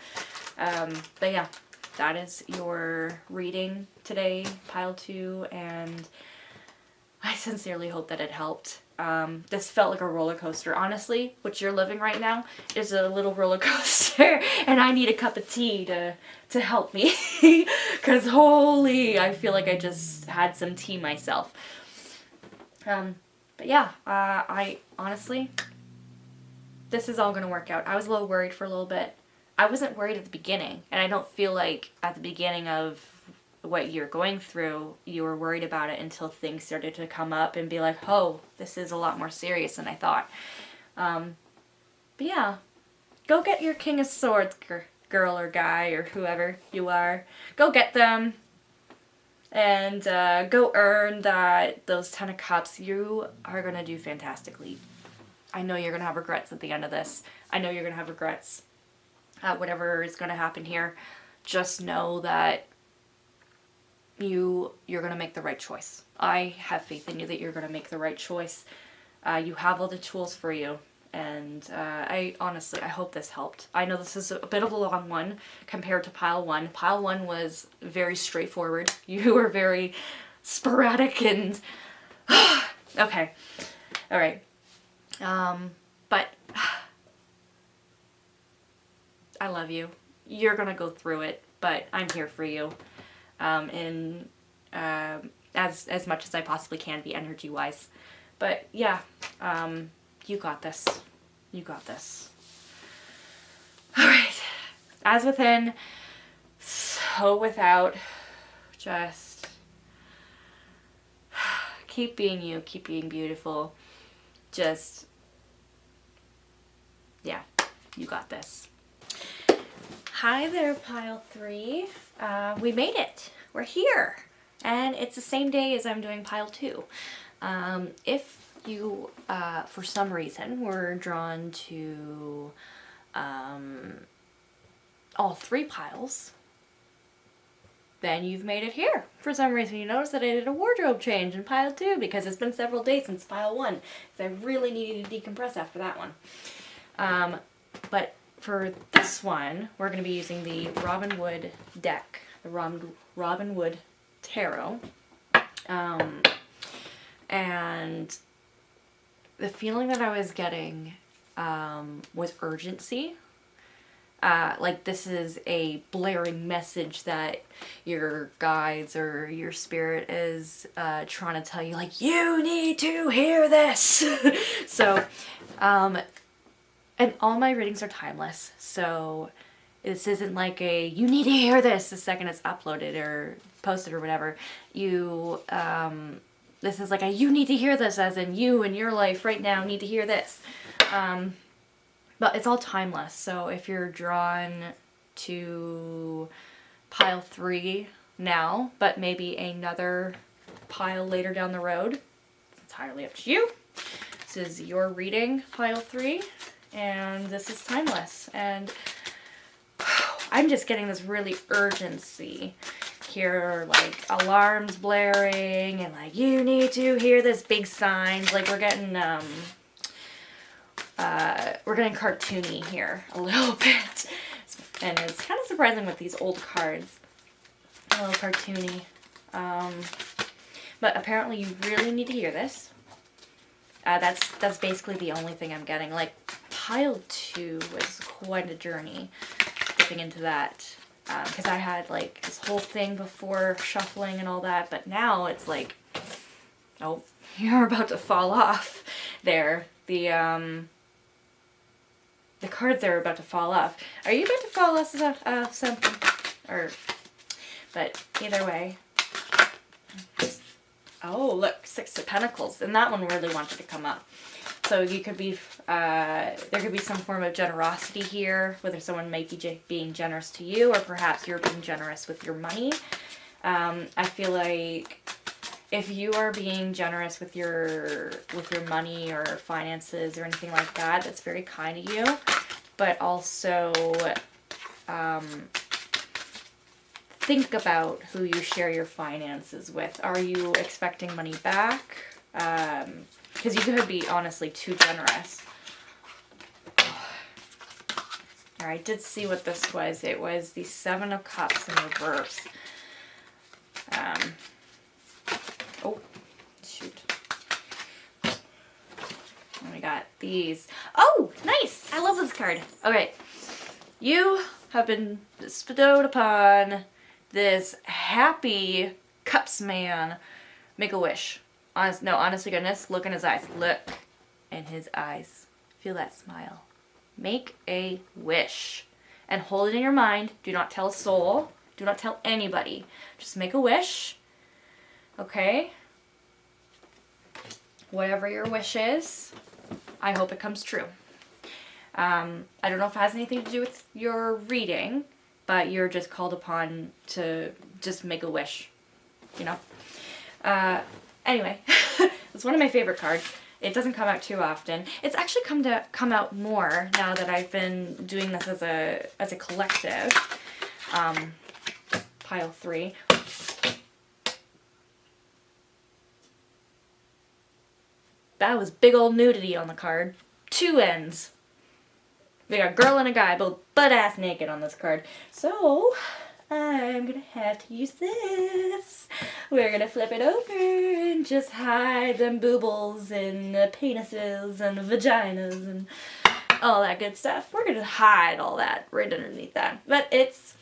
But yeah, that is your reading today, pile 2, and I sincerely hope that it helped. This felt like a roller coaster. Honestly, what you're living right now is a little roller coaster, and I need a cup of tea to help me. Because holy, I feel like I just had some tea myself. But yeah, I honestly, this is all going to work out. I was a little worried for a little bit. I wasn't worried at the beginning, and I don't feel like at the beginning of what you're going through, you were worried about it until things started to come up and be like, oh, this is a lot more serious than I thought. But yeah, go get your King of Swords, girl or guy or whoever you are. Go get them. And go earn those 10 of Cups. You are going to do fantastically. I know you're going to have regrets at the end of this. I know you're going to have regrets at whatever is going to happen here. Just know that you're going to make the right choice. I have faith in you that you're going to make the right choice. You have all the tools for you. And I hope this helped. I know this is a bit of a long one compared to pile 1. Pile 1 was very straightforward. You were very sporadic and... okay. Alright. But I love you. You're gonna go through it, but I'm here for you. And as much as I possibly can be energy-wise. But yeah, you got this. You got this. Alright. As within, so without. Just keep being you. Keep being beautiful. Just, yeah, you got this. Hi there, pile 3. We made it. We're here. And it's the same day as I'm doing pile 2. If you, for some reason, were drawn to all 3 piles, then you've made it here. For some reason, you notice that I did a wardrobe change in pile 2 because it's been several days since pile 1. So I really needed to decompress after that one. But for this one, we're going to be using the Robin Wood deck, the Robin Wood Tarot. And the feeling that I was getting was urgency. Like this is a blaring message that your guides or your spirit is trying to tell you, like, you need to hear this. So, and all my readings are timeless. So this isn't like a, you need to hear this the second it's uploaded or posted or whatever. This is like a, you need to hear this, as in you in your life right now need to hear this. But it's all timeless. So if you're drawn to pile 3 now, but maybe another pile later down the road, it's entirely up to you. This is your reading, pile 3, and this is timeless. And I'm just getting this really urgency hear like alarms blaring and like you need to hear this, big signs. Like we're getting cartoony here a little bit, and it's kind of surprising with these old cards, a little cartoony. But apparently you really need to hear this. That's basically the only thing I'm getting. Like pile 2 was quite a journey dipping into that, because I had like this whole thing before shuffling and all that, but now it's like, oh, you're about to fall off there. The cards are about to fall off. Are you about to fall off something? But either way. Oh, look, 6 of Pentacles, and that one really wanted to come up. So you could be, there could be some form of generosity here, whether someone might be being generous to you, or perhaps you're being generous with your money. I feel like if you are being generous with your money or finances or anything like that, that's very kind of you. But also, think about who you share your finances with. Are you expecting money back? Because you could be honestly too generous. I did see what this was. It was the 7 of Cups in reverse. Oh, shoot. And we got these. Oh, nice! I love this card. Okay. You have been bestowed upon this happy cups man. Make a wish. Honest to goodness, look in his eyes. Look in his eyes. Feel that smile. Make a wish. And hold it in your mind. Do not tell a soul. Do not tell anybody. Just make a wish. Okay? Whatever your wish is, I hope it comes true. I don't know if it has anything to do with your reading, but you're just called upon to just make a wish, you know? Anyway, it's one of my favorite cards. It doesn't come out too often. It's actually come out more now that I've been doing this as a collective. Pile 3. That was big old nudity on the card. 2 ends. We got a girl and a guy, both butt-ass naked on this card. So, I'm gonna have to use this. We're gonna flip it over and just hide them boobles and penises and vaginas and all that good stuff. We're gonna hide all that right underneath that. But it's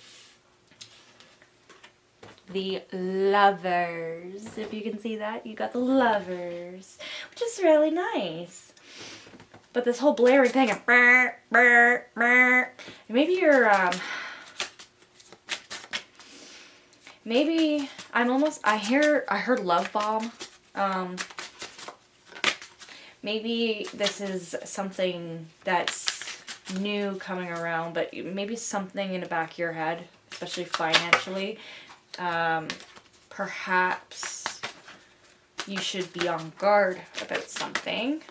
the Lovers. If you can see that, you got the Lovers, which is really nice. But this whole blaring thing of brr, brr, brr. Maybe you're maybe I heard love bomb. Maybe this is something that's new coming around, but maybe something in the back of your head, especially financially. Perhaps you should be on guard about something.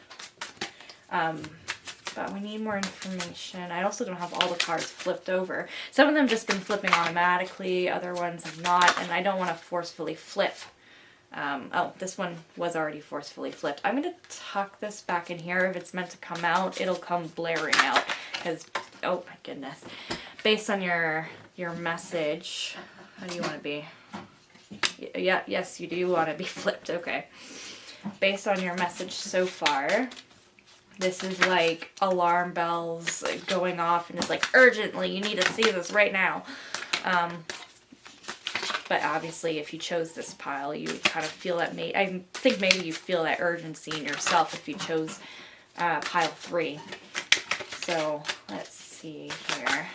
But we need more information. I also don't have all the cards flipped over. Some of them just been flipping automatically, other ones have not, and I don't want to forcefully flip. Oh, this one was already forcefully flipped. I'm going to tuck this back in here. If it's meant to come out, it'll come blaring out. Because, oh my goodness. Based on your message, how do you want to be? Yeah, yes, you do want to be flipped. Okay. Based on your message so far, this is like alarm bells going off, and it's like, urgently, you need to see this right now. But obviously, if you chose this pile, you kind of feel that. I think maybe you feel that urgency in yourself if you chose pile 3. So let's see here.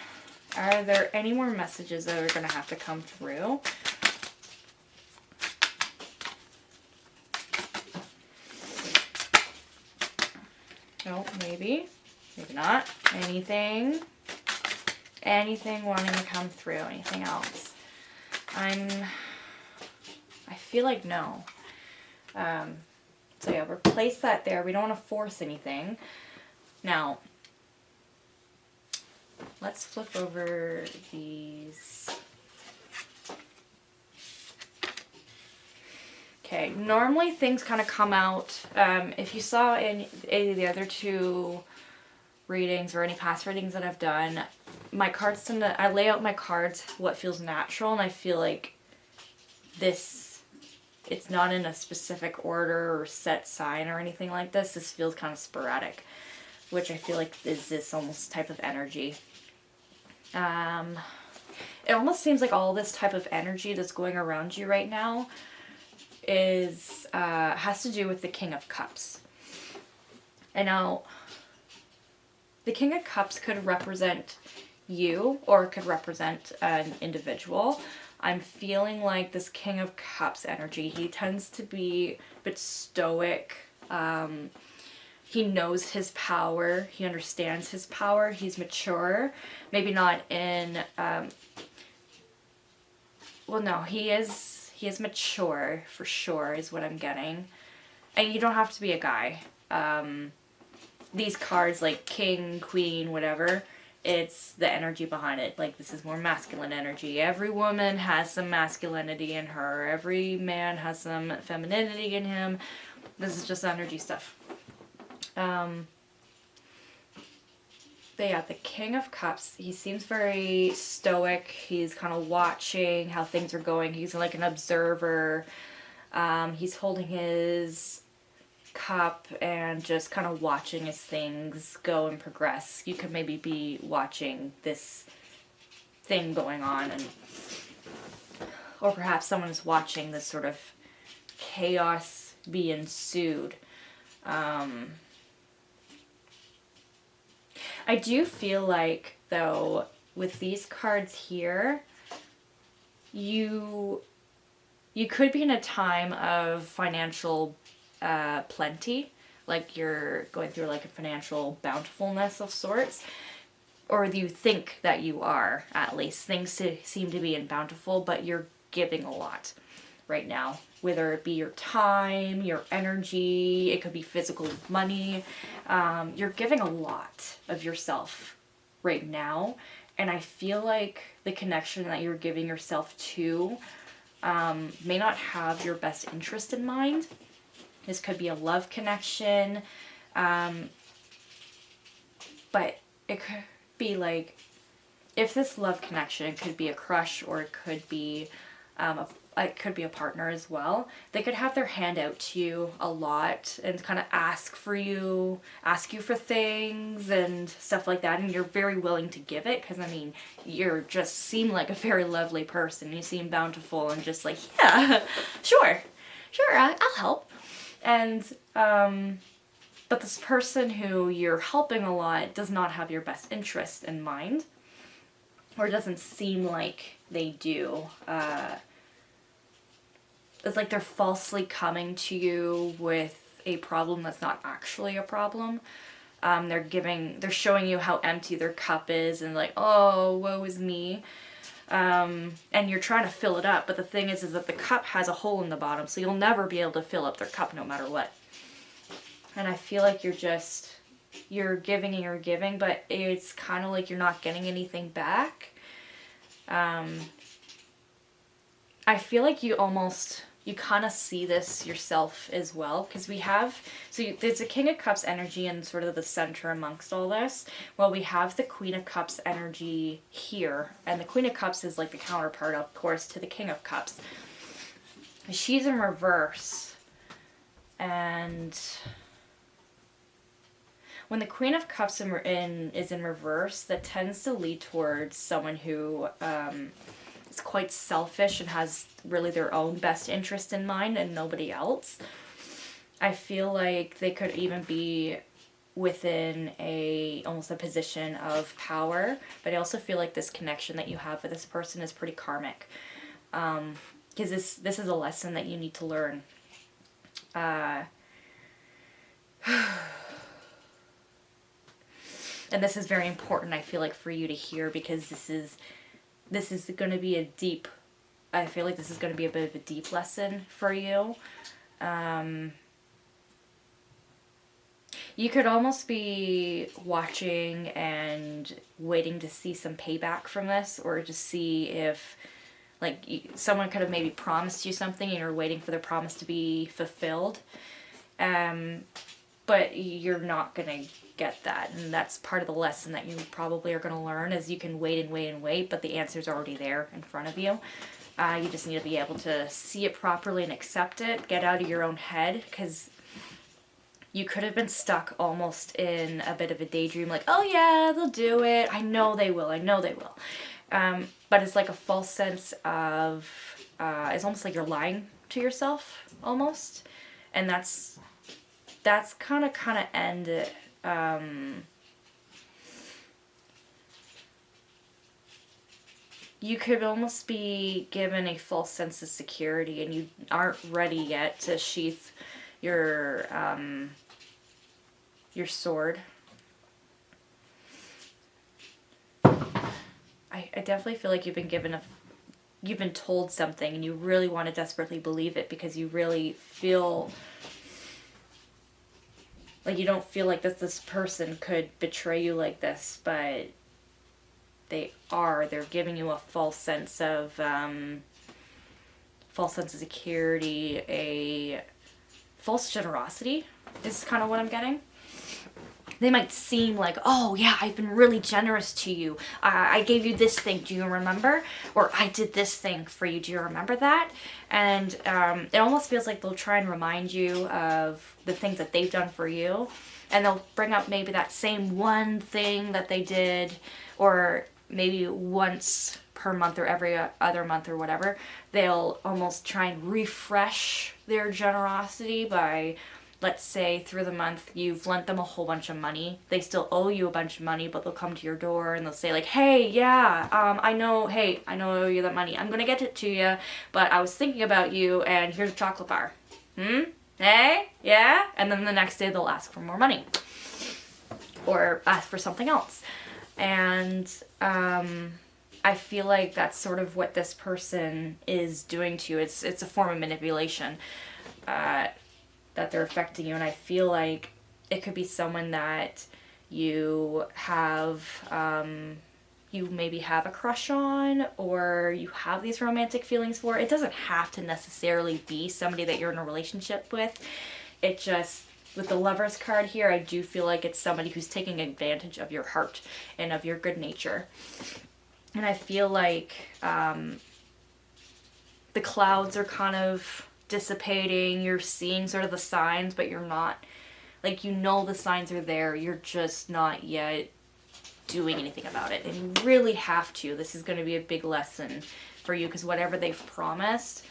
Are there any more messages that are going to have to come through? Oh, maybe. Maybe not. Anything wanting to come through? Anything else? I feel like no. So yeah, replace that there. We don't want to force anything. Now, let's flip over these Okay, normally things kind of come out, if you saw in any of the other two readings or any past readings that I've done, my cards tend to, I lay out my cards what feels natural, and I feel like this, it's not in a specific order or set sign or anything like this. This feels kind of sporadic, which I feel like is this almost type of energy. It almost seems like all this type of energy that's going around you right now is has to do with the King of Cups. And now, the King of Cups could represent you, or it could represent an individual. I'm feeling like this King of Cups energy, he tends to be a bit stoic. He knows his power. He understands his power. He's mature. Maybe not in... well, no, he is mature, for sure, is what I'm getting. And you don't have to be a guy. These cards, like king, queen, whatever, it's the energy behind it. Like, this is more masculine energy. Every woman has some masculinity in her. Every man has some femininity in him. This is just energy stuff. But yeah, the King of Cups, he seems very stoic. He's kind of watching how things are going. He's like an observer. He's holding his cup and just kind of watching as things go and progress. You could maybe be watching this thing going on, and or perhaps someone is watching this sort of chaos be ensued. I do feel like, though, with these cards here, you could be in a time of financial plenty, like you're going through like a financial bountifulness of sorts, or you think that you are, at least. Things seem to be in bountiful, but you're giving a lot right now, whether it be your time, your energy, it could be physical money. You're giving a lot of yourself right now, and I feel like the connection that you're giving yourself to may not have your best interest in mind. This could be a love connection, but it could be like, if this love connection, it could be a crush, or it could be it could be a partner as well. They could have their hand out to you a lot and kind of ask you for things and stuff like that, and you're very willing to give it, because I mean, you just seem like a very lovely person. You seem bountiful and just like, yeah, sure, I'll help. And but this person who you're helping a lot does not have your best interest in mind, or doesn't seem like they do. It's like they're falsely coming to you with a problem that's not actually a problem. They're showing you how empty their cup is, and like, oh, woe is me. And you're trying to fill it up, but the thing is that the cup has a hole in the bottom, so you'll never be able to fill up their cup no matter what. And I feel like you're giving and you're giving, but it's kind of like you're not getting anything back. I feel like you kind of see this yourself as well, because there's a King of Cups energy in sort of the center amongst all this. Well, we have the Queen of Cups energy here, and the Queen of Cups is like the counterpart, of course, to the King of Cups. She's in reverse, and when the Queen of Cups is in reverse, that tends to lead towards someone who is quite selfish and has really their own best interest in mind and nobody else. I feel like they could even be within almost a position of power, but I also feel like this connection that you have with this person is pretty karmic, because this is a lesson that you need to learn. And this is very important, I feel like, for you to hear, because this is going to be I feel like this is going to be a bit of a deep lesson for you. You could almost be watching and waiting to see some payback from this, or to see if Like someone could have maybe promised you something and you're waiting for the promise to be fulfilled. But you're not going to get that. And that's part of the lesson that you probably are going to learn is you can wait and wait and wait, but the answer's already there in front of you. You just need to be able to see it properly and accept it. Get out of your own head, because you could have been stuck almost in a bit of a daydream, like, oh yeah, they'll do it. I know they will. I know they will. But it's like a false sense of, it's almost like you're lying to yourself, almost. And that's kind of ended. You could almost be given a false sense of security, and you aren't ready yet to sheath your sword. I definitely feel like you've been told something, and you really want to desperately believe it because you really feel like you don't feel like this person could betray you like this, but they're giving you a false sense of security, a false generosity is kind of what I'm getting. They might seem like, oh yeah, I've been really generous to you. I gave you this thing, do you remember? Or I did this thing for you, do you remember that? And it almost feels like they'll try and remind you of the things that they've done for you. And they'll bring up maybe that same one thing that they did, or maybe once per month or every other month or whatever. They'll almost try and refresh their generosity by, let's say through the month you've lent them a whole bunch of money. They still owe you a bunch of money, but they'll come to your door and they'll say like, hey, yeah, I know I owe you that money. I'm going to get it to you, but I was thinking about you and here's a chocolate bar. Hey? Yeah? And then the next day they'll ask for more money. Or ask for something else. And I feel like that's sort of what this person is doing to you. It's a form of manipulation that they're affecting you. And I feel like it could be someone that you have, you maybe have a crush on, or you have these romantic feelings for. It doesn't have to necessarily be somebody that you're in a relationship with. It just, with the Lover's card here, I do feel like it's somebody who's taking advantage of your heart and of your good nature. And I feel like the clouds are kind of dissipating. You're seeing sort of the signs, but you're not, like, you know the signs are there. You're just not yet doing anything about it. And you really have to. This is going to be a big lesson for you, because whatever they've promised,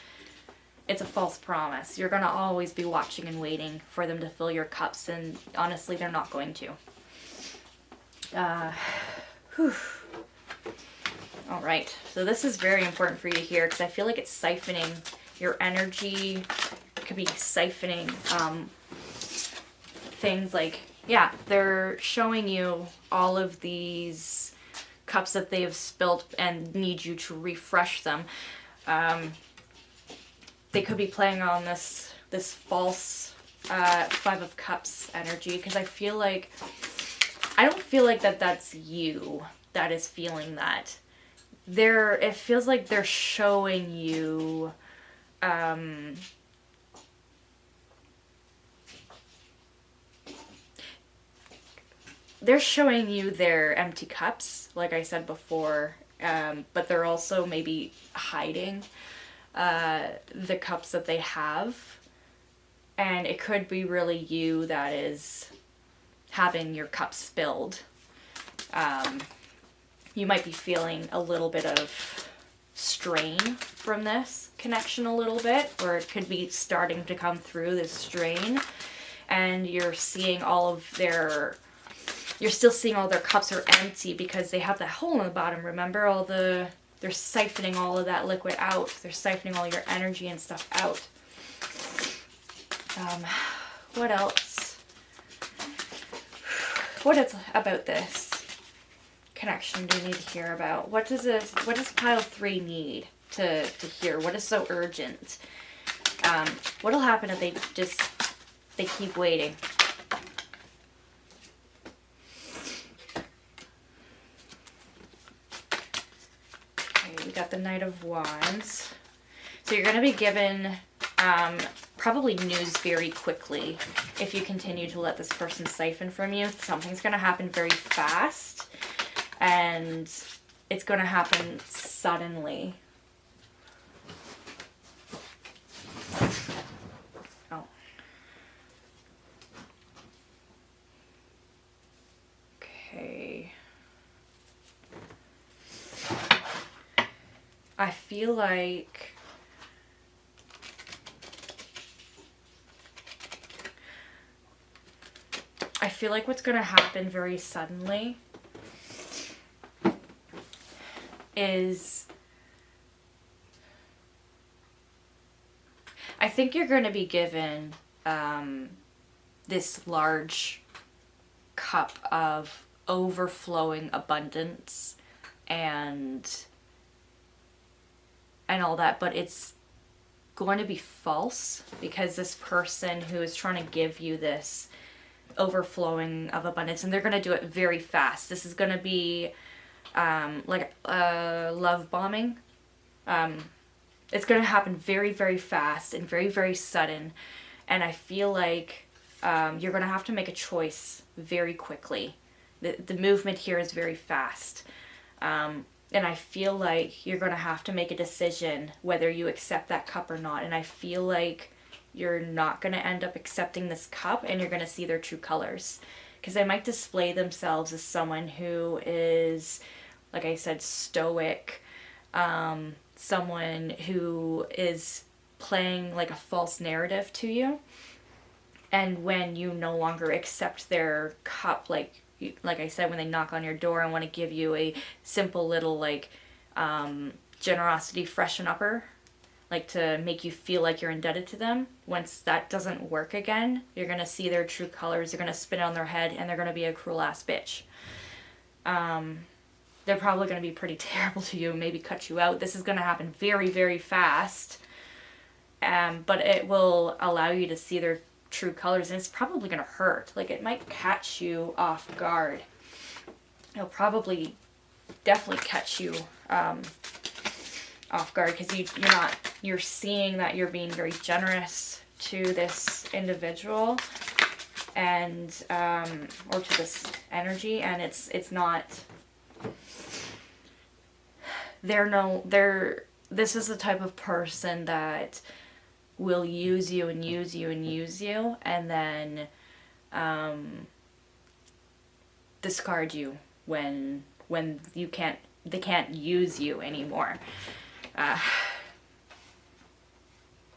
it's a false promise. You're going to always be watching and waiting for them to fill your cups, and honestly, they're not going to. All right, so this is very important for you to hear, because I feel like it's siphoning your energy. It could be siphoning things like, yeah, they're showing you all of these cups that they have spilt and need you to refresh them. They could be playing on this false Five of Cups energy, because I don't feel like that's you that is feeling that. It feels like they're showing you their empty cups, like I said before, but they're also maybe hiding the cups that they have, and it could be really you that is having your cup spilled. You might be feeling a little bit of strain from this connection a little bit, or it could be starting to come through this strain, and you're seeing you're still seeing all their cups are empty because they have that hole in the bottom. Remember, they're siphoning all of that liquid out. They're siphoning all your energy and stuff out. What else? What else about this connection do you need to hear about? What does pile 3 need to hear? What is so urgent? What'll happen if they keep waiting? Okay, you got the Knight of Wands. So you're going to be given probably news very quickly if you continue to let this person siphon from you. Something's going to happen very fast, and it's going to happen suddenly. Oh. Okay. I feel like what's going to happen very suddenly is I think you're going to be given this large cup of overflowing abundance and all that, but it's going to be false because this person who is trying to give you this overflowing of abundance, and they're going to do it very fast. This is going to be like love bombing. It's going to happen very, very fast and very, very sudden. And I feel like you're going to have to make a choice very quickly. The movement here is very fast. And I feel like you're going to have to make a decision whether you accept that cup or not. And I feel like you're not going to end up accepting this cup, and you're going to see their true colors. Because they might display themselves as someone who is, like I said, stoic. Someone who is playing like a false narrative to you. And when you no longer accept their cup, like I said, when they knock on your door and want to give you a simple little like generosity freshen upper, like to make you feel like you're indebted to them, once that doesn't work again, you're going to see their true colors. They're going to spin it on their head, and they're going to be a cruel ass bitch. They're probably going to be pretty terrible to you, maybe cut you out. This is going to happen very, very fast. But it will allow you to see their true colors, and it's probably going to hurt. Like, it might catch you off guard. It'll probably definitely catch you off guard, because you're seeing that you're being very generous to this individual and or to this energy, and it's not, this is the type of person that will use you and use you and use you, and then discard you when they can't use you anymore.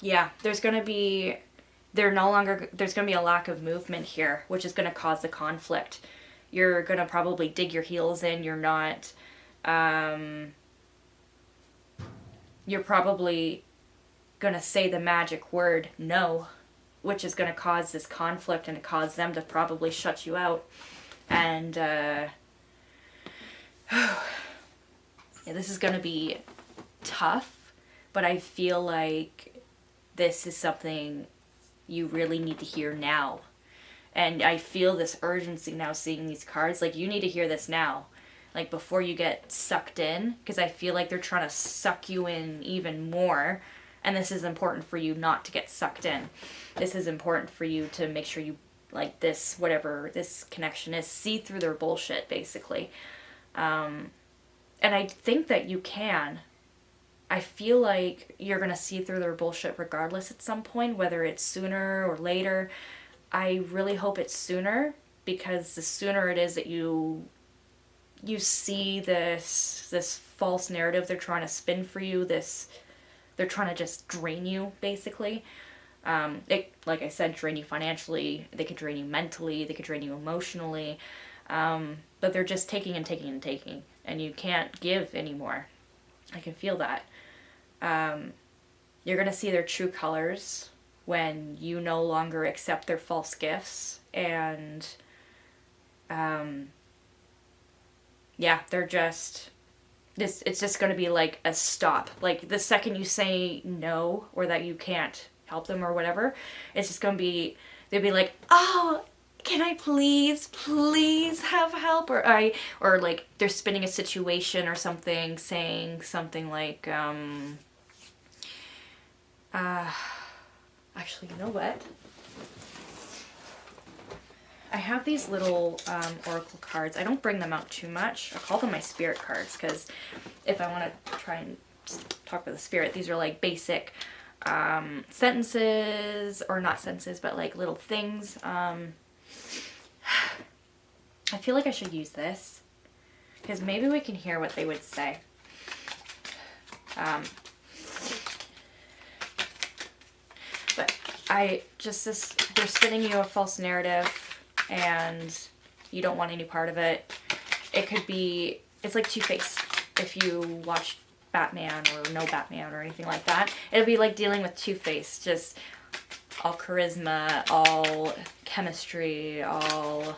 Yeah, there's going to be a lack of movement here, which is going to cause the conflict. You're going to probably dig your heels in. You're not, you're probably going to say the magic word no, which is going to cause this conflict and cause them to probably shut you out. And yeah, this is going to be tough, but I feel like this is something you really need to hear now. And I feel this urgency now seeing these cards. Like, you need to hear this now. Like, before you get sucked in. Because I feel like they're trying to suck you in even more. And this is important for you not to get sucked in. This is important for you to make sure you, like, this, whatever this connection is, see through their bullshit, basically. And I think that you can. I feel like you're going to see through their bullshit regardless at some point, whether it's sooner or later. I really hope it's sooner, because the sooner it is that you see this false narrative they're trying to spin for you, they're trying to just drain you, basically. Like I said, drain you financially, they could drain you mentally, they could drain you emotionally, but they're just taking and taking and taking, and you can't give anymore. I can feel that. You're going to see their true colors when you no longer accept their false gifts, and yeah, they're just, it's just going to be like a stop. Like, the second you say no, or that you can't help them or whatever, it's just going to be, they'll be like, oh, can I please have help? Or like they're spinning a situation or something, saying something like, actually, you know what? I have these little oracle cards. I don't bring them out too much. I call them my spirit cards because if I want to try and talk with the spirit, these are like basic sentences, or not sentences, but like little things. I feel like I should use this because maybe we can hear what they would say. But they're spinning you a false narrative and you don't want any part of it. It's like Two-Face. If you watch Batman or know Batman or anything like that, it'll be like dealing with Two-Face, just all charisma, all chemistry, all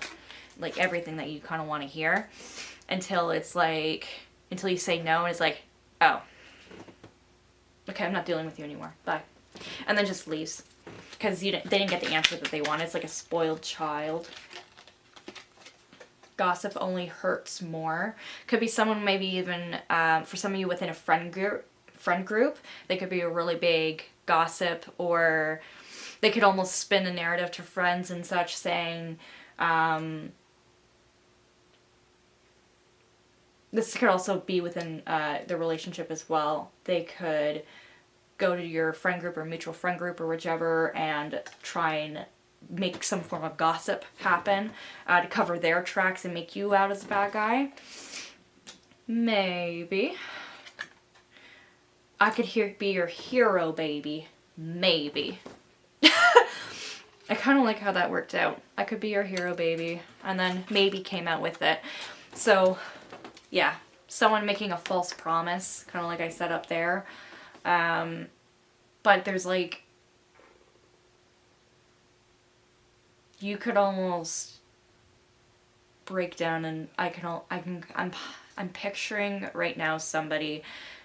like everything that you kind of want to hear, until you say no and it's like, oh, okay, I'm not dealing with you anymore, bye, and then just leaves because they didn't get the answer that they wanted. It's like a spoiled child. Gossip only hurts more. Could be someone, maybe even for some of you within a friend group, they could be a really big gossip, or they could almost spin a narrative to friends and such, saying, this could also be within the relationship as well. They could go to your friend group or mutual friend group or whichever and try and make some form of gossip happen to cover their tracks and make you out as a bad guy. Maybe. I could be your hero, baby. Maybe. I kind of like how that worked out. I could be your hero, baby. And then maybe came out with it. So, yeah. Someone making a false promise, kind of like I said up there. But there's like, you could almost break down, and I'm picturing right now somebody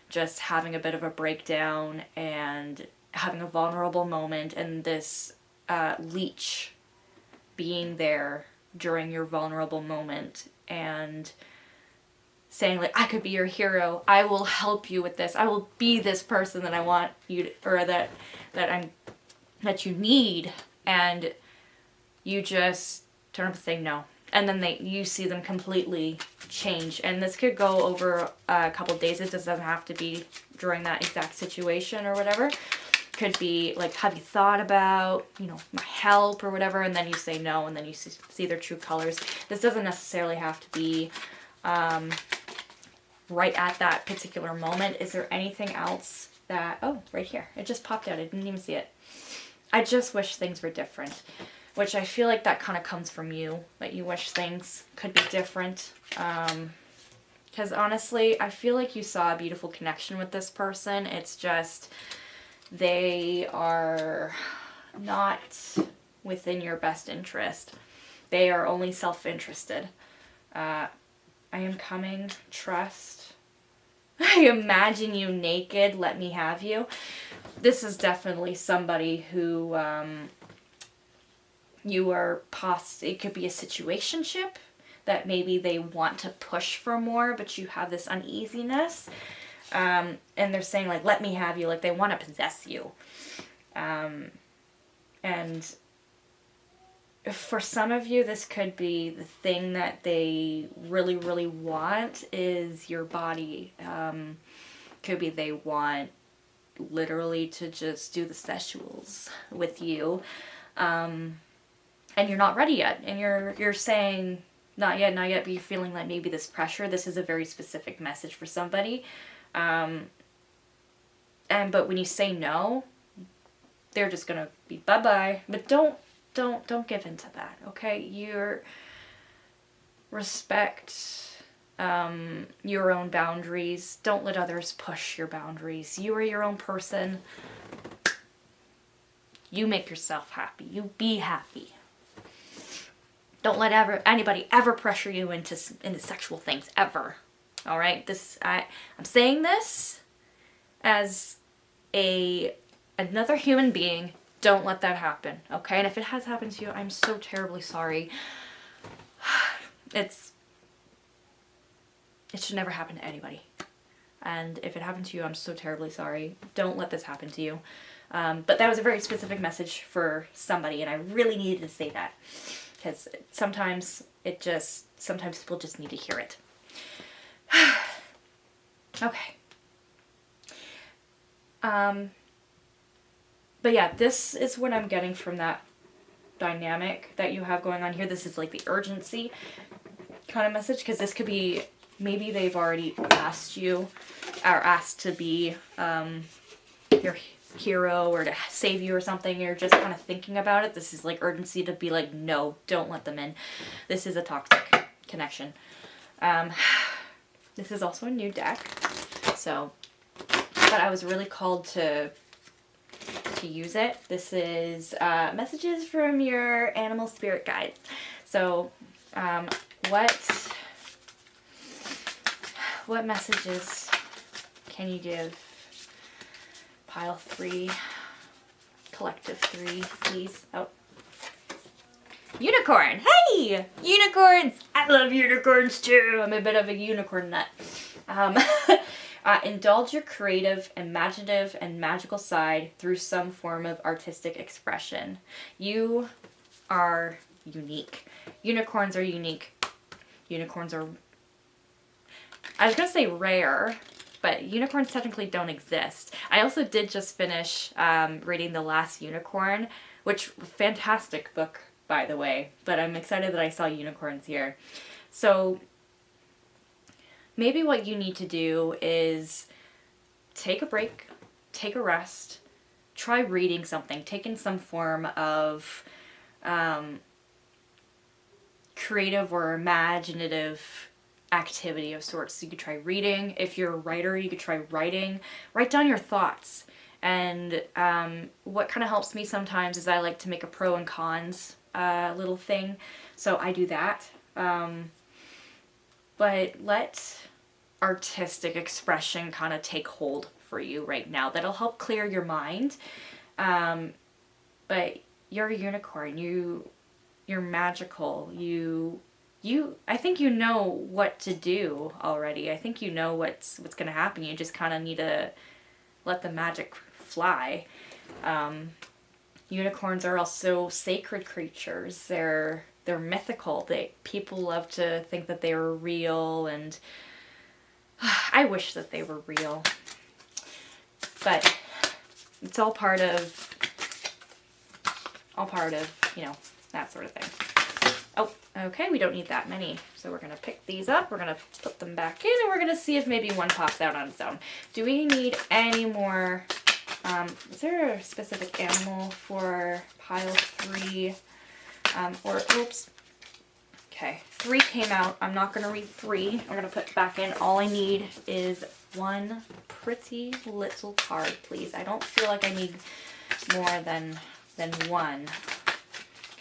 just having a bit of a breakdown and having a vulnerable moment, and this leech being there during your vulnerable moment and saying like, I could be your hero, I will help you with this, I will be this person that I want you to, or that you need, and you just turn up and say no, and then you see them completely change. And this could go over a couple days. It doesn't have to be during that exact situation or whatever. Could be like, have you thought about, my help or whatever, and then you say no, and then you see their true colors. This doesn't necessarily have to be right at that particular moment. Is there anything else that, oh, right here, it just popped out, I didn't even see it. I just wish things were different, which I feel like that kind of comes from you, that you wish things could be different. Because honestly, I feel like you saw a beautiful connection with this person. It's just, they are not within your best interest. They are only self-interested. I am coming, trust. I imagine you naked, let me have you. This is definitely somebody who you are it could be a situationship that maybe they want to push for more, but you have this uneasiness. And they're saying like, let me have you, like they want to possess you. And for some of you, this could be the thing that they really, really want is your body. Could be they want literally to just do the sexuals with you. And you're not ready yet. And you're saying, not yet, but you're feeling like maybe this pressure. This is a very specific message for somebody. But when you say no, they're just gonna be bye-bye. But don't give in to that, okay? Respect your own boundaries. Don't let others push your boundaries. You are your own person. You make yourself happy. You be happy. Don't let anybody ever pressure you into sexual things, ever. All right? I'm saying this as another human being Don't let that happen, okay? And if it has happened to you, I'm so terribly sorry. It should never happen to anybody. And if it happened to you, I'm so terribly sorry. Don't let this happen to you. But that was a very specific message for somebody, and I really needed to say that. Because sometimes people just need to hear it. Okay. But yeah, this is what I'm getting from that dynamic that you have going on here. This is like the urgency kind of message, because this could be, maybe they've already asked you, or asked to be your hero or to save you or something. You're just kind of thinking about it. This is like urgency to be like, no, don't let them in. This is a toxic connection. This is also a new deck, so, but I was really called to use it. This is messages from your animal spirit guides. So what messages can you give pile 3, collective 3, please? Oh, unicorn. Hey, unicorns. I love unicorns too. I'm a bit of a unicorn nut. Indulge your creative, imaginative, and magical side through some form of artistic expression. You are unique. Unicorns are unique. Unicorns are, I was going to say rare, but unicorns technically don't exist. I also did just finish reading The Last Unicorn, which, fantastic book, by the way, but I'm excited that I saw unicorns here. So maybe what you need to do is take a break, take a rest, try reading something, take in some form of creative or imaginative activity of sorts. So you could try reading. If you're a writer, you could try writing. Write down your thoughts. And what kind of helps me sometimes is I like to make a pro and cons little thing. So I do that. But let artistic expression kind of take hold for you right now. That'll help clear your mind. But you're a unicorn. You're magical. I think you know what to do already. I think you know what's going to happen. You just kind of need to let the magic fly. Unicorns are also sacred creatures. They're mythical. People love to think that they were real, and I wish that they were real. But it's all part of, that sort of thing. Oh, okay, we don't need that many. So we're going to pick these up, we're going to put them back in, and we're going to see if maybe one pops out on its own. Do we need any more? Is there a specific animal for pile 3? Oops. Okay, 3 came out. I'm not going to read 3. I'm going to put back in. All I need is one pretty little card, please. I don't feel like I need more than one.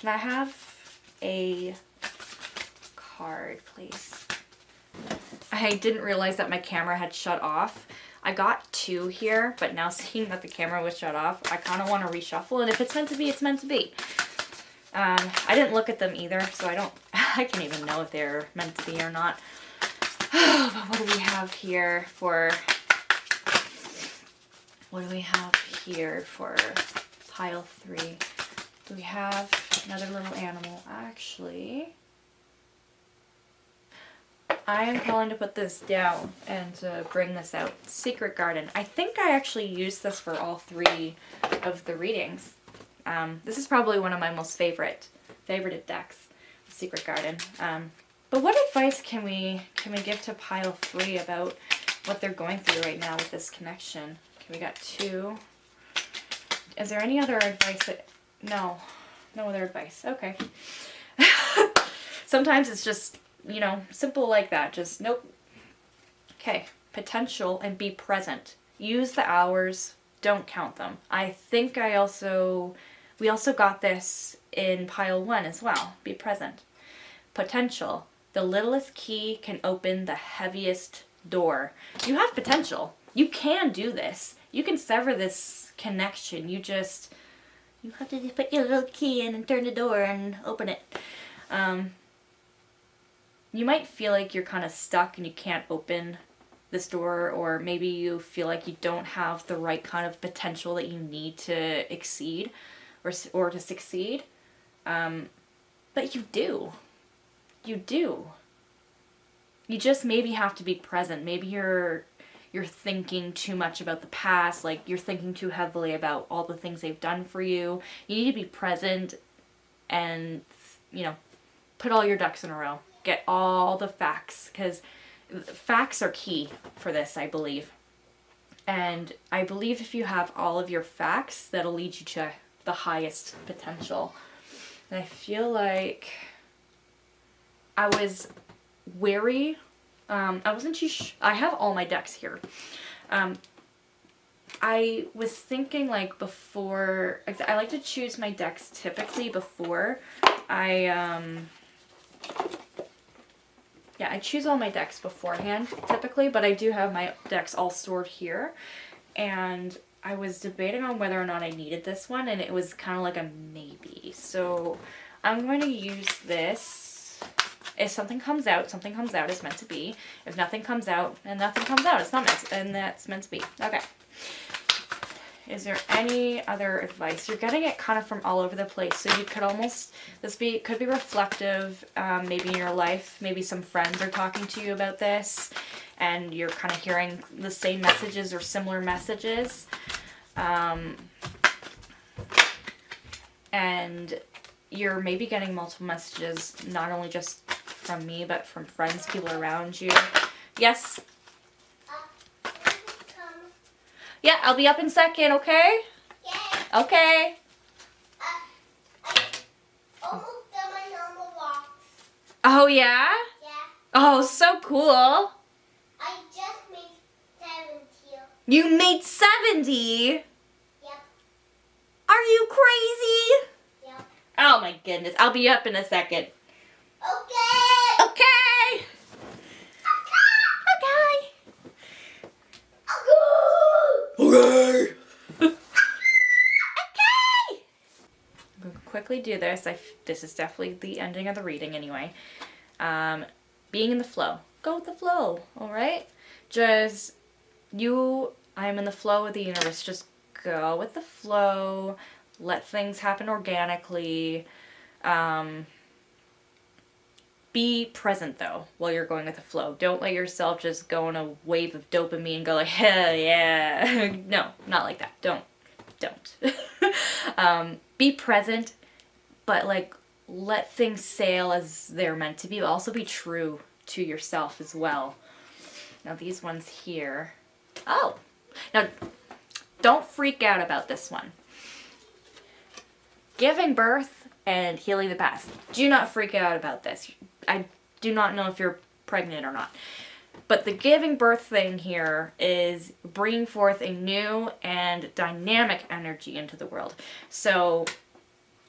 Can I have a card, please? I didn't realize that my camera had shut off. I got 2 here, but now seeing that the camera was shut off, I kind of want to reshuffle, and if it's meant to be, it's meant to be. I didn't look at them either, so I can't even know if they're meant to be or not. But what do we have here for pile 3? Do we have another little animal? Actually, I am calling to put this down and to bring this out. Secret Garden. I think I actually used this for all 3 of the readings. This is probably one of my most favorited decks, Secret Garden. But what advice can we give to pile 3 about what they're going through right now with this connection? Okay, we got 2. Is there any other advice? No other advice. Okay. Sometimes it's just, simple like that. Just nope. Okay. Potential and be present. Use the hours. Don't count them. I think we also got this in pile 1 as well. Be present. Potential. The littlest key can open the heaviest door. You have potential. You can do this. You can sever this connection. You just You have to just put your little key in and turn the door and open it. You might feel like you're kind of stuck and you can't open this door, or maybe you feel like you don't have the right kind of potential that you need to exceed or to succeed. But you do. You do. You just maybe have to be present. Maybe you're thinking too much about the past, like you're thinking too heavily about all the things they've done for you. You need to be present and, put all your ducks in a row. Get all the facts, because facts are key for this, I believe. And I believe if you have all of your facts, that'll lead you to the highest potential. And I feel like I was wary. I wasn't too I have all my decks here. I was thinking like before, I like to choose my decks typically before I choose all my decks beforehand, typically, but I do have my decks all stored here. And I was debating on whether or not I needed this one, and it was kind of like a maybe. So I'm going to use this. If something comes out, something comes out. It's meant to be. If nothing comes out, and nothing comes out, it's not meant to, and that's meant to be. Okay. Is there any other advice? You're getting it kind of from all over the place, so you could almost, could be reflective, maybe in your life. Maybe some friends are talking to you about this, and you're kind of hearing the same messages or similar messages. And you're maybe getting multiple messages, not only just from me, but from friends, people around you. Yes? Yeah, I'll be up in a second, okay? Yeah. Okay. I almost done my number box. Oh, yeah? Yeah. Oh, so cool. I just made 70. You made 70? Yep. Are you crazy? Yep. Oh, my goodness. I'll be up in a second. Okay. Okay. Okay. Okay. Okay. We'll quickly do this. This is definitely the ending of the reading anyway. Being in the flow. Go with the flow, alright? I'm in the flow of the universe. Just go with the flow. Let things happen organically. Be present, though, while you're going with the flow. Don't let yourself just go on a wave of dopamine and go like, hell yeah. No, not like that. Don't. Be present, but like let things sail as they're meant to be. But also be true to yourself as well. Now these ones here. Oh, now don't freak out about this one. Giving birth and healing the past. Do not freak out about this. I do not know if you're pregnant or not. But the giving birth thing here is bringing forth a new and dynamic energy into the world. So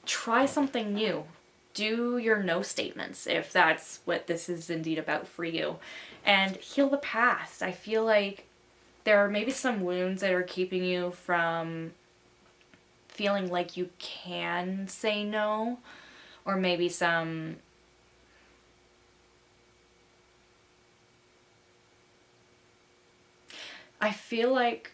try something new. Do your no statements if that's what this is indeed about for you. And heal the past. I feel like there are maybe some wounds that are keeping you from feeling like you can say no. Or maybe some... I feel like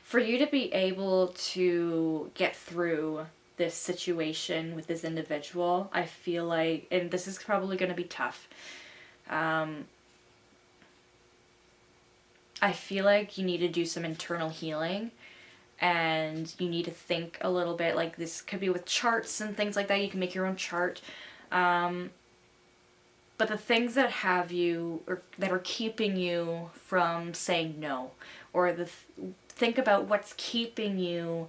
for you to be able to get through this situation with this individual, I feel like, and this is probably going to be tough, I feel like you need to do some internal healing, and you need to think a little bit, like this could be with charts and things like that. You can make your own chart. But the things that have you, or that are keeping you from saying no, or think about what's keeping you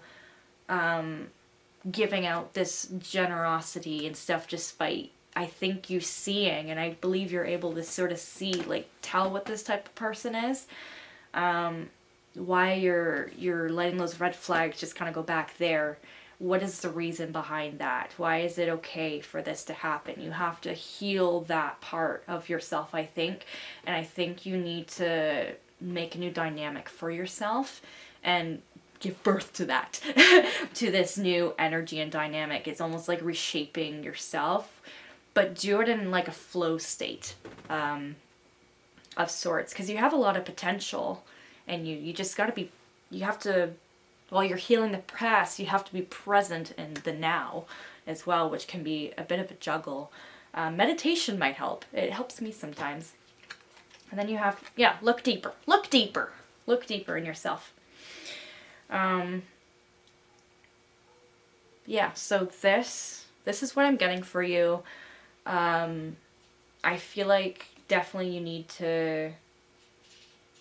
giving out this generosity and stuff, despite, I think, you seeing, and I believe you're able to sort of see, like, tell what this type of person is, why you're letting those red flags just kind of go back there. What is the reason behind that? Why is it okay for this to happen? You have to heal that part of yourself, I think. And I think you need to make a new dynamic for yourself and give birth to that, to this new energy and dynamic. It's almost like reshaping yourself, but do it in like a flow state of sorts, because you have a lot of potential, and you just got to be, you have to, while you're healing the past, you have to be present in the now as well, which can be a bit of a juggle. Meditation might help. It helps me sometimes. And then you have, look deeper. Look deeper. Look deeper in yourself. So this is what I'm getting for you. I feel like definitely you need to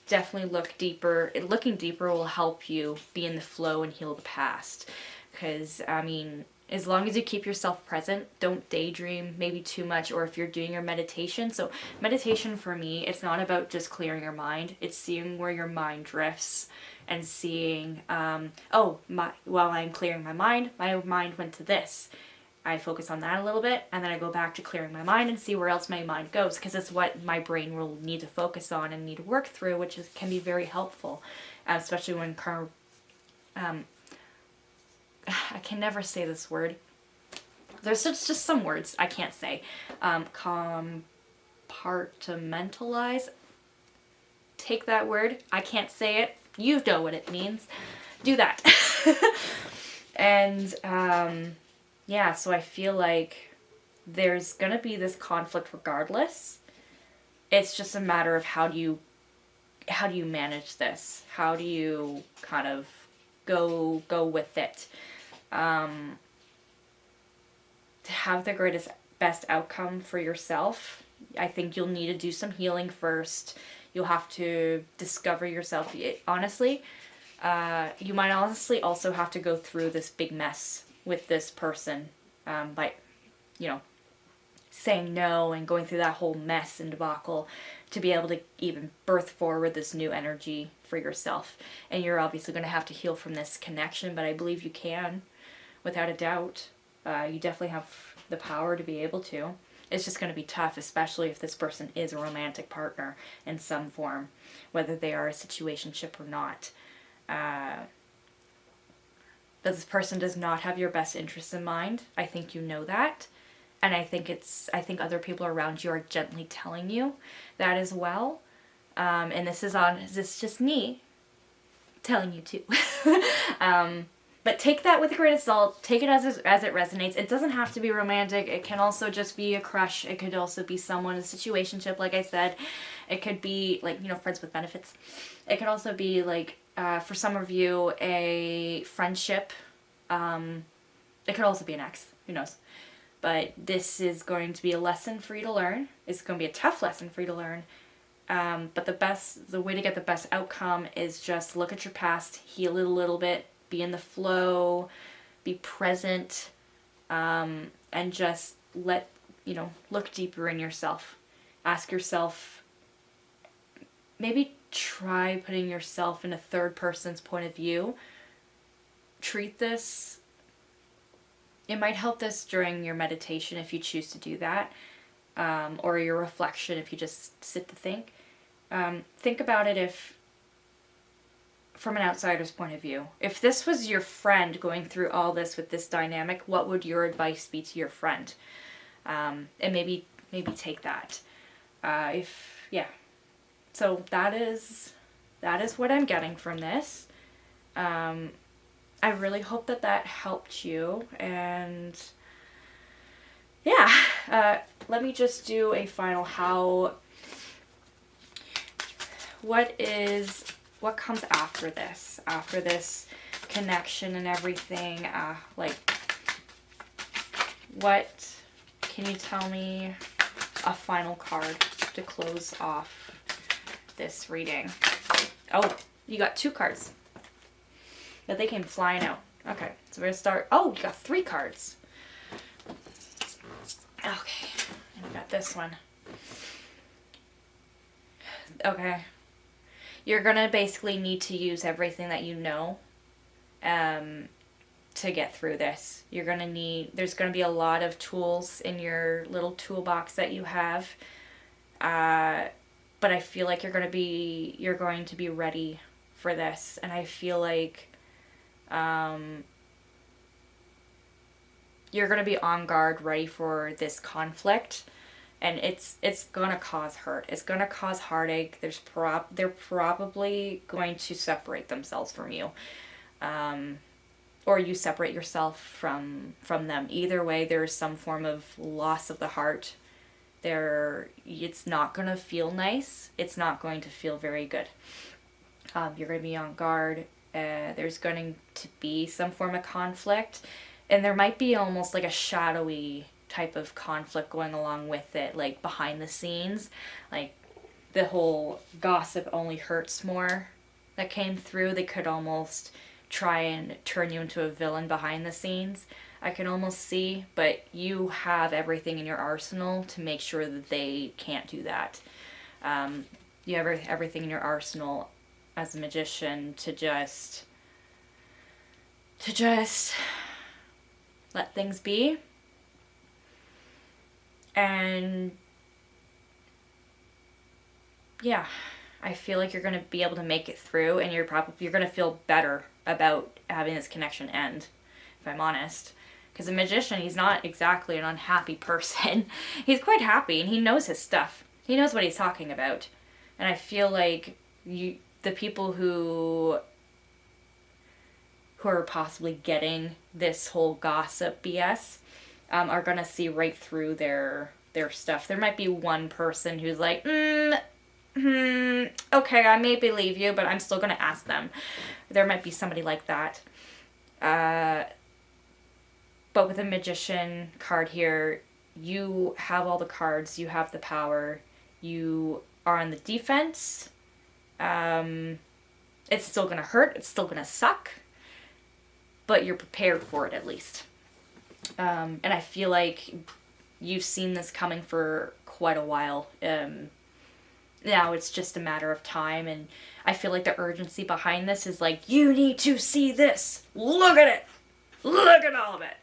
definitely look deeper. Looking deeper will help you be in the flow and heal the past. Because, I mean, as long as you keep yourself present, don't daydream maybe too much, or if you're doing your meditation. So meditation for me, it's not about just clearing your mind. It's seeing where your mind drifts and seeing, while I'm clearing my mind went to this. I focus on that a little bit, and then I go back to clearing my mind and see where else my mind goes, because it's what my brain will need to focus on and need to work through, which can be very helpful, especially when I can never say this word. There's just some words I can't say. Compartmentalize. Take that word. I can't say it. You know what it means. Do that. And so I feel like there's gonna be this conflict regardless. It's just a matter of how do you manage this? How do you kind of go with it? To have the best outcome for yourself, I think you'll need to do some healing first. You'll have to discover yourself. Honestly, you might honestly also have to go through this big mess with this person, by, saying no and going through that whole mess and debacle to be able to even birth forward this new energy for yourself. And you're obviously going to have to heal from this connection, but I believe you can, without a doubt. You definitely have the power to be able to. It's just going to be tough, especially if this person is a romantic partner in some form, whether they are a situationship or not. This person does not have your best interests in mind. I think you know that. And I think other people around you are gently telling you that as well. And this is just me telling you too. But take that with a grain of salt. Take it as it resonates. It doesn't have to be romantic. It can also just be a crush. It could also be someone in a situationship, like I said. It could be like, friends with benefits. It could also be like, for some of you, a friendship. It could also be an ex. Who knows? But this is going to be a lesson for you to learn. It's going to be a tough lesson for you to learn. But the way to get the best outcome is just look at your past, heal it a little bit, be in the flow, be present, and just look deeper in yourself. Ask yourself, maybe try putting yourself in a third person's point of view. Treat this. It might help this during your meditation if you choose to do that, or your reflection if you just sit to think. Think about it from an outsider's point of view. If this was your friend going through all this with this dynamic, what would your advice be to your friend? And maybe take that. So that is what I'm getting from this. I really hope that helped you, and let me just do a final what comes after this connection and everything. What can you tell me a final card to close off this reading? Oh, you got 2 cards. But they came flying out. Okay, so we're gonna start. Oh, you got 3 cards. Okay, and we got this one. Okay. You're gonna basically need to use everything that you know to get through this. There's gonna be a lot of tools in your little toolbox that you have. but I feel like you're going to be ready for this. And I feel like you're going to be on guard, ready for this conflict. And it's going to cause hurt. It's going to cause heartache. They're probably going to separate themselves from you. Or you separate yourself from them. Either way, there is some form of loss of the heart. It's not going to feel nice. It's not going to feel very good. You're going to be on guard. There's going to be some form of conflict. And there might be almost like a shadowy type of conflict going along with it, like behind the scenes. Like the whole gossip only hurts more that came through. They could almost try and turn you into a villain behind the scenes. I can almost see, but you have everything in your arsenal to make sure that they can't do that. You have everything in your arsenal as a magician to just let things be. And yeah, I feel like you're going to be able to make it through, and you're going to feel better about having this connection end, if I'm honest. Because a magician, he's not exactly an unhappy person. He's quite happy, and he knows his stuff. He knows what he's talking about. And I feel like the people who are possibly getting this whole gossip BS are going to see right through their stuff. There might be one person who's like, okay, I may believe you, but I'm still going to ask them. There might be somebody like that. But with a magician card here, you have all the cards, you have the power, you are on the defense. It's still going to hurt, it's still going to suck, but you're prepared for it at least. And I feel like you've seen this coming for quite a while. Now it's just a matter of time, and I feel like the urgency behind this is like, you need to see this. Look at it. Look at all of it.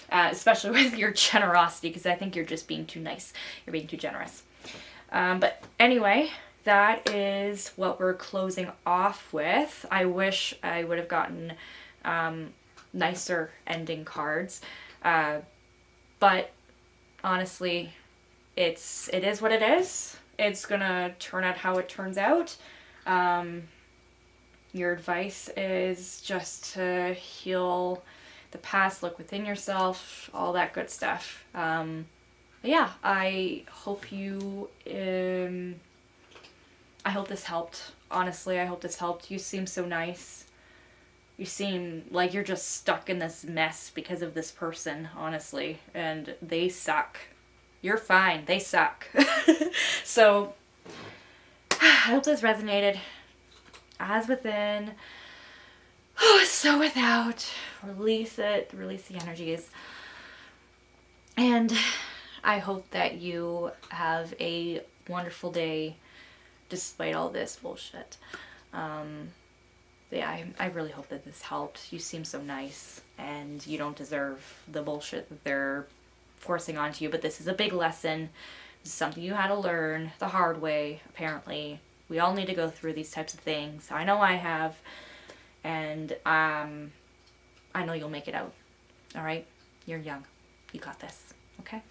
Especially with your generosity, because I think you're just being too nice. You're being too generous. But anyway, that is what we're closing off with. I wish I would have gotten nicer ending cards. But honestly, it is what it is. It's gonna turn out how it turns out. Your advice is just to heal the past, look within yourself, all that good stuff. Yeah, I hope I hope this helped. Honestly, I hope this helped. You seem so nice. You seem like you're just stuck in this mess because of this person, honestly. And they suck. You're fine. They suck. So, I hope this resonated. As within, so without. Release it. Release the energies. And I hope that you have a wonderful day despite all this bullshit. Yeah, I really hope that this helped. You seem so nice, and you don't deserve the bullshit that they're forcing onto you, but this is a big lesson. This is something you had to learn the hard way, apparently. We all need to go through these types of things. I know I have, and I know you'll make it out. All right? You're young. You got this. Okay?